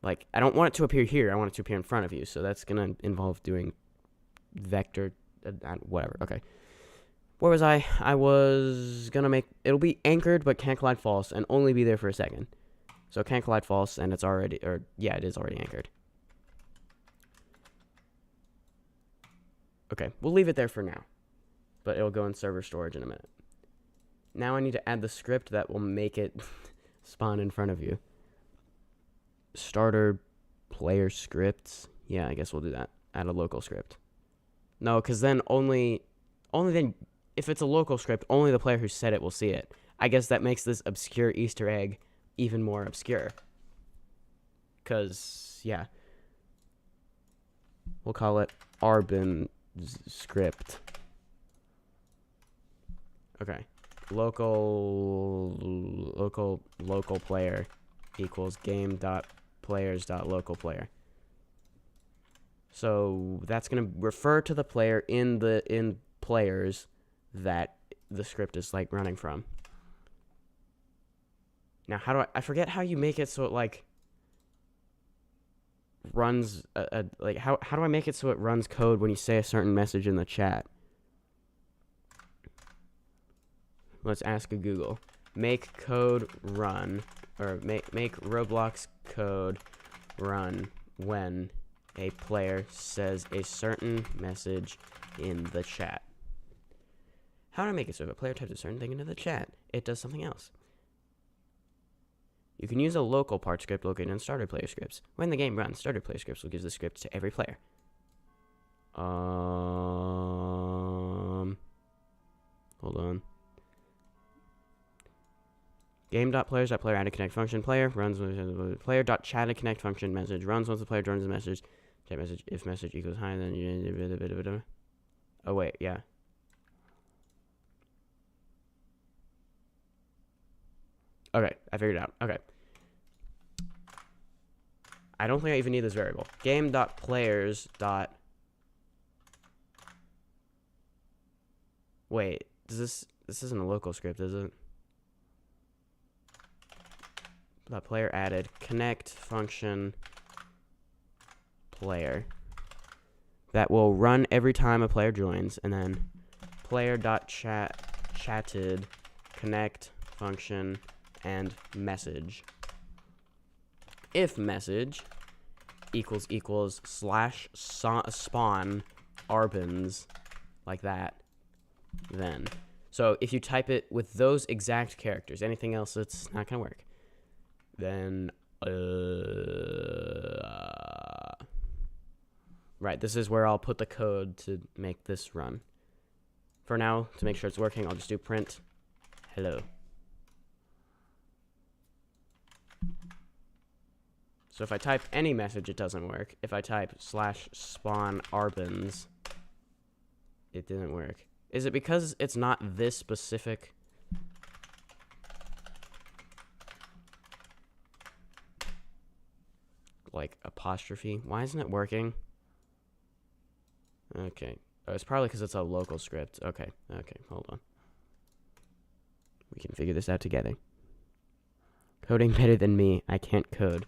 S1: like, I don't want it to appear here. I want it to appear in front of you, so that's going to involve doing vector, whatever. Okay. Where was I? I was going to make, it'll be anchored, but Can't Collide False, and only be there for a second. So Can't Collide False, and it's already, or yeah, it is already anchored. Okay, we'll leave it there for now, but it'll go in server storage in a minute. Now I need to add the script that will make it spawn in front of you. Starter player scripts. Yeah, I guess we'll do that. Add a local script. No, because then only then, if it's a local script, only the player who set it will see it. I guess that makes this obscure Easter egg even more obscure. Because, yeah. We'll call it Arbin script. Okay. Local player equals game.players.localPlayer. So that's gonna refer to the player in players that the script is like running from. Now, how do I forget how you make it so it like runs like how do I make it so it runs code when you say a certain message in the chat? Let's ask a Google. Make code run, or make Roblox code run when a player says a certain message in the chat. How do I make it so if a player types a certain thing into the chat, it does something else? You can use a local part script located in starter player scripts. When the game runs, starter player scripts will give the script to every player. Hold on. Game.players.player added connect function player runs player.chatted connect function message runs once the player joins the message. Chat message if message equals high then oh wait, yeah. Okay, I figured it out. Okay. I don't think I even need this variable. Game.players. Wait, this isn't a local script, is it? Player added connect function player that will run every time a player joins, and then player.chatted connect function and message. If message equals slash spawn arbins, like that, then. So if you type it with those exact characters, anything else, it's not gonna work. Then, right, this is where I'll put the code to make this run. For now, to make sure it's working, I'll just do print hello. So if I type any message, it doesn't work. If I type slash spawn arbins, it didn't work. Is it because it's not this specific? Like apostrophe. Why isn't it working? Okay. Oh, it's probably because it's a local script. Okay. Okay. Hold on. We can figure this out together. Coding better than me. I can't code.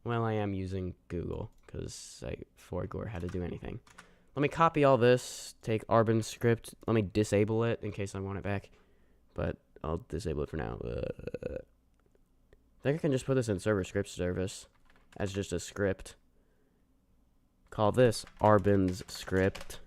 S1: Well, I am using Google because I forgot how to do anything. Let me copy all this. Take Arbin's script. Let me disable it in case I want it back. But I'll disable it for now. I think I can just put this in server script service as just a script. Call this Arbin's script.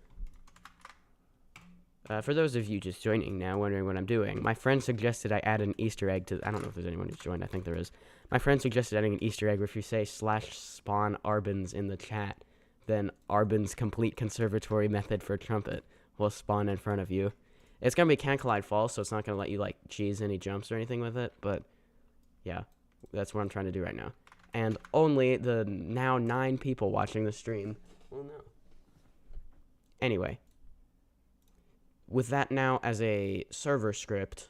S1: For those of you just joining now, wondering what I'm doing, my friend suggested I add an Easter egg to... I don't know if there's anyone who's joined. I think there is. My friend suggested adding an Easter egg where if you say slash spawn Arbins in the chat, then Arbin's complete conservatory method for trumpet will spawn in front of you. It's going to be can't collide false, so it's not going to let you, like, cheese any jumps or anything with it, but yeah, that's what I'm trying to do right now. And only the now 9 people watching the stream will know. Anyway. With that now as a server script,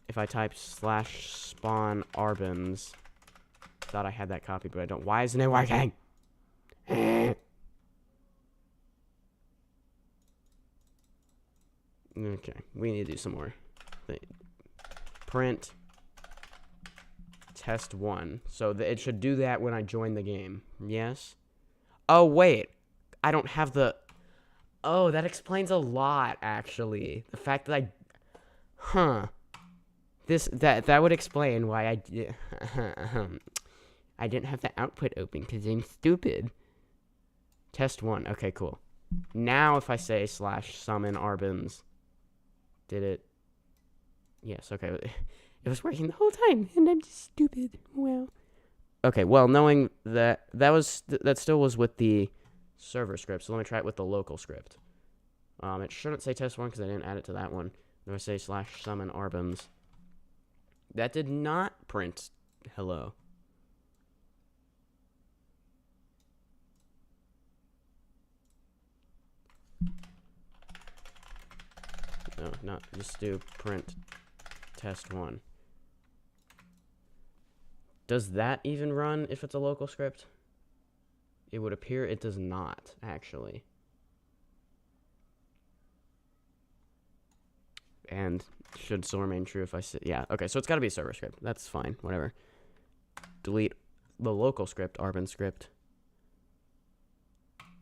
S1: if I type slash spawn arbins, thought I had that copied, but I don't. Why isn't it working? Okay, we need to do some more. Print test 1. So it should do that when I join the game. Yes? Oh, wait. I don't have the... Oh, that explains a lot, actually. The fact that that would explain why I didn't have the output open, because I'm stupid. Test 1. Okay, cool. Now if I say slash summon arbins, did it... Yes, okay. It was working the whole time, and I'm just stupid. Wow. Okay, well, knowing that that still was with the server script, so let me try it with the local script. It shouldn't say test 1 because I didn't add it to that one. I'm going to say slash summon arbins. That did not print hello. No, not just do print test1. Does that even run if it's a local script? It would appear it does not, actually. And should still remain true if I say, yeah, okay, so it's got to be a server script. That's fine, whatever. Delete the local script, Arbin script.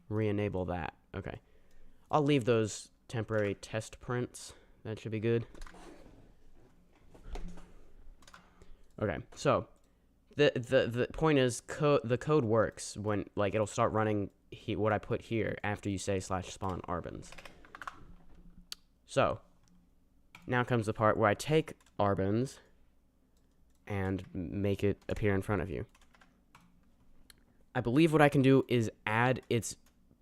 S1: Re-enable that. Okay. I'll leave those temporary test prints. That should be good. Okay, so the point is, the code works when, like, it'll start running what I put here after you say /spawn arbins. So now comes the part where I take arbins and make it appear in front of you. I believe what I can do is add its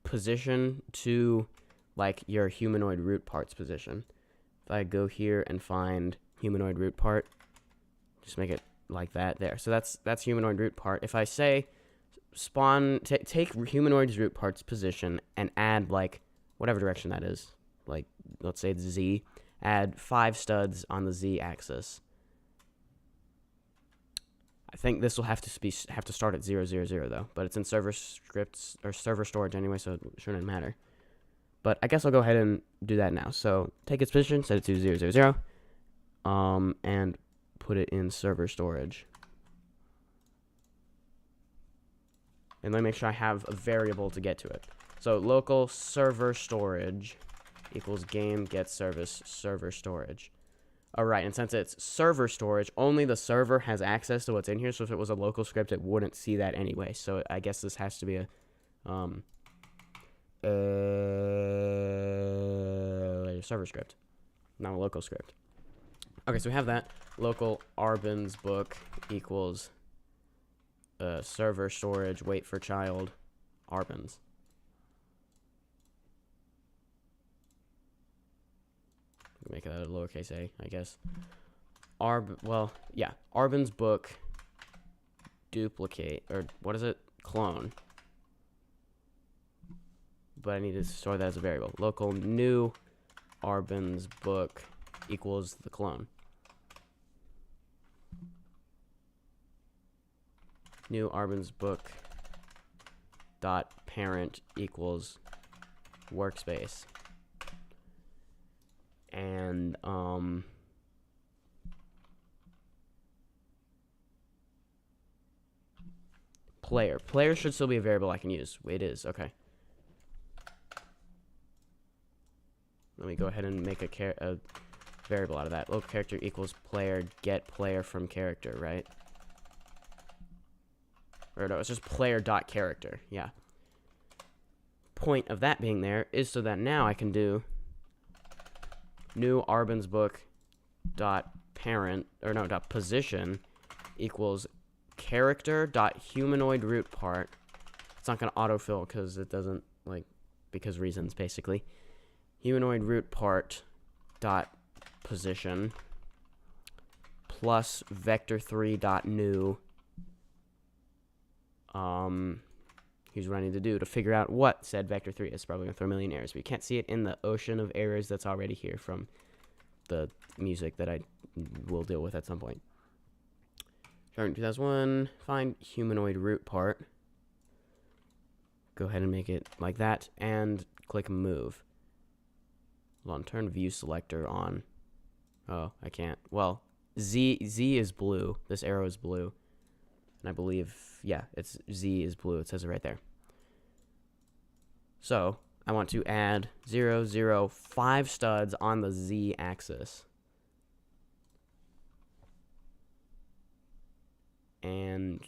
S1: position to, like, your humanoid root part's position. If I go here and find humanoid root part, just make it like that there. So that's humanoid root part. If I say spawn, take humanoid root part's position and add, like, whatever direction that is, like, let's say it's Z, add 5 studs on the Z axis. I think this will have to start at 0, 0, 0 though, but it's in server scripts or server storage anyway, so it shouldn't matter. But I guess I'll go ahead and do that now. So take its position, set it to 0, 0, 0, and put it in server storage. And let me make sure I have a variable to get to it. So local server storage equals game get service server storage. Alright, and since it's server storage, only the server has access to what's in here, so if it was a local script, it wouldn't see that anyway. So I guess this has to be a server script, not a local script. Okay, so we have that. Local arbins book equals server storage, wait for child, arbins. Make that a lowercase a, I guess. Arbin's book duplicate, or what is it? Clone. But I need to store that as a variable. Local new Arbin's book equals the clone. New Arbin's book dot parent equals workspace. And player should still be a variable I can use. It is. Okay, let me go ahead and make a variable out of that. Local character equals player get player from character, right? Or no, it's just player dot character. Yeah, point of that being there is so that now I can do new Arbin's book dot parent, or no, dot position equals character dot humanoid root part. It's not going to autofill because it doesn't, like, because reasons, basically. Humanoid root part dot position plus vector3 dot new. Here's what I need to do to figure out what said vector3 is. Probably going to throw a million errors, but you can't see it in the ocean of errors that's already here from the music that I will deal with at some point. Start in 2001, find humanoid root part. Go ahead and make it like that, and click move. Hold on, turn view selector on. Oh, I can't. Well, Z is blue. This arrow is blue. And I believe, yeah, it's Z is blue. It says it right there. So I want to add 0, 0, 5 studs on the Z axis. And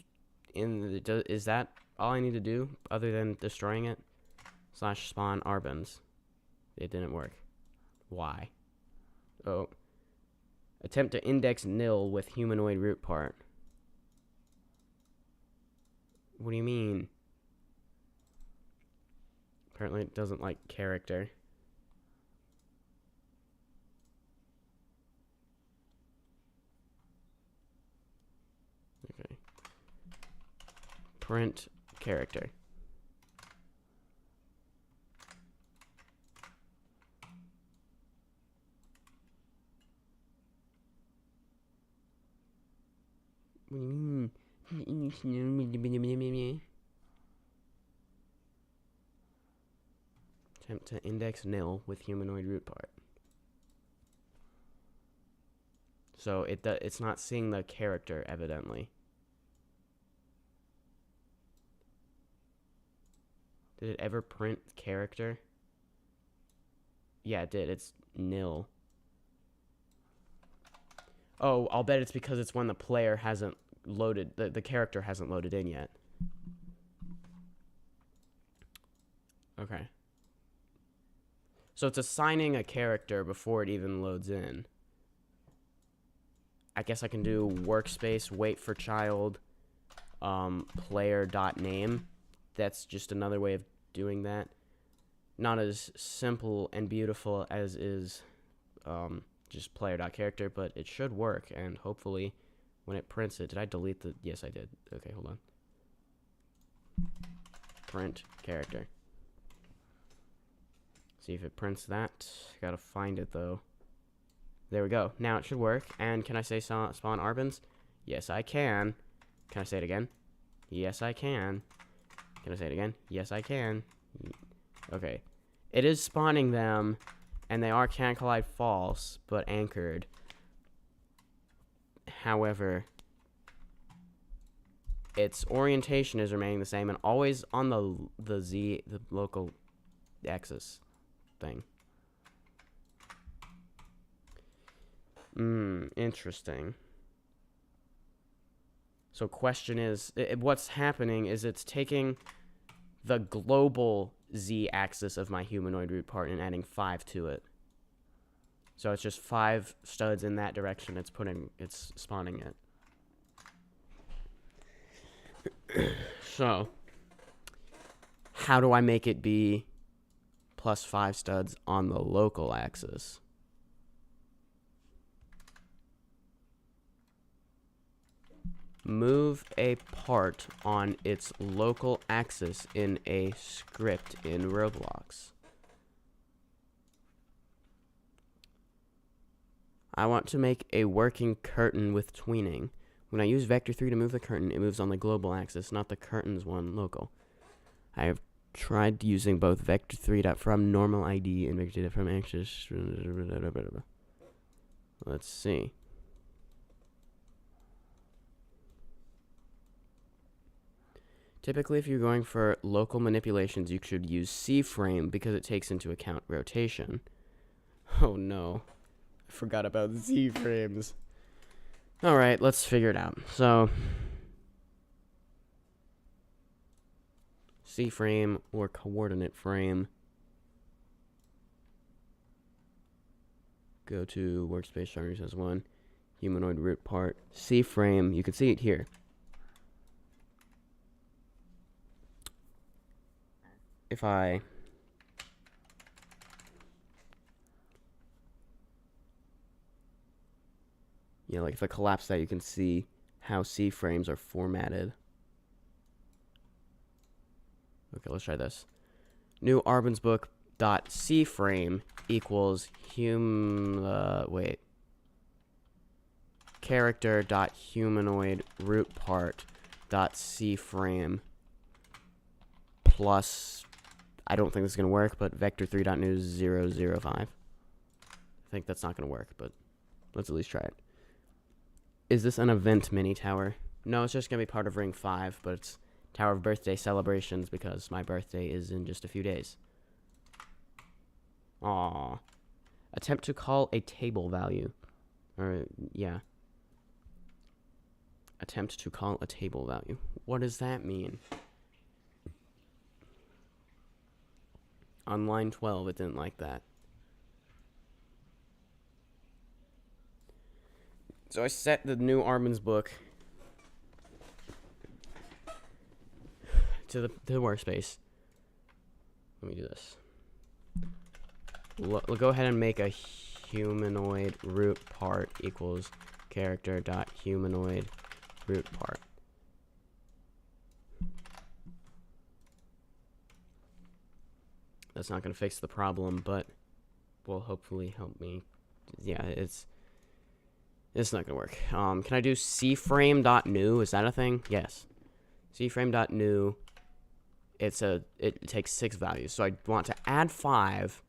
S1: is that all I need to do other than destroying it? /spawn arbins. It didn't work. Why? Oh. Attempt to index nil with humanoid root part. What do you mean? Apparently it doesn't like character. Okay. Print character. What do you mean? Attempt to index nil with humanoid root part. So it's not seeing the character, evidently. Did it ever print character? Yeah, it did. It's nil. Oh, I'll bet it's because it's when the player hasn't loaded, the character hasn't loaded in yet. Okay. So it's assigning a character before it even loads in. I guess I can do workspace, wait for child, player.name. That's just another way of doing that. Not as simple and beautiful as is just player.character, but it should work, and hopefully when it prints it, did I delete the, yes I did. Okay, hold on. Print character. See if it prints that. Gotta find it though. There we go. Now it should work. And can I say spawn Arbans? Yes, I can. Can I say it again? Yes, I can. Can I say it again? Yes, I can. Okay. It is spawning them, and they are can't collide false, but anchored. However, its orientation is remaining the same and always on the local axis thing. Interesting. So question is, what's happening is it's taking the global z-axis of my humanoid root part and adding 5 to it. So it's just 5 studs in that direction. It's spawning it. So, how do I make it be plus 5 studs on the local axis? Move a part on its local axis in a script in Roblox. I want to make a working curtain with tweening. When I use vector 3 to move the curtain, it moves on the global axis, not the curtain's one local. I have tried using both vector 3 from normal ID and vector 3 from axis. Let's see. Typically, if you're going for local manipulations, you should use C-frame because it takes into account rotation. Oh no. I forgot about Z-frames. Alright, let's figure it out. So, C-frame or coordinate frame. Go to workspace charters as one. Humanoid root part. C-frame, you can see it here. If I like if I collapse that, you can see how C-frames are formatted. Okay, let's try this. New Arbans book dot C-frame equals character dot humanoid root part dot C-frame plus, I don't think this is going to work, but vector 3.new005. I think that's not going to work, but let's at least try it. Is this an event mini tower? No, it's just going to be part of Ring 5, but it's Tower of Birthday celebrations because my birthday is in just a few days. Aww. Attempt to call a table value. Or, yeah. Attempt to call a table value. What does that mean? On line 12, it didn't like that. So I set the new Arbans book to the workspace. Let me do this. We'll go ahead and make a humanoid root part equals character dot humanoid root part. That's not going to fix the problem, but will hopefully help me. Yeah, it's It's not gonna work. Can I do cframe.new? Is that a thing? Yes. cframe.new. It takes 6 values. So I want to add 5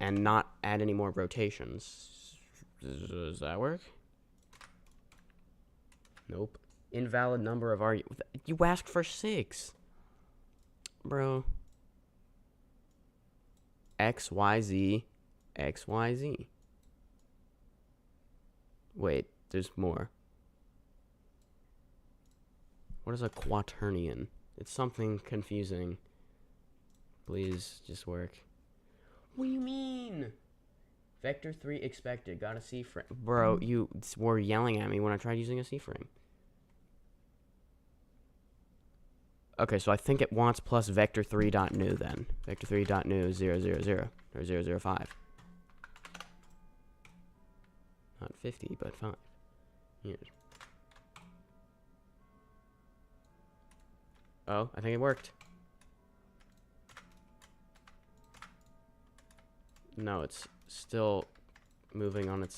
S1: and not add any more rotations. Does that work? Nope. Invalid number of arguments. You asked for 6. Bro. XYZ. XYZ. Wait, there's more. What is a quaternion? It's something confusing. Please, just work. What do you mean? Vector 3 expected. Got a C-frame. Bro, you were yelling at me when I tried using a C-frame. Okay, so I think it wants plus vector3.new then. Vector3.new 000 or 005. Not 50, but 5. Here's. Oh, I think it worked. No, it's still moving on the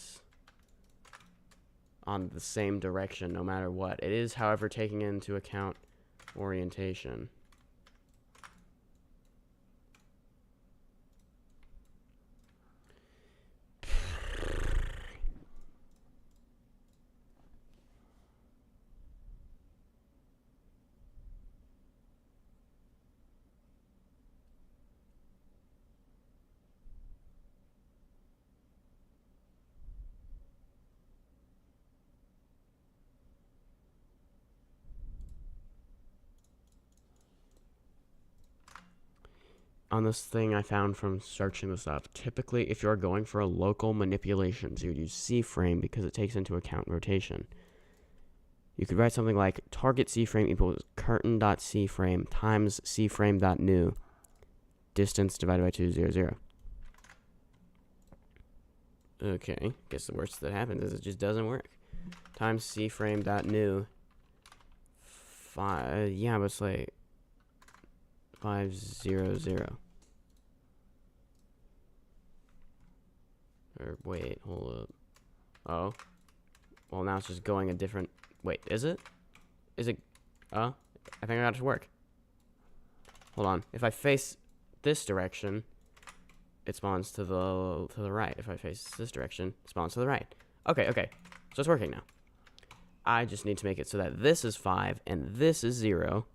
S1: same direction no matter what. It is, however, taking into account orientation. On this thing I found from searching this up, typically if you're going for a local manipulations, you would use C-frame because it takes into account rotation. You could write something like target C-frame equals curtain.cframe times C-frame.new distance divided by 200. Okay, guess the worst that happens is it just doesn't work. Times C-frame.new. Yeah, but it's like 500. Or wait, hold up. Oh. Well, now it's just going a different. Wait, is it? Is it? I think I got it to work. Hold on. If I face this direction, it spawns to the right. If I face this direction, it spawns to the right. Okay, okay. So it's working now. I just need to make it so that this is 5 and this is 0.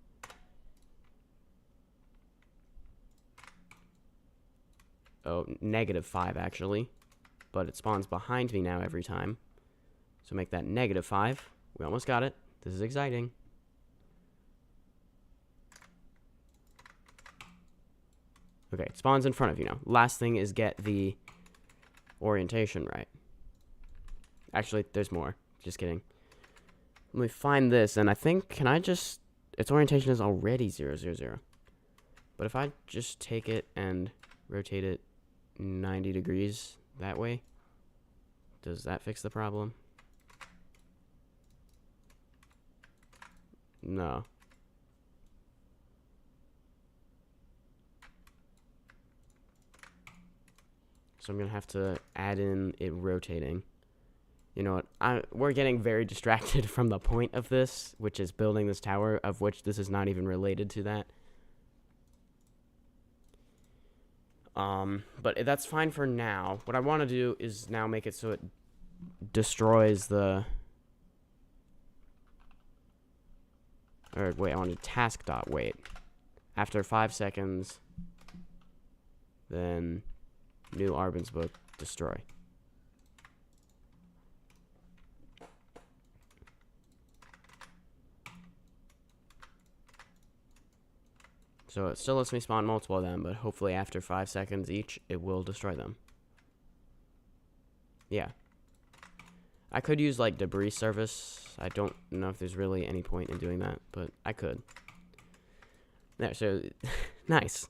S1: Oh, -5 actually. But it spawns behind me now every time. So make that -5. We almost got it. This is exciting. Okay, it spawns in front of you now. Last thing is get the orientation right. Actually, there's more. Just kidding. Let me find this, and I think, can I just, its orientation is already 000. But if I just take it and rotate it 90 degrees that way, does that fix the problem? No. So I'm gonna have to add in it rotating. You know what? We're getting very distracted from the point of this, which is building this tower, of which this is not even related to that. But that's fine for now. What I want to do is now make it so it destroys the... Or wait, I want to task.wait. After 5 seconds, then new Arbin's book, destroy. So it still lets me spawn multiple of them, but hopefully after 5 seconds each, it will destroy them. Yeah. I could use, like, debris service. I don't know if there's really any point in doing that, but I could. There, so, nice.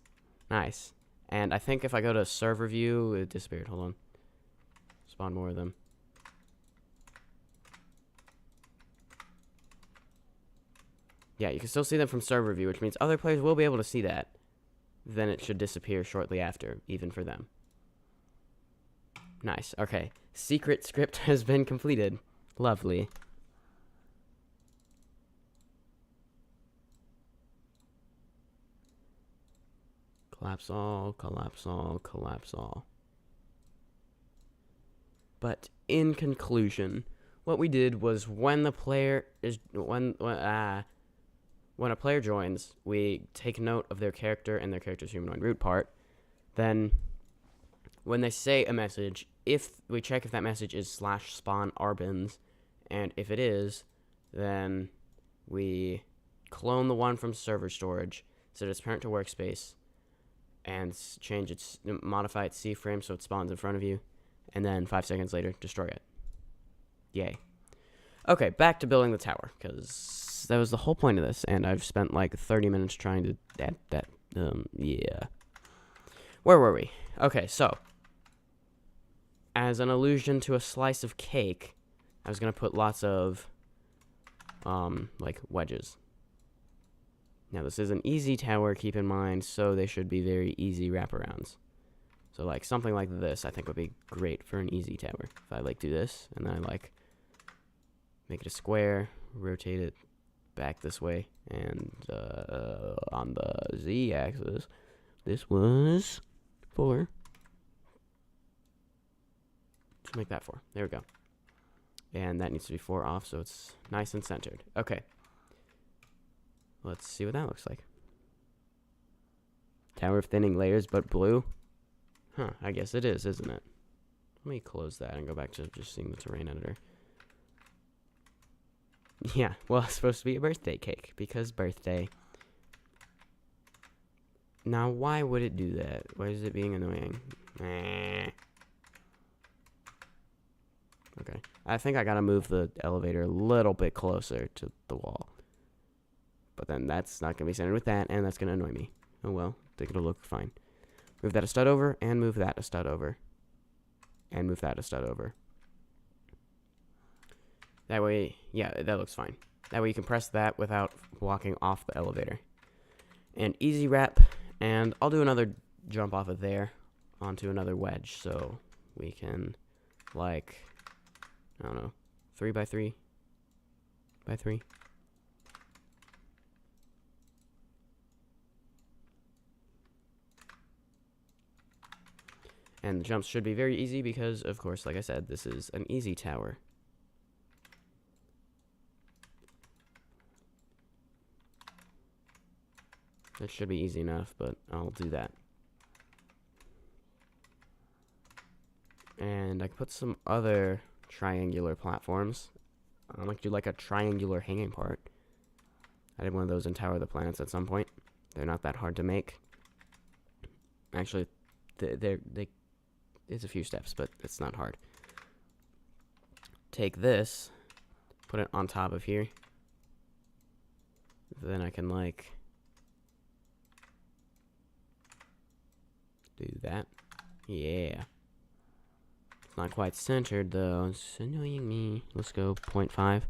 S1: Nice. And I think if I go to server view, it disappeared. Hold on. Spawn more of them. Yeah, you can still see them from server view, which means other players will be able to see that. Then it should disappear shortly after, even for them. Nice. Okay. Secret script has been completed. Lovely. Collapse all, collapse all, collapse all. But in conclusion, what we did was when a player joins, we take note of their character and their character's humanoid root part. Then, when they say a message, if we check if that message is /spawn arbins, and if it is, then we clone the one from server storage, set its parent to workspace, and modify its C frame so it spawns in front of you, and then 5 seconds later, destroy it. Yay. Okay, back to building the tower, because that was the whole point of this, and I've spent like 30 minutes trying to add that, yeah. Where were we? Okay, so, as an allusion to a slice of cake, I was going to put lots of, like, wedges. Now, this is an easy tower, keep in mind, so they should be very easy wraparounds. So, like, something like this, I think would be great for an easy tower. If I, like, do this, and then I, like, make it a square, rotate it back this way, and, on the Z-axis, this was 4. Let's make that 4. There we go. And that needs to be 4 off, so it's nice and centered. Okay. Let's see what that looks like. Tower of thinning layers, but blue. Huh, I guess it is, isn't it? Let me close that and go back to just seeing the terrain editor. Yeah, well, it's supposed to be a birthday cake, because birthday. Now, why would it do that? Why is it being annoying? Okay. I think I gotta move the elevator a little bit closer to the wall. But then that's not gonna be centered with that, and that's gonna annoy me. Oh well, I think it'll look fine. Move that a stud over, and move that a stud over. And move that a stud over. That way, yeah, that looks fine. That way you can press that without walking off the elevator. And easy wrap, and I'll do another jump off of there onto another wedge, so we can, like, I don't know, 3 by 3 by 3. And the jumps should be very easy because, of course, like I said, this is an easy tower. It should be easy enough, but I'll do that. And I can put some other triangular platforms. I like to do like a triangular hanging part. I did one of those in Tower of the Planets at some point. They're not that hard to make. Actually, it's a few steps, but it's not hard. Take this, put it on top of here. Then I can, like, do that. Yeah. It's not quite centered, though. It's annoying me. Let's go 0.5.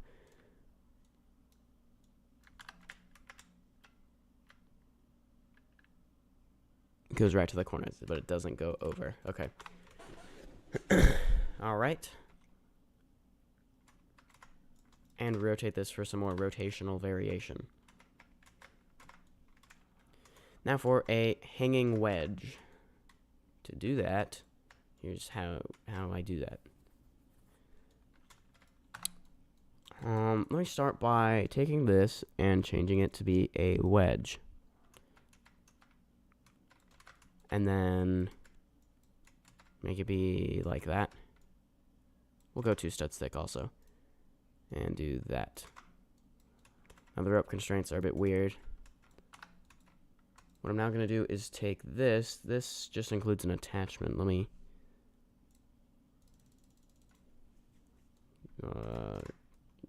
S1: It goes right to the corners, but it doesn't go over. Okay. Alright. And rotate this for some more rotational variation. Now for a hanging wedge. To do that, here's how I do that. Let me start by taking this and changing it to be a wedge. And then make it be like that. We'll go 2 studs thick also. And do that. Now the rope constraints are a bit weird. What I'm now going to do is take this. This just includes an attachment. Let me...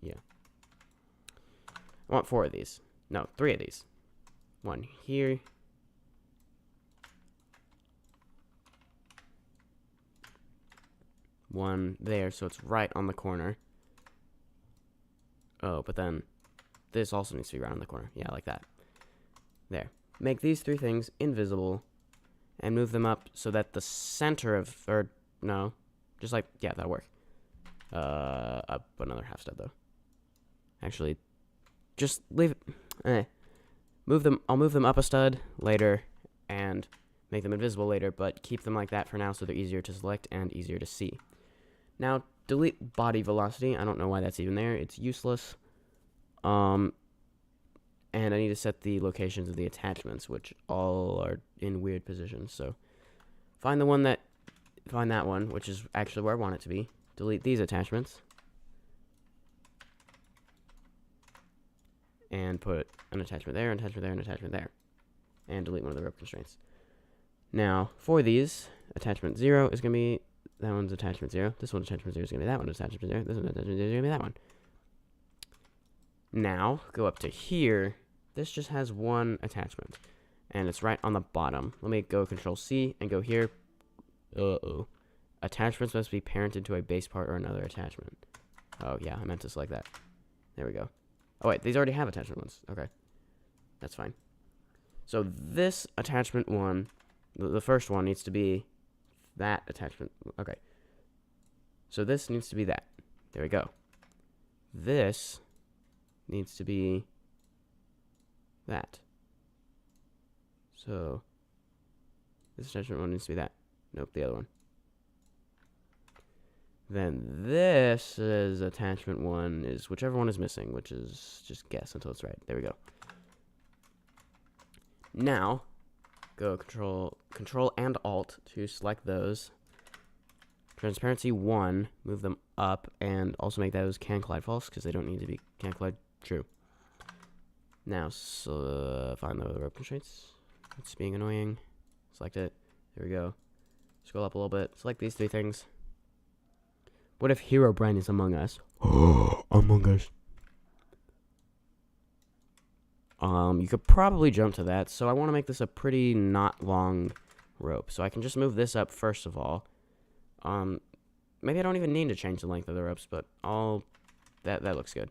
S1: yeah. I want 4 of these. No, 3 of these. 1 here. One there, so it's right on the corner. Oh, but then this also needs to be right on the corner. Yeah, like that. There. Make these 3 things invisible and move them up so that the center of, or no, Just like, yeah, that'll work. Up another half step, though. Actually, just leave it. Move them. I'll move them up a stud later and make them invisible later, but keep them like that for now so they're easier to select and easier to see. Now, delete body velocity. I don't know why that's even there. It's useless. And I need to set the locations of the attachments, which all are in weird positions. So find that one, which is actually where I want it to be. Delete these attachments. And put an attachment there, an attachment there, an attachment there. And delete one of the rope constraints. Now, for these, attachment 0 is going to be that one's attachment 0. This one's attachment 0 is going to be that one. Attachment 0. This one's attachment 0 is going to be that one. Now, go up to here. This just has one attachment. And it's right on the bottom. Let me go Control C and go here. Uh-oh. Attachments must be parented to a base part or another attachment. Oh, yeah, I meant to select that. There we go. Oh, wait, these already have attachment ones. Okay. That's fine. So this attachment one, the first one needs to be that attachment. Okay. So this needs to be that. There we go. This needs to be that. So this attachment one needs to be that. Nope, the other one. Then this is attachment 1 is whichever one is missing, which is just guess until it's right. There we go. Now, go Control and Alt to select those. Transparency 1, move them up, and also make those can collide false because they don't need to be can collide true. Now, find the rope constraints. It's being annoying. Select it. There we go. Scroll up a little bit. Select these 3 things. What if Herobrine is Among Us? Among Us. You could probably jump to that, so I want to make this a pretty not long rope. So I can just move this up first of all. Maybe I don't even need to change the length of the ropes, but that looks good.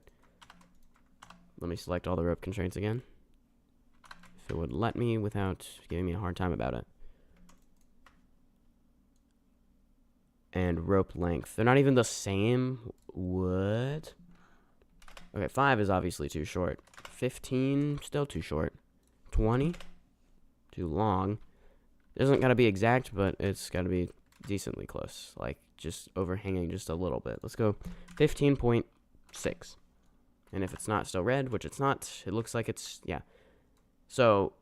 S1: Let me select all the rope constraints again. If it would let me without giving me a hard time about it. And rope length. They're not even the same. What? Okay, 5 is obviously too short. 15, still too short. 20, too long. It doesn't gotta be exact, but it's gotta be decently close. Like, just overhanging just a little bit. Let's go 15.6. And if it's not still red, which it's not, it looks like it's, yeah. So,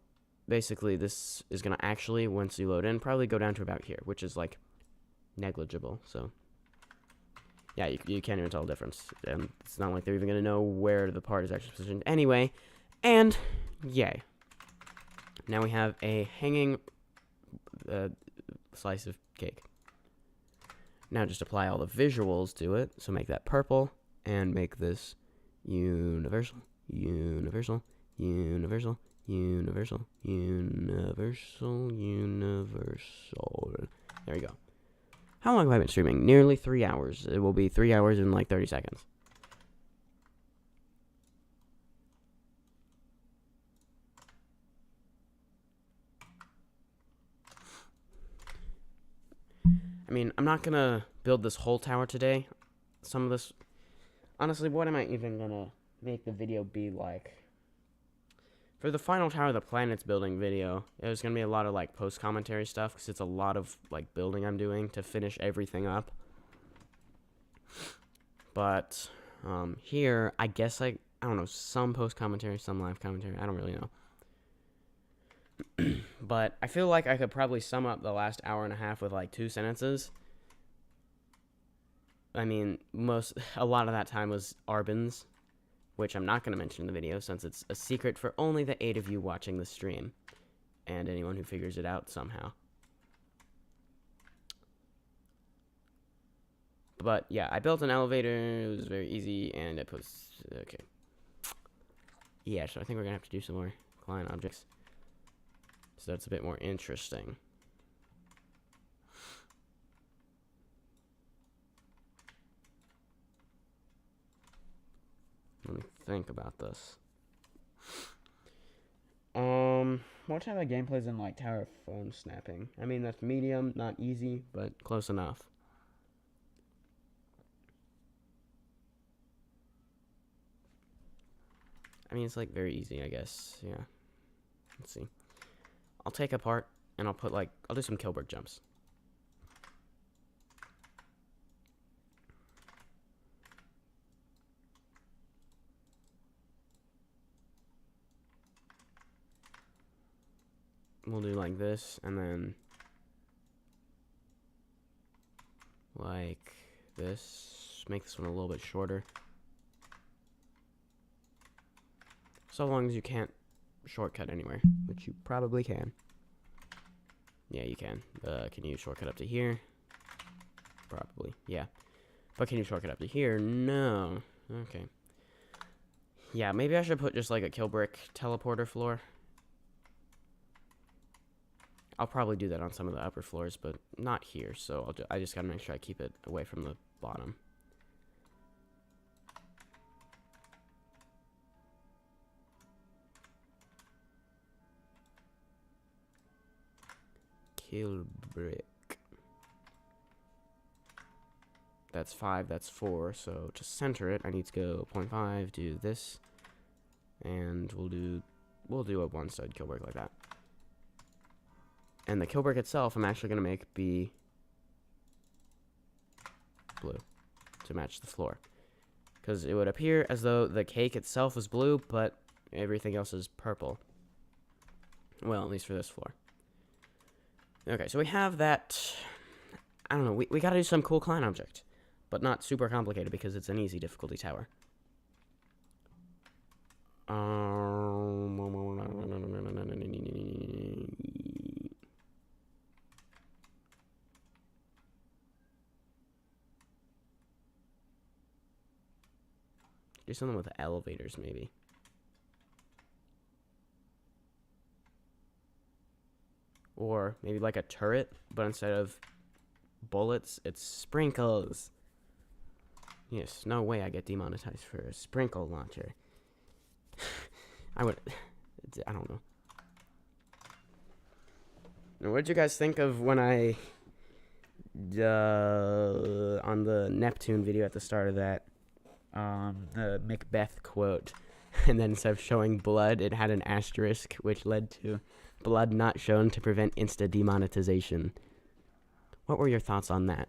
S1: basically, this is gonna actually, once you load in, probably go down to about here, which is, like, negligible. So yeah, you can't even tell the difference. It's not like they're even gonna know where the part is actually positioned anyway. And yay, now we have a hanging slice of cake. Now just apply all the visuals to it. So make that purple and make this universal, universal, universal, universal, universal, universal. There we go. How long have I been streaming? Nearly 3 hours. It will be 3 hours in like 30 seconds. I mean, I'm not gonna build this whole tower today. Some of this... Honestly, what am I even gonna make the video be like? For the final Tower of the Planets building video, there's going to be a lot of, like, post-commentary stuff, because it's a lot of, like, building I'm doing to finish everything up. But, here, I guess, I don't know, some post-commentary, some live commentary, I don't really know. But I feel like I could probably sum up the last hour and a half with, like, 2 sentences. I mean, a lot of that time was Arbin's, which I'm not going to mention in the video since it's a secret for only the 8 of you watching the stream and anyone who figures it out somehow. But yeah, I built an elevator. It was very easy, and I put... Okay. Yeah, so I think we're going to have to do some more client objects. So that's a bit more interesting. Let me think about this. What type of gameplay is in, like, Tower of Phone Snapping? I mean, that's medium, not easy, but close enough. I mean, it's like very easy, I guess. Yeah. Let's see. I'll take apart and I'll put like, I'll do some Kilberg jumps. We'll do like this, and then like this. Make this one a little bit shorter. So long as you can't shortcut anywhere, which you probably can. Yeah, you can. Can you shortcut up to here? Probably, yeah. But can you shortcut up to here? No. Okay. Yeah, maybe I should put just like a Kilbrick teleporter floor. I'll probably do that on some of the upper floors, but not here, so I just gotta make sure I keep it away from the bottom. Kilbrick. That's 5, that's 4, so to center it, I need to go 0.5, do this, and we'll do a one-side Kilbrick like that. And the Kilbrick itself, I'm actually going to make be blue to match the floor. Because it would appear as though the cake itself is blue, but everything else is purple. Well, at least for this floor. Okay, so we have that. I don't know, we got to do some cool client object. But not super complicated because it's an easy difficulty tower. Do something with elevators, maybe. Or maybe like a turret, but instead of bullets, it's sprinkles. Yes, no way I get demonetized for a sprinkle launcher. I don't know. Now, what did you guys think of when I, on the Neptune video at the start of that, the Macbeth quote, and then instead of showing blood, it had an asterisk, which led to blood not shown to prevent insta-demonetization. What were your thoughts on that?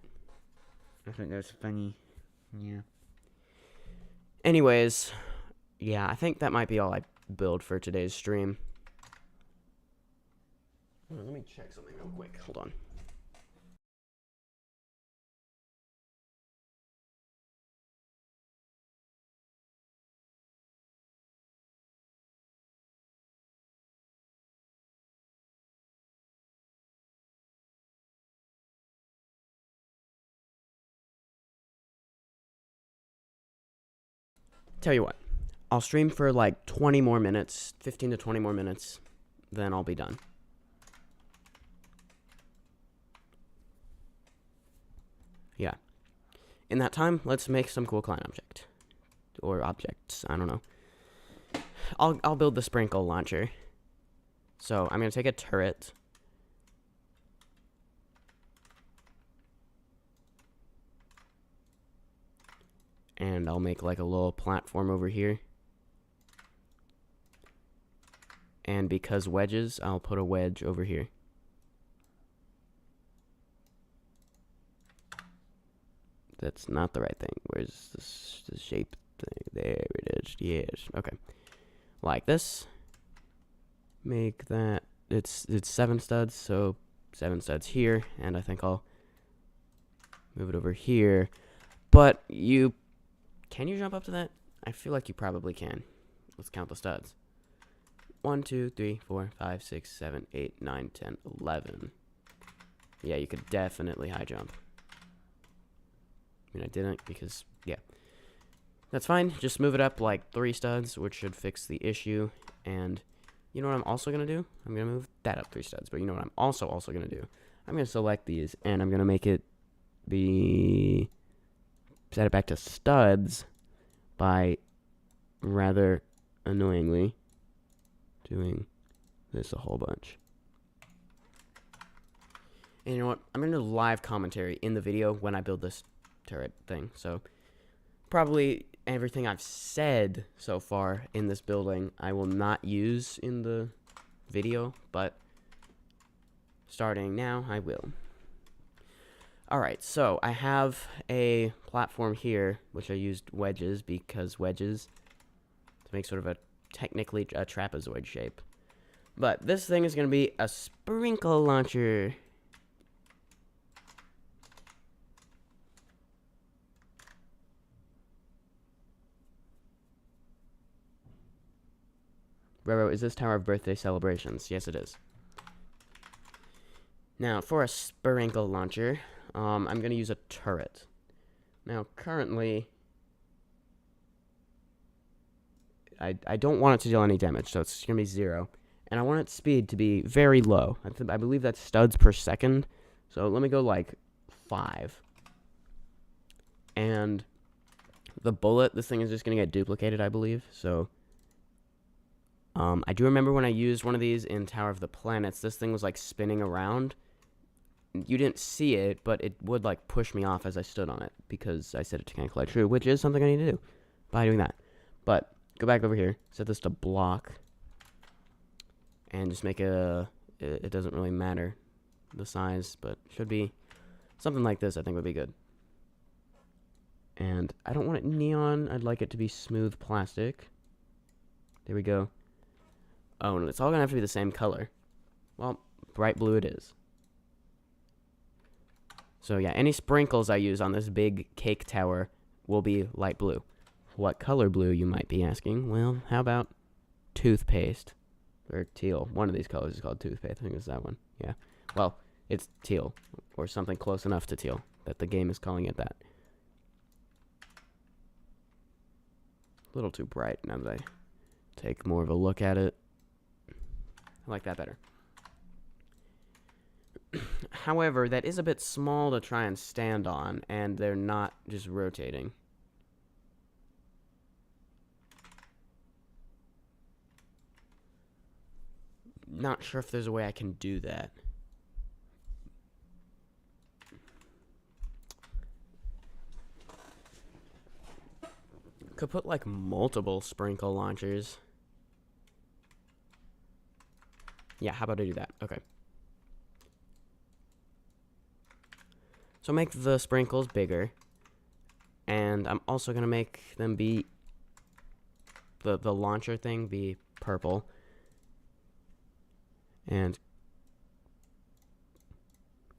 S1: I think that was funny. Yeah. Anyways, yeah, I think that might be all I build for today's stream. Let me check something real quick. Hold on. Tell you what, I'll stream for like 20 more minutes, 15 to 20 more minutes, then I'll be done. Yeah. In that time, let's make some cool client object. Or objects, I don't know. I'll build the sprinkle launcher. So I'm going to take a turret. And I'll make like a little platform over here. And because wedges, I'll put a wedge over here. That's not the right thing. Where's the shape thing? There it is. Yes. Okay. Like this. Make that. It's 7 studs, so 7 studs here. And I think I'll move it over here. But can you jump up to that? I feel like you probably can. Let's count the studs. 1, 2, 3, 4, 5, 6, 7, 8, 9, 10, 11. Yeah, you could definitely high jump. I mean, I didn't because, yeah. That's fine. Just move it up like 3 studs, which should fix the issue. And you know what I'm also going to do? I'm going to move that up 3 studs. But you know what I'm also going to do? I'm going to select these, and I'm going to make it be... set it back to studs by rather annoyingly doing this a whole bunch. And you know what? I'm going to do live commentary in the video when I build this turret thing. So probably everything I've said so far in this building, I will not use in the video, but starting now, I will. Alright, so I have a platform here, which I used wedges, because wedges to make sort of a technically a trapezoid shape. But this thing is going to be a sprinkle launcher. Roro, is this Tower of Birthday Celebrations? Yes, it is. Now, for a sprinkle launcher, I'm going to use a turret. Now, currently, I don't want it to deal any damage, so it's going to be 0. And I want its speed to be very low. I believe that's studs per second. So let me go like 5. And the bullet, this thing is just going to get duplicated, I believe. So I do remember when I used one of these in Tower of the Planets, this thing was like spinning around. You didn't see it, but it would like push me off as I stood on it because I set it to can't collide true, which is something I need to do by doing that. But go back over here, set this to block, and just make it doesn't really matter the size, but should be something like this. I think would be good. And I don't want it neon. I'd like it to be smooth plastic. There we go. Oh, no, it's all gonna have to be the same color. Well, bright blue it is. So yeah, any sprinkles I use on this big cake tower will be light blue. What color blue, you might be asking? Well, how about toothpaste? Or teal. One of these colors is called toothpaste. I think it's that one. Yeah. Well, it's teal. Or something close enough to teal that the game is calling it that. A little too bright now that I take more of a look at it. I like that better. However, that is a bit small to try and stand on, and they're not just rotating. Not sure if there's a way I can do that. Could put like multiple sprinkle launchers. Yeah, how about I do that? Okay. So make the sprinkles bigger. And I'm also going to make them be... The launcher thing be purple. And...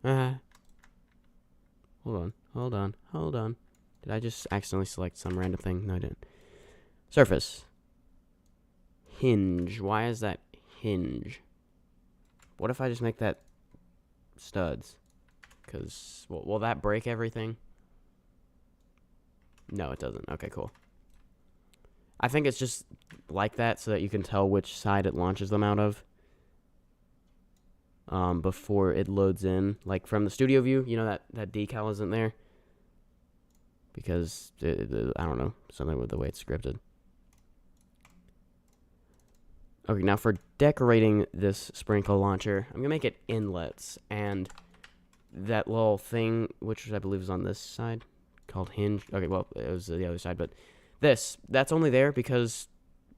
S1: Hold on. Did I just accidentally select some random thing? No, I didn't. Surface. Hinge. Why is that hinge? What if I just make that studs? Because, will that break everything? No, it doesn't. Okay, cool. I think it's just like that so that you can tell which side it launches them out of. Before it loads in. Like, from the studio view, you know that decal isn't there? Because, I don't know, something with the way it's scripted. Okay, now for decorating this sprinkle launcher, I'm going to make it inlets, and that little thing, which I believe is on this side, called hinge. Okay, well, it was the other side, but that's only there because,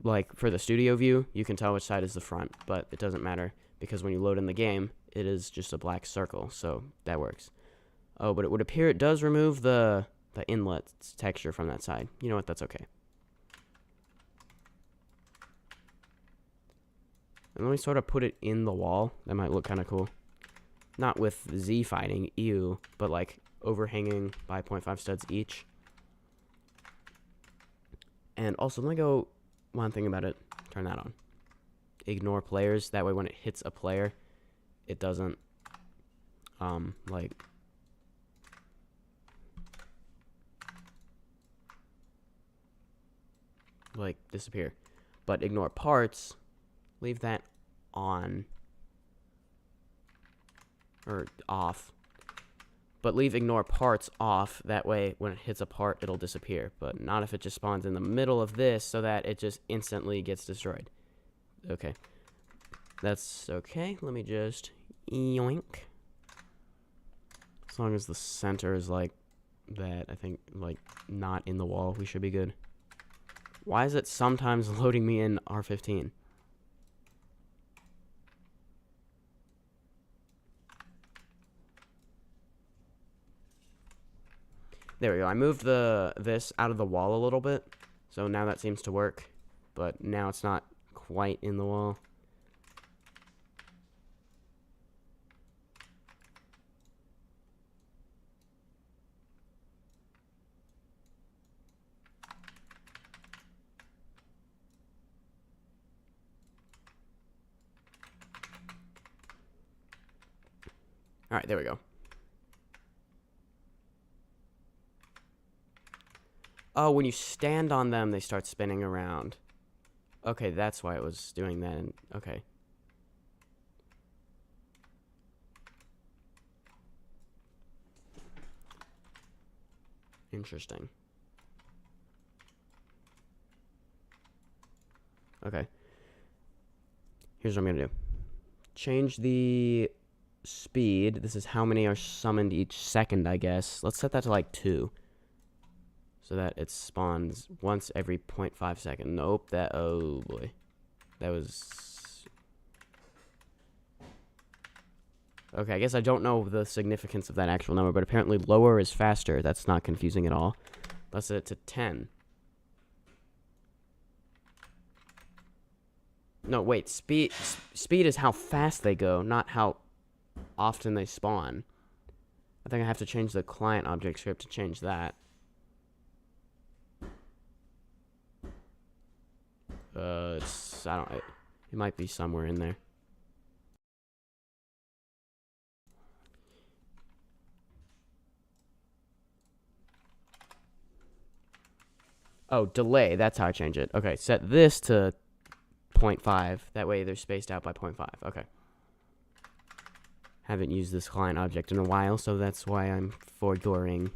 S1: like, for the studio view, you can tell which side is the front, but it doesn't matter because when you load in the game, it is just a black circle, so that works. Oh, but it would appear it does remove the inlet texture from that side. You know what? That's okay. And let me sort of put it in the wall. That might look kind of cool. Not with Z fighting, ew, but like overhanging by 0.5 studs each. And also, let me go one thing about it. Turn that on. Ignore players. That way when it hits a player, it doesn't, like disappear. But ignore parts. Leave that on. Or off. But leave ignore parts off. That way, when it hits a part, it'll disappear. But not if it just spawns in the middle of this so that it just instantly gets destroyed. Okay. That's okay. Let me just yoink. As long as the center is like that, I think, like, not in the wall, we should be good. Why is it sometimes loading me in R15? There we go. I moved this out of the wall a little bit, so now that seems to work. But now it's not quite in the wall. Alright, there we go. Oh, when you stand on them, they start spinning around. Okay, that's why it was doing that. Okay. Interesting. Okay. Here's what I'm gonna do. Change the speed. This is how many are summoned each second, I guess. Let's set that to like 2. So that it spawns once every 0.5 seconds. Nope, oh boy. That was... Okay, I guess I don't know the significance of that actual number, but apparently lower is faster. That's not confusing at all. Let's set it to 10. No, wait, speed is how fast they go, not how often they spawn. I think I have to change the client object script to change that. It might be somewhere in there. Oh, delay, that's how I change it. Okay, set this to 0.5. That way they're spaced out by 0.5. Okay. Haven't used this client object in a while, so that's why I'm forgoing.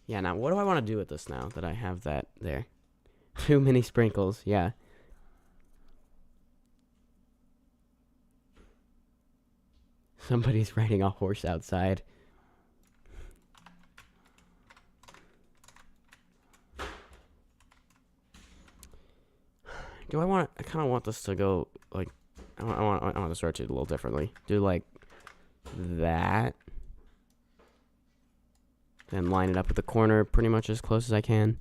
S1: Yeah, now what do I want to do with this now that I have that there? Too many sprinkles, yeah. Somebody's riding a horse outside. Do I want? I kind of want this to go like. I want this rotate a little differently. Do like that, then line it up with the corner pretty much as close as I can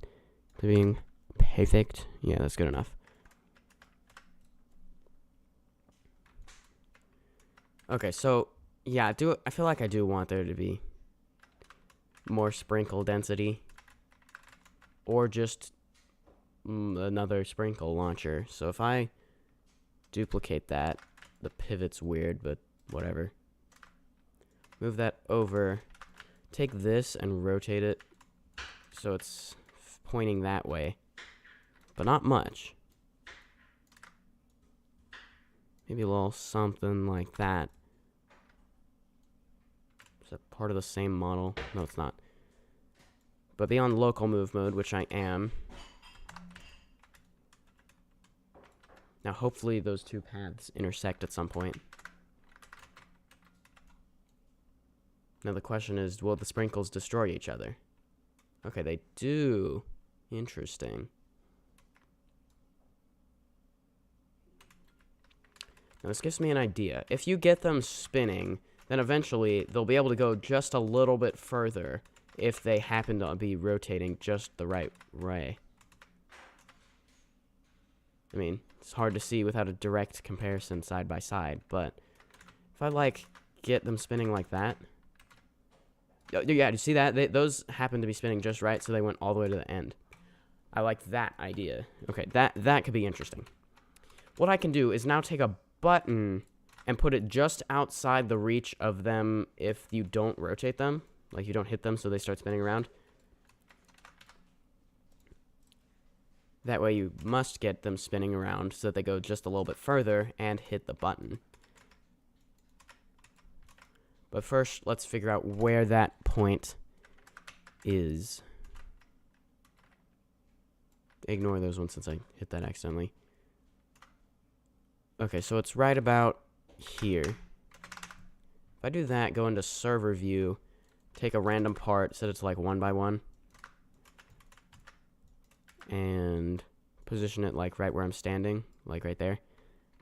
S1: to being perfect. Yeah, that's good enough. Okay, so yeah, I feel like I do want there to be more sprinkle density, or just another sprinkle launcher. So if I duplicate that, the pivot's weird, but whatever. Move that over. Take this and rotate it so it's pointing that way, but not much. Maybe a little something like that. Is that part of the same model? No, it's not. But be on local move mode, which I am. Now, hopefully those two paths intersect at some point. Now the question is, will the sprinkles destroy each other? Okay, they do. Interesting. Now this gives me an idea. If you get them spinning, then eventually they'll be able to go just a little bit further if they happen to be rotating just the right way. I mean, it's hard to see without a direct comparison side by side, but if I like get them spinning like that. Yeah, do you see that? Those happen to be spinning just right, so they went all the way to the end. I like that idea. Okay, that could be interesting. What I can do is now take a button and put it just outside the reach of them if you don't rotate them. Like, you don't hit them so they start spinning around. That way you must get them spinning around so that they go just a little bit further and hit the button. But first, let's figure out where that point is. ignore those ones since I hit that accidentally. Okay, so it's right about here. If I do that, go into server view, take a random part, set it to like 1 by 1, and position it like right where I'm standing, like right there.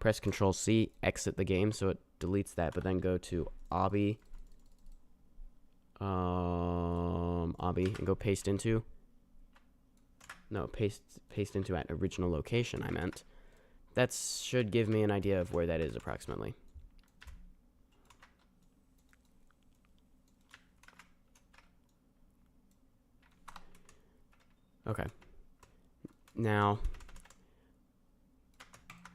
S1: Press Control C, exit the game so it deletes that, but then go to obby, and go paste into. No, paste into at original location, I meant. That should give me an idea of where that is approximately. Okay. Now,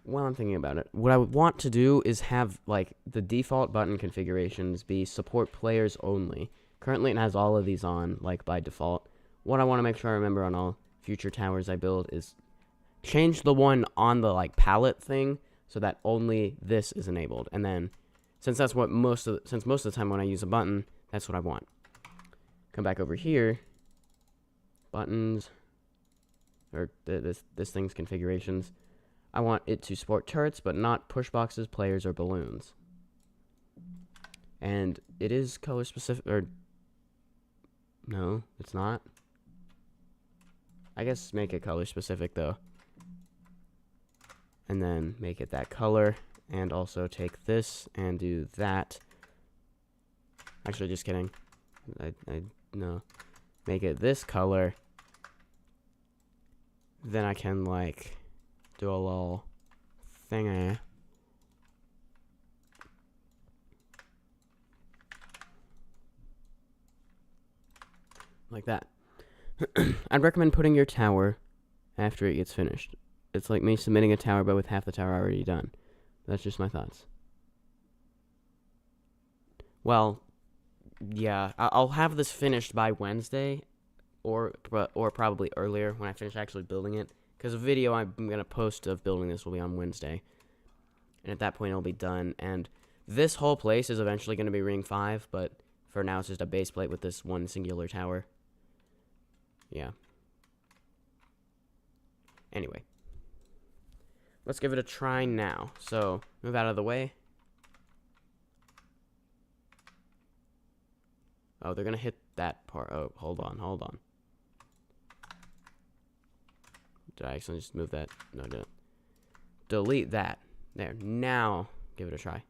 S1: while I'm thinking about it, what I would want to do is have, like, the default button configurations be support players only. Currently, it has all of these on, like, by default. What I want to make sure I remember on all future towers I build is change the one on the, like, palette thing so that only this is enabled. And then, since that's what most of the time when I use a button, that's what I want. Come back over here, buttons, or this thing's configurations. I want it to support turrets, but not push boxes, players, or balloons. And it is color specific, or no, it's not. I guess make it color specific though. And then make it that color, and also take this and do that. Actually, just kidding. No. Make it this color. Then I can, like, do a little thingy. Like that. I'd recommend putting your tower after it gets finished. It's like me submitting a tower, but with half the tower already done. That's just my thoughts. Well, yeah, I'll have this finished by Wednesday, or probably earlier when I finish actually building it. Because the video I'm going to post of building this will be on Wednesday. And at that point, it'll be done. And this whole place is eventually going to be Ring 5, but for now, it's just a base plate with this one singular tower. Yeah. Anyway. Let's give it a try now. So, move out of the way. Oh, they're going to hit that part. Oh, hold on. Did I actually just move that? No, I didn't. Delete that. There. Now, give it a try.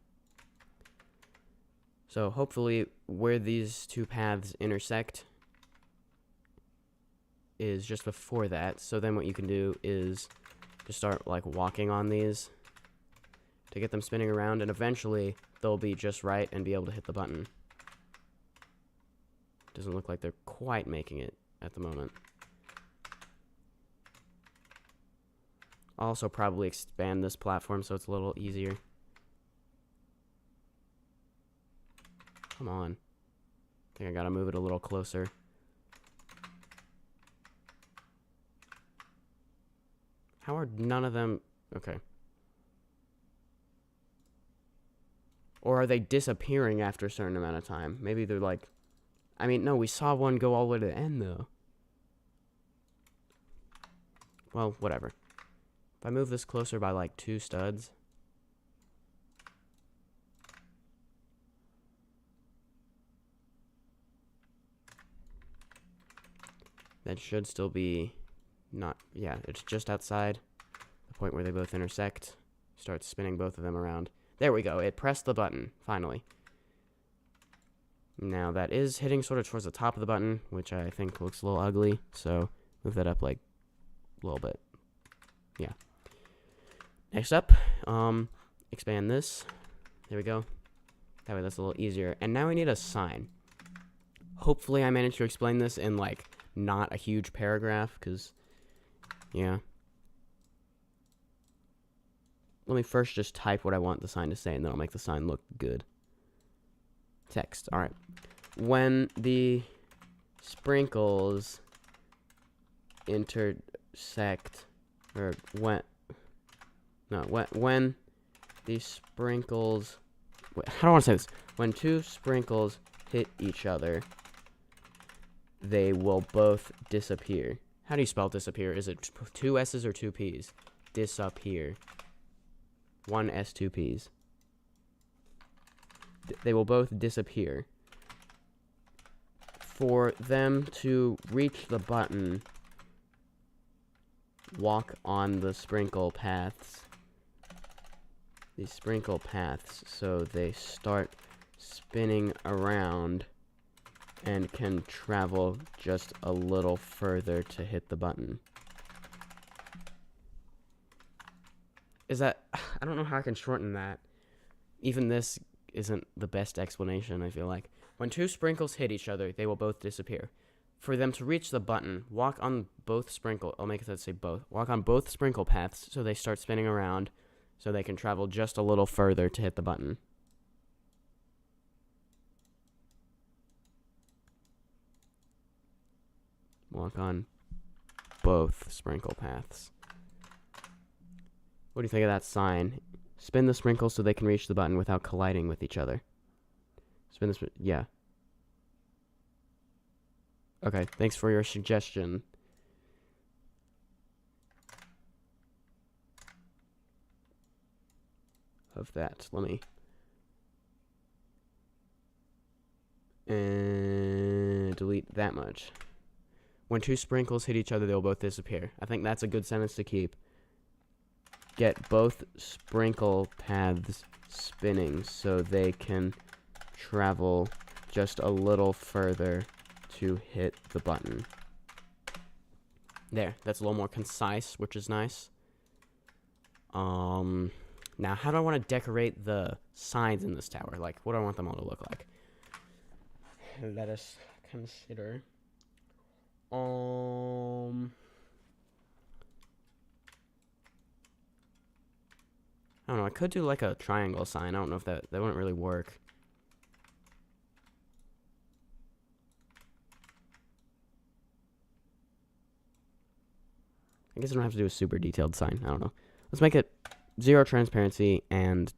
S1: So, hopefully, where these two paths intersect is just before that. So then what you can do is just start, like, walking on these to get them spinning around, and eventually they'll be just right and be able to hit the button. Doesn't look like they're quite making it at the moment. I'll also probably expand this platform so it's a little easier. Come on. I think I gotta move it a little closer. How are none of them... Okay. Or are they disappearing after a certain amount of time? Maybe they're like... I mean, no, we saw one go all the way to the end, though. Well, whatever. If I move this closer by, like, 2 studs... that should still be... not... yeah, it's just outside the point where they both intersect. Start spinning both of them around. There we go. It pressed the button, finally. Now, that is hitting sort of towards the top of the button, which I think looks a little ugly. So, move that up, like, a little bit. Yeah. Next up, expand this. There we go. That way that's a little easier. And now we need a sign. Hopefully I managed to explain this in, like, not a huge paragraph, because, yeah. Let me first just type what I want the sign to say, and then I'll make the sign look good. Text. Alright. When the sprinkles intersect, or when the sprinkles, how do I want to say this? When 2 sprinkles hit each other, they will both disappear. How do you spell disappear? Is it two S's or two P's? Disappear. One S, two P's. They will both disappear. For them to reach the button, walk on the sprinkle paths. These sprinkle paths, so they start spinning around and can travel just a little further to hit the button. Is that... I don't know how I can shorten that. Even this isn't the best explanation, I feel like. When two sprinkles hit each other, they will both disappear. For them to reach the button, walk on both sprinkle... I'll make it say both. Walk on both sprinkle paths so they start spinning around so they can travel just a little further to hit the button. Walk on both sprinkle paths. What do you think of that sign? Spin the sprinkles so they can reach the button without colliding with each other. Spin the yeah. Okay, thanks for your suggestion. Of that. Let me... And delete that much. When two sprinkles hit each other, they'll both disappear. I think that's a good sentence to keep. Get both sprinkle paths spinning so they can travel just a little further to hit the button. There, that's a little more concise, which is nice. Now, how do I want to decorate the signs in this tower? Like, what do I want them all to look like? Let us consider. I don't know, I could do like a triangle sign. I don't know if that wouldn't really work. I guess I don't have to do a super detailed sign. I don't know. Let's make it 0 transparency and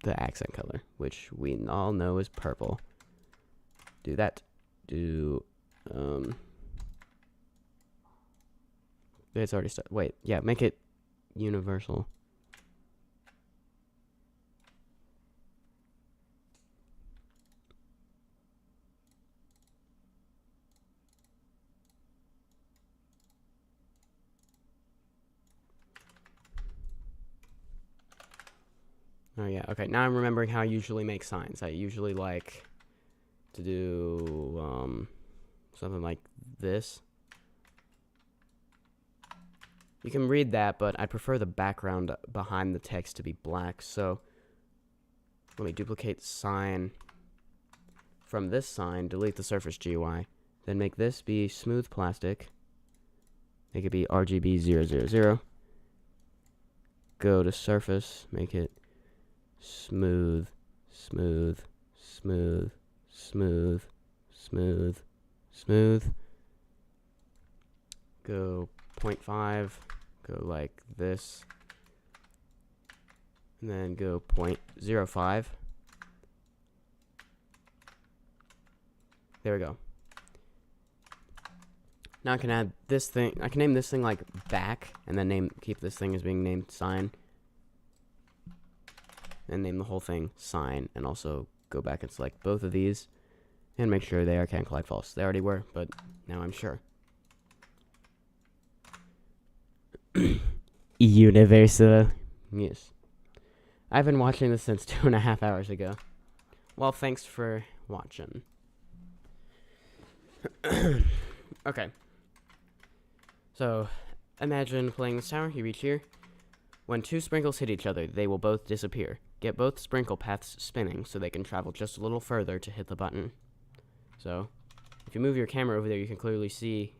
S1: the accent color, which we all know is purple. Do that. Do, it's already started. Wait, yeah, make it universal. Oh yeah, okay, now I'm remembering how I usually make signs. I usually like to do, something like this. You can read that, but I prefer the background behind the text to be black, so let me duplicate sign from this sign, delete the surface GUI, then make this be smooth plastic, make it be RGB000, go to surface, make it smooth, smooth, smooth, smooth, smooth, smooth, go 0.5, go like this, and then go 0.05. There we go. Now I can add this thing. I can name this thing like back, and then keep this thing as being named sign, and name the whole thing sign, and also go back and select both of these, and make sure they are can collide false. They already were, but now I'm sure. Universal. Yes. I've been watching this since 2.5 hours ago. Well, thanks for watching. Okay. So, imagine playing this tower. You reach here. When two sprinkles hit each other, they will both disappear. Get both sprinkle paths spinning so they can travel just a little further to hit the button. So, if you move your camera over there, you can clearly see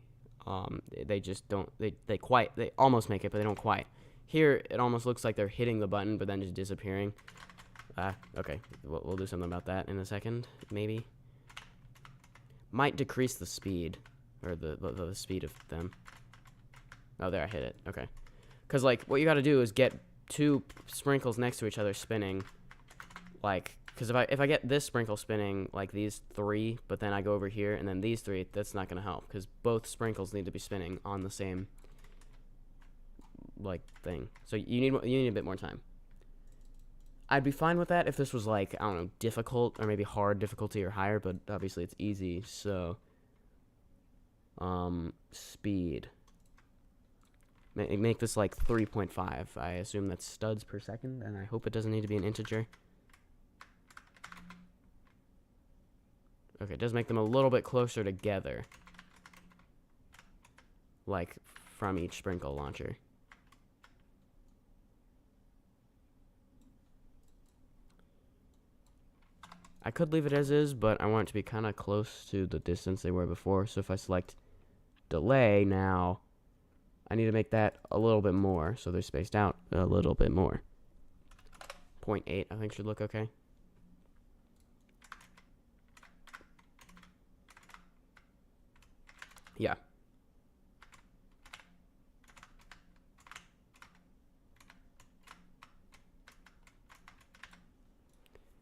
S1: they just don't, they almost make it, but they don't quite. Here, it almost looks like they're hitting the button, but then just disappearing. Okay, we'll do something about that in a second, maybe. Might decrease the speed, or the speed of them. Oh, there, I hit it, okay. Because, like, what you gotta do is get two sprinkles next to each other spinning, like, Because if I get this sprinkle spinning like these three, but then I go over here and then these three, that's not going to help because both sprinkles need to be spinning on the same like thing. So you need a bit more time. I'd be fine with that if this was like, I don't know, difficult or maybe hard difficulty or higher, but obviously it's easy. So speed. Make this like 3.5. I assume that's studs per second, and I hope it doesn't need to be an integer. Okay, it does make them a little bit closer together. Like, from each sprinkle launcher. I could leave it as is, but I want it to be kind of close to the distance they were before. So if I select delay now, I need to make that a little bit more, so they're spaced out a little bit more. 0.8, I think should look okay. Yeah.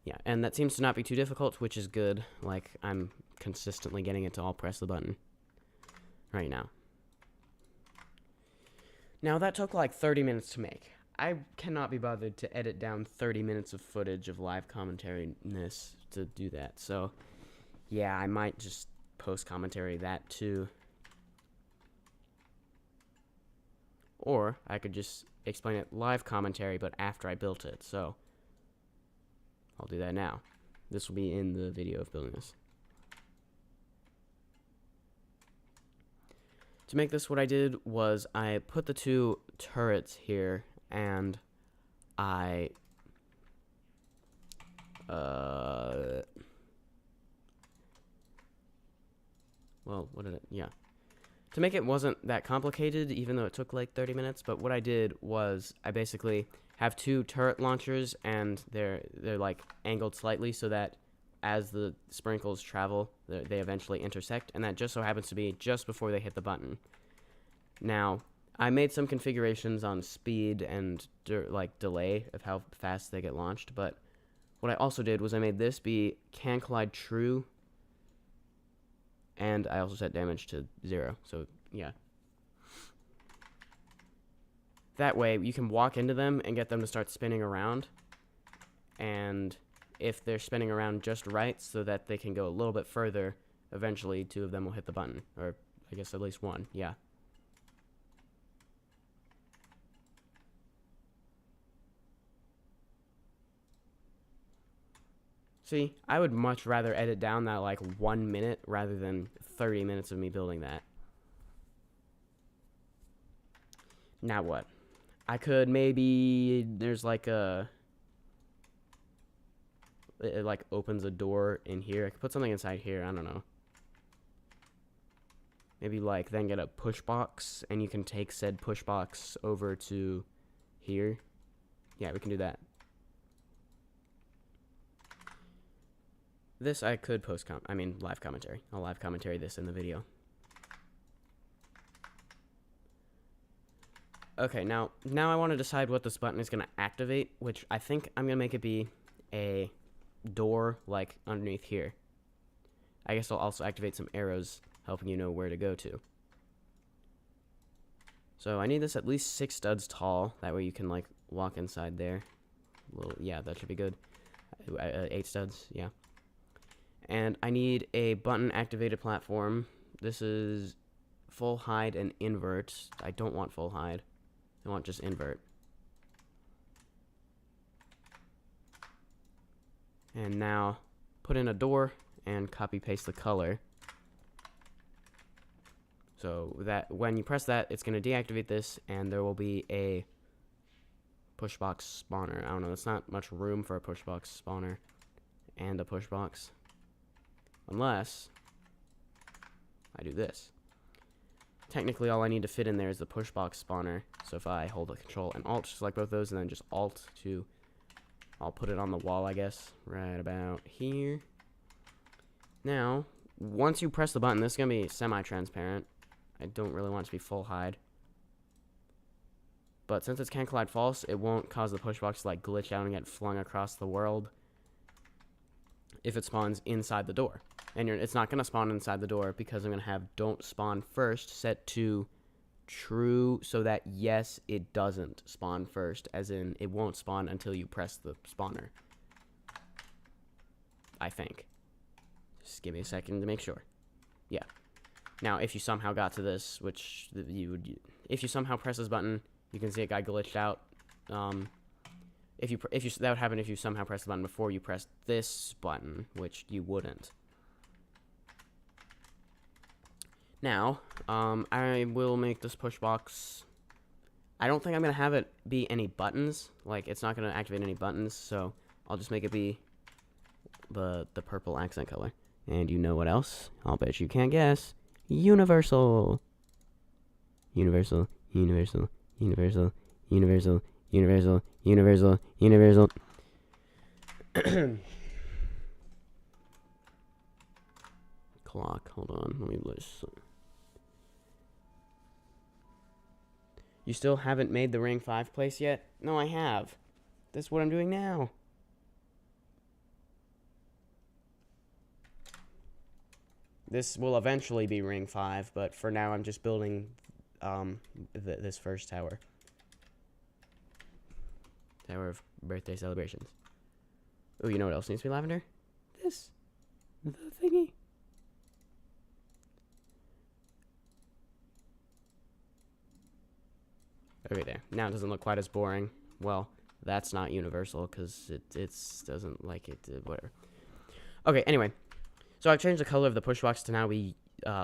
S1: Yeah, and that seems to not be too difficult, which is good. Like, I'm consistently getting it to all press the button right now. Now, that took like 30 minutes to make. I cannot be bothered to edit down 30 minutes of footage of live commentary-ness to do that. So, yeah, I might just post commentary that too. Or I could just explain it live commentary, but after I built it. So, I'll do that now. This will be in the video of building this. To make this, what I did was I put the two turrets here, and I well, what did it? Yeah. To make it wasn't that complicated, even though it took like 30 minutes, but what I did was I basically have two turret launchers, and they're like angled slightly so that as the sprinkles travel, they eventually intersect, and that just so happens to be just before they hit the button. Now, I made some configurations on speed and like delay of how fast they get launched, but what I also did was I made this be can collide true, and I also set damage to 0. So yeah, that way you can walk into them and get them to start spinning around, and if they're spinning around just right so that they can go a little bit further, eventually 2 of them will hit the button, or I guess at least 1. Yeah. See, I would much rather edit down that like 1 minute rather than 30 minutes of me building that. Now what? I could maybe, there's like a, it like opens a door in here. I could put something inside here, I don't know. Maybe like then get a push box, and you can take said push box over to here. Yeah, we can do that. This I could live commentary. I'll live commentary this in the video. Okay, now I want to decide what this button is going to activate, which I think I'm going to make it be a door, like, underneath here. I guess I'll also activate some arrows, helping you know where to go to. So I need this at least 6 studs tall, that way you can, like, walk inside there. Well, yeah, that should be good. 8 studs, yeah. And I need a button activated platform. This is full hide and invert. I don't want full hide. I want just invert. And now put in a door and copy paste the color. So that when you press that, it's going to deactivate this, and there will be a push box spawner. I don't know, that's not much room for a push box spawner and a push box. Unless I do this. Technically, all I need to fit in there is the push box spawner. So if I hold a Control and Alt, select both those, and then just Alt to, I'll put it on the wall, I guess, right about here. Now, once you press the button, this is going to be semi-transparent. I don't really want it to be full hide. But since it's can collide false, it won't cause the push box to like glitch out and get flung across the world. if it spawns inside the door. And it's not going to spawn inside the door because I'm going to have don't spawn first set to true, so that yes, it doesn't spawn first, as in it won't spawn until you press the spawner. I think. Just give me a second to make sure. Yeah. Now, if you somehow got to this, which if you somehow press this button, you can see it got glitched out. That would happen if you somehow press the button before you pressed this button, which you wouldn't. Now, I will make this push box. I don't think I'm gonna have it be any buttons. Like, it's not gonna activate any buttons, so I'll just make it be the purple accent color. And you know what else? I'll bet you can't guess. Universal. Universal. Universal. Universal. Universal. Universal. Universal. Universal. Clock. Hold on. Let me listen. You still haven't made the ring 5 place yet? No, I have. This is what I'm doing now. This will eventually be ring 5, but for now I'm just building this first tower. Tower of birthday celebrations. Oh, you know what else needs to be lavender? This. The thingy. Okay, there. Now it doesn't look quite as boring. Well, that's not universal because it doesn't like it. Whatever. Okay, anyway. So I've changed the color of the push box to now be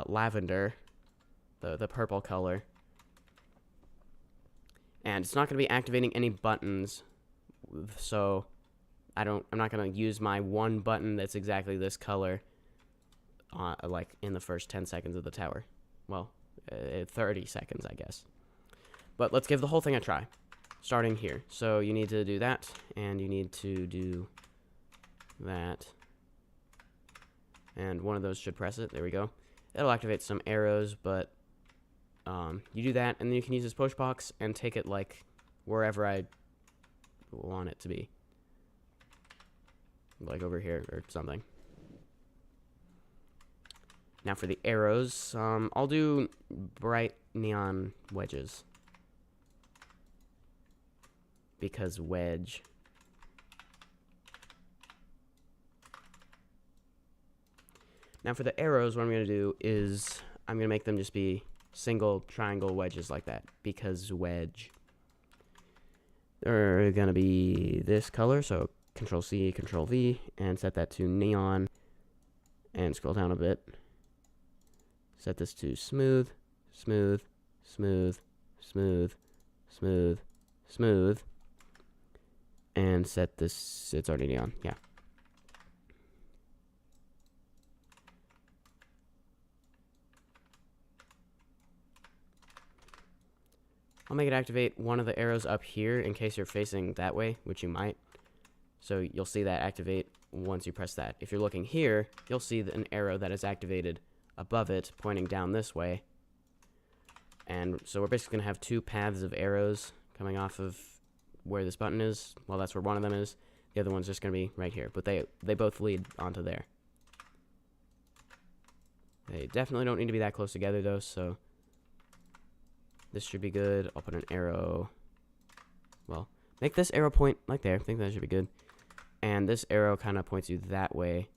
S1: lavender, the purple color. And it's not going to be activating any buttons, so I'm not going to use my one button that's exactly this color, like in the first 10 seconds of the tower. Well, 30 seconds, I guess. But let's give the whole thing a try, starting here. So you need to do that, and you need to do that. And one of those should press it. There we go. It'll activate some arrows, but you do that, and then you can use this push box and take it, like, wherever I want it to be. Like over here or something. Now for the arrows, I'll do bright neon wedges. Because wedge. Now for the arrows, what I'm going to do is I'm going to make them just be single triangle wedges like that. Because wedge. They're going to be this color, so Control C, Control V, and set that to neon. And scroll down a bit. Set this to smooth, smooth, smooth, smooth, smooth, smooth. And set this, it's already neon, yeah. I'll make it activate one of the arrows up here in case you're facing that way, which you might. So you'll see that activate once you press that. If you're looking here, you'll see an arrow that is activated above it, pointing down this way. And so we're basically going to have two paths of arrows coming off of where this button is. Well, that's where one of them is. The other one's just going to be right here. But they both lead onto there. They definitely don't need to be that close together, though, so this should be good. I'll put an arrow. Well, make this arrow point like there. I think that should be good. And this arrow kind of points you that way,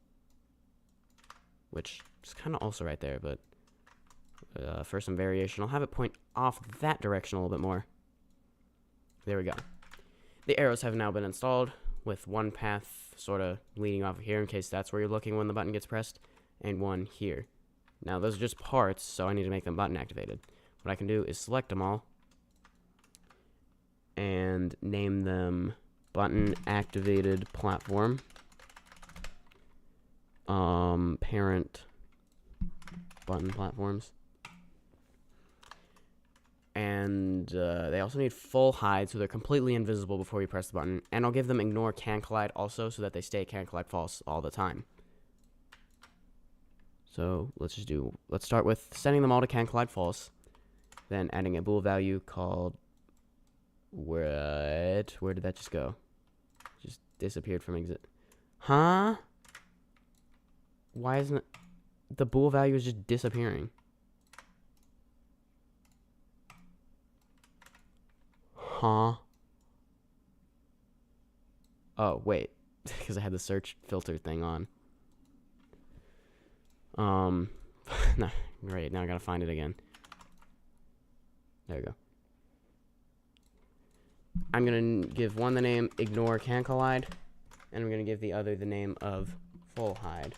S1: which is kind of also right there, but for some variation, I'll have it point off that direction a little bit more. There we go. The arrows have now been installed with one path sort of leading off of here in case that's where you're looking when the button gets pressed, and one here. Now, those are just parts, so I need to make them button activated. What I can do is select them all and name them button activated platform. Parent button platforms. And they also need full hide, so they're completely invisible before you press the button. And I'll give them ignore can collide also, so that they stay can collide false all the time. So let's start with setting them all to can collide false. Then adding a bool value called where did that just go? Just disappeared from exit. Huh? Why isn't it? The bool value is just disappearing. Huh? Oh, wait. Because I had the search filter thing on. Nah, great. Now I gotta find it again. There we go. I'm gonna give one the name ignore can collide, and I'm gonna give the other the name of full hide.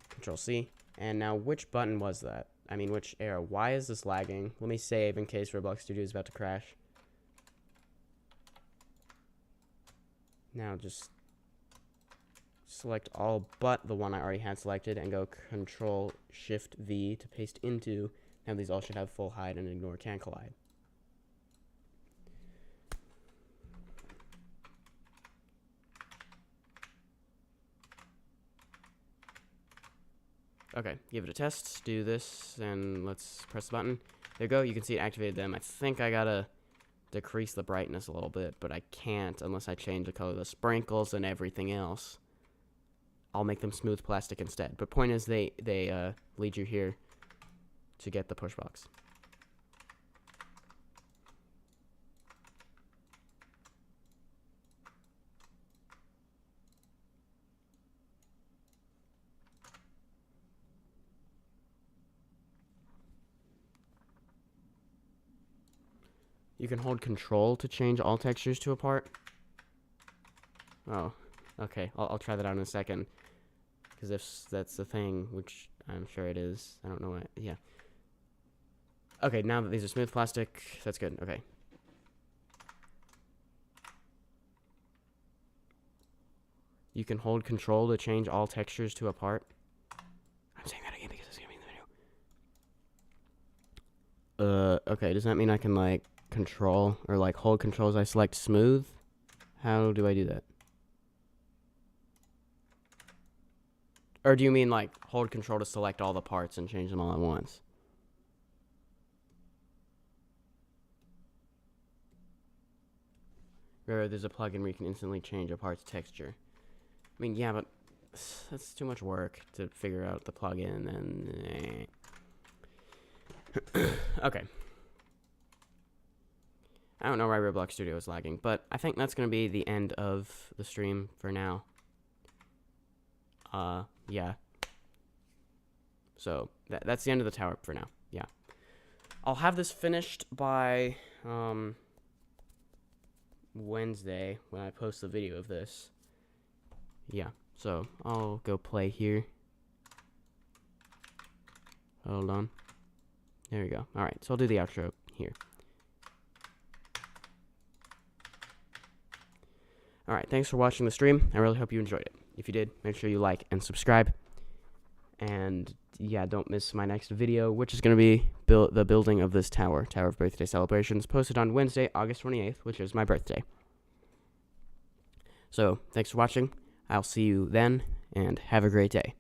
S1: Control C. And now, which button was that? I mean, which arrow? Why is this lagging? Let me save in case Roblox Studio is about to crash. Now just select all but the one I already had selected and go Control Shift V to paste into. Now these all should have full hide and ignore can collide. Okay, give it a test, do this, and let's press the button. There you go, you can see it activated them. I think I gotta decrease the brightness a little bit, but I can't unless I change the color of the sprinkles and everything else. I'll make them smooth plastic instead. But point is, they lead you here to get the push box. You can hold Control to change all textures to a part. Oh, okay. I'll try that out in a second. Because if that's the thing, which I'm sure it is, I don't know what. Yeah. Okay, now that these are smooth plastic, that's good. Okay. You can hold Control to change all textures to a part. I'm saying that again because it's gonna be in the video. Okay. Does that mean I can like Control or like hold Control as I select smooth? How do I do that? Or do you mean like hold Control to select all the parts and change them all at once? Or there's a plugin where you can instantly change a part's texture. I mean, yeah, but that's too much work to figure out the plugin and okay. I don't know why Roblox Studio is lagging, but I think that's going to be the end of the stream for now. Yeah. So, that's the end of the tower for now. Yeah. I'll have this finished by, Wednesday when I post the video of this. Yeah. So, I'll go play here. Hold on. There we go. Alright, so I'll do the outro here. Alright, thanks for watching the stream. I really hope you enjoyed it. If you did, make sure you like and subscribe. And yeah, don't miss my next video, which is going to be the building of this tower of birthday celebrations, posted on Wednesday, August 28th, which is my birthday. So, thanks for watching. I'll see you then, and have a great day.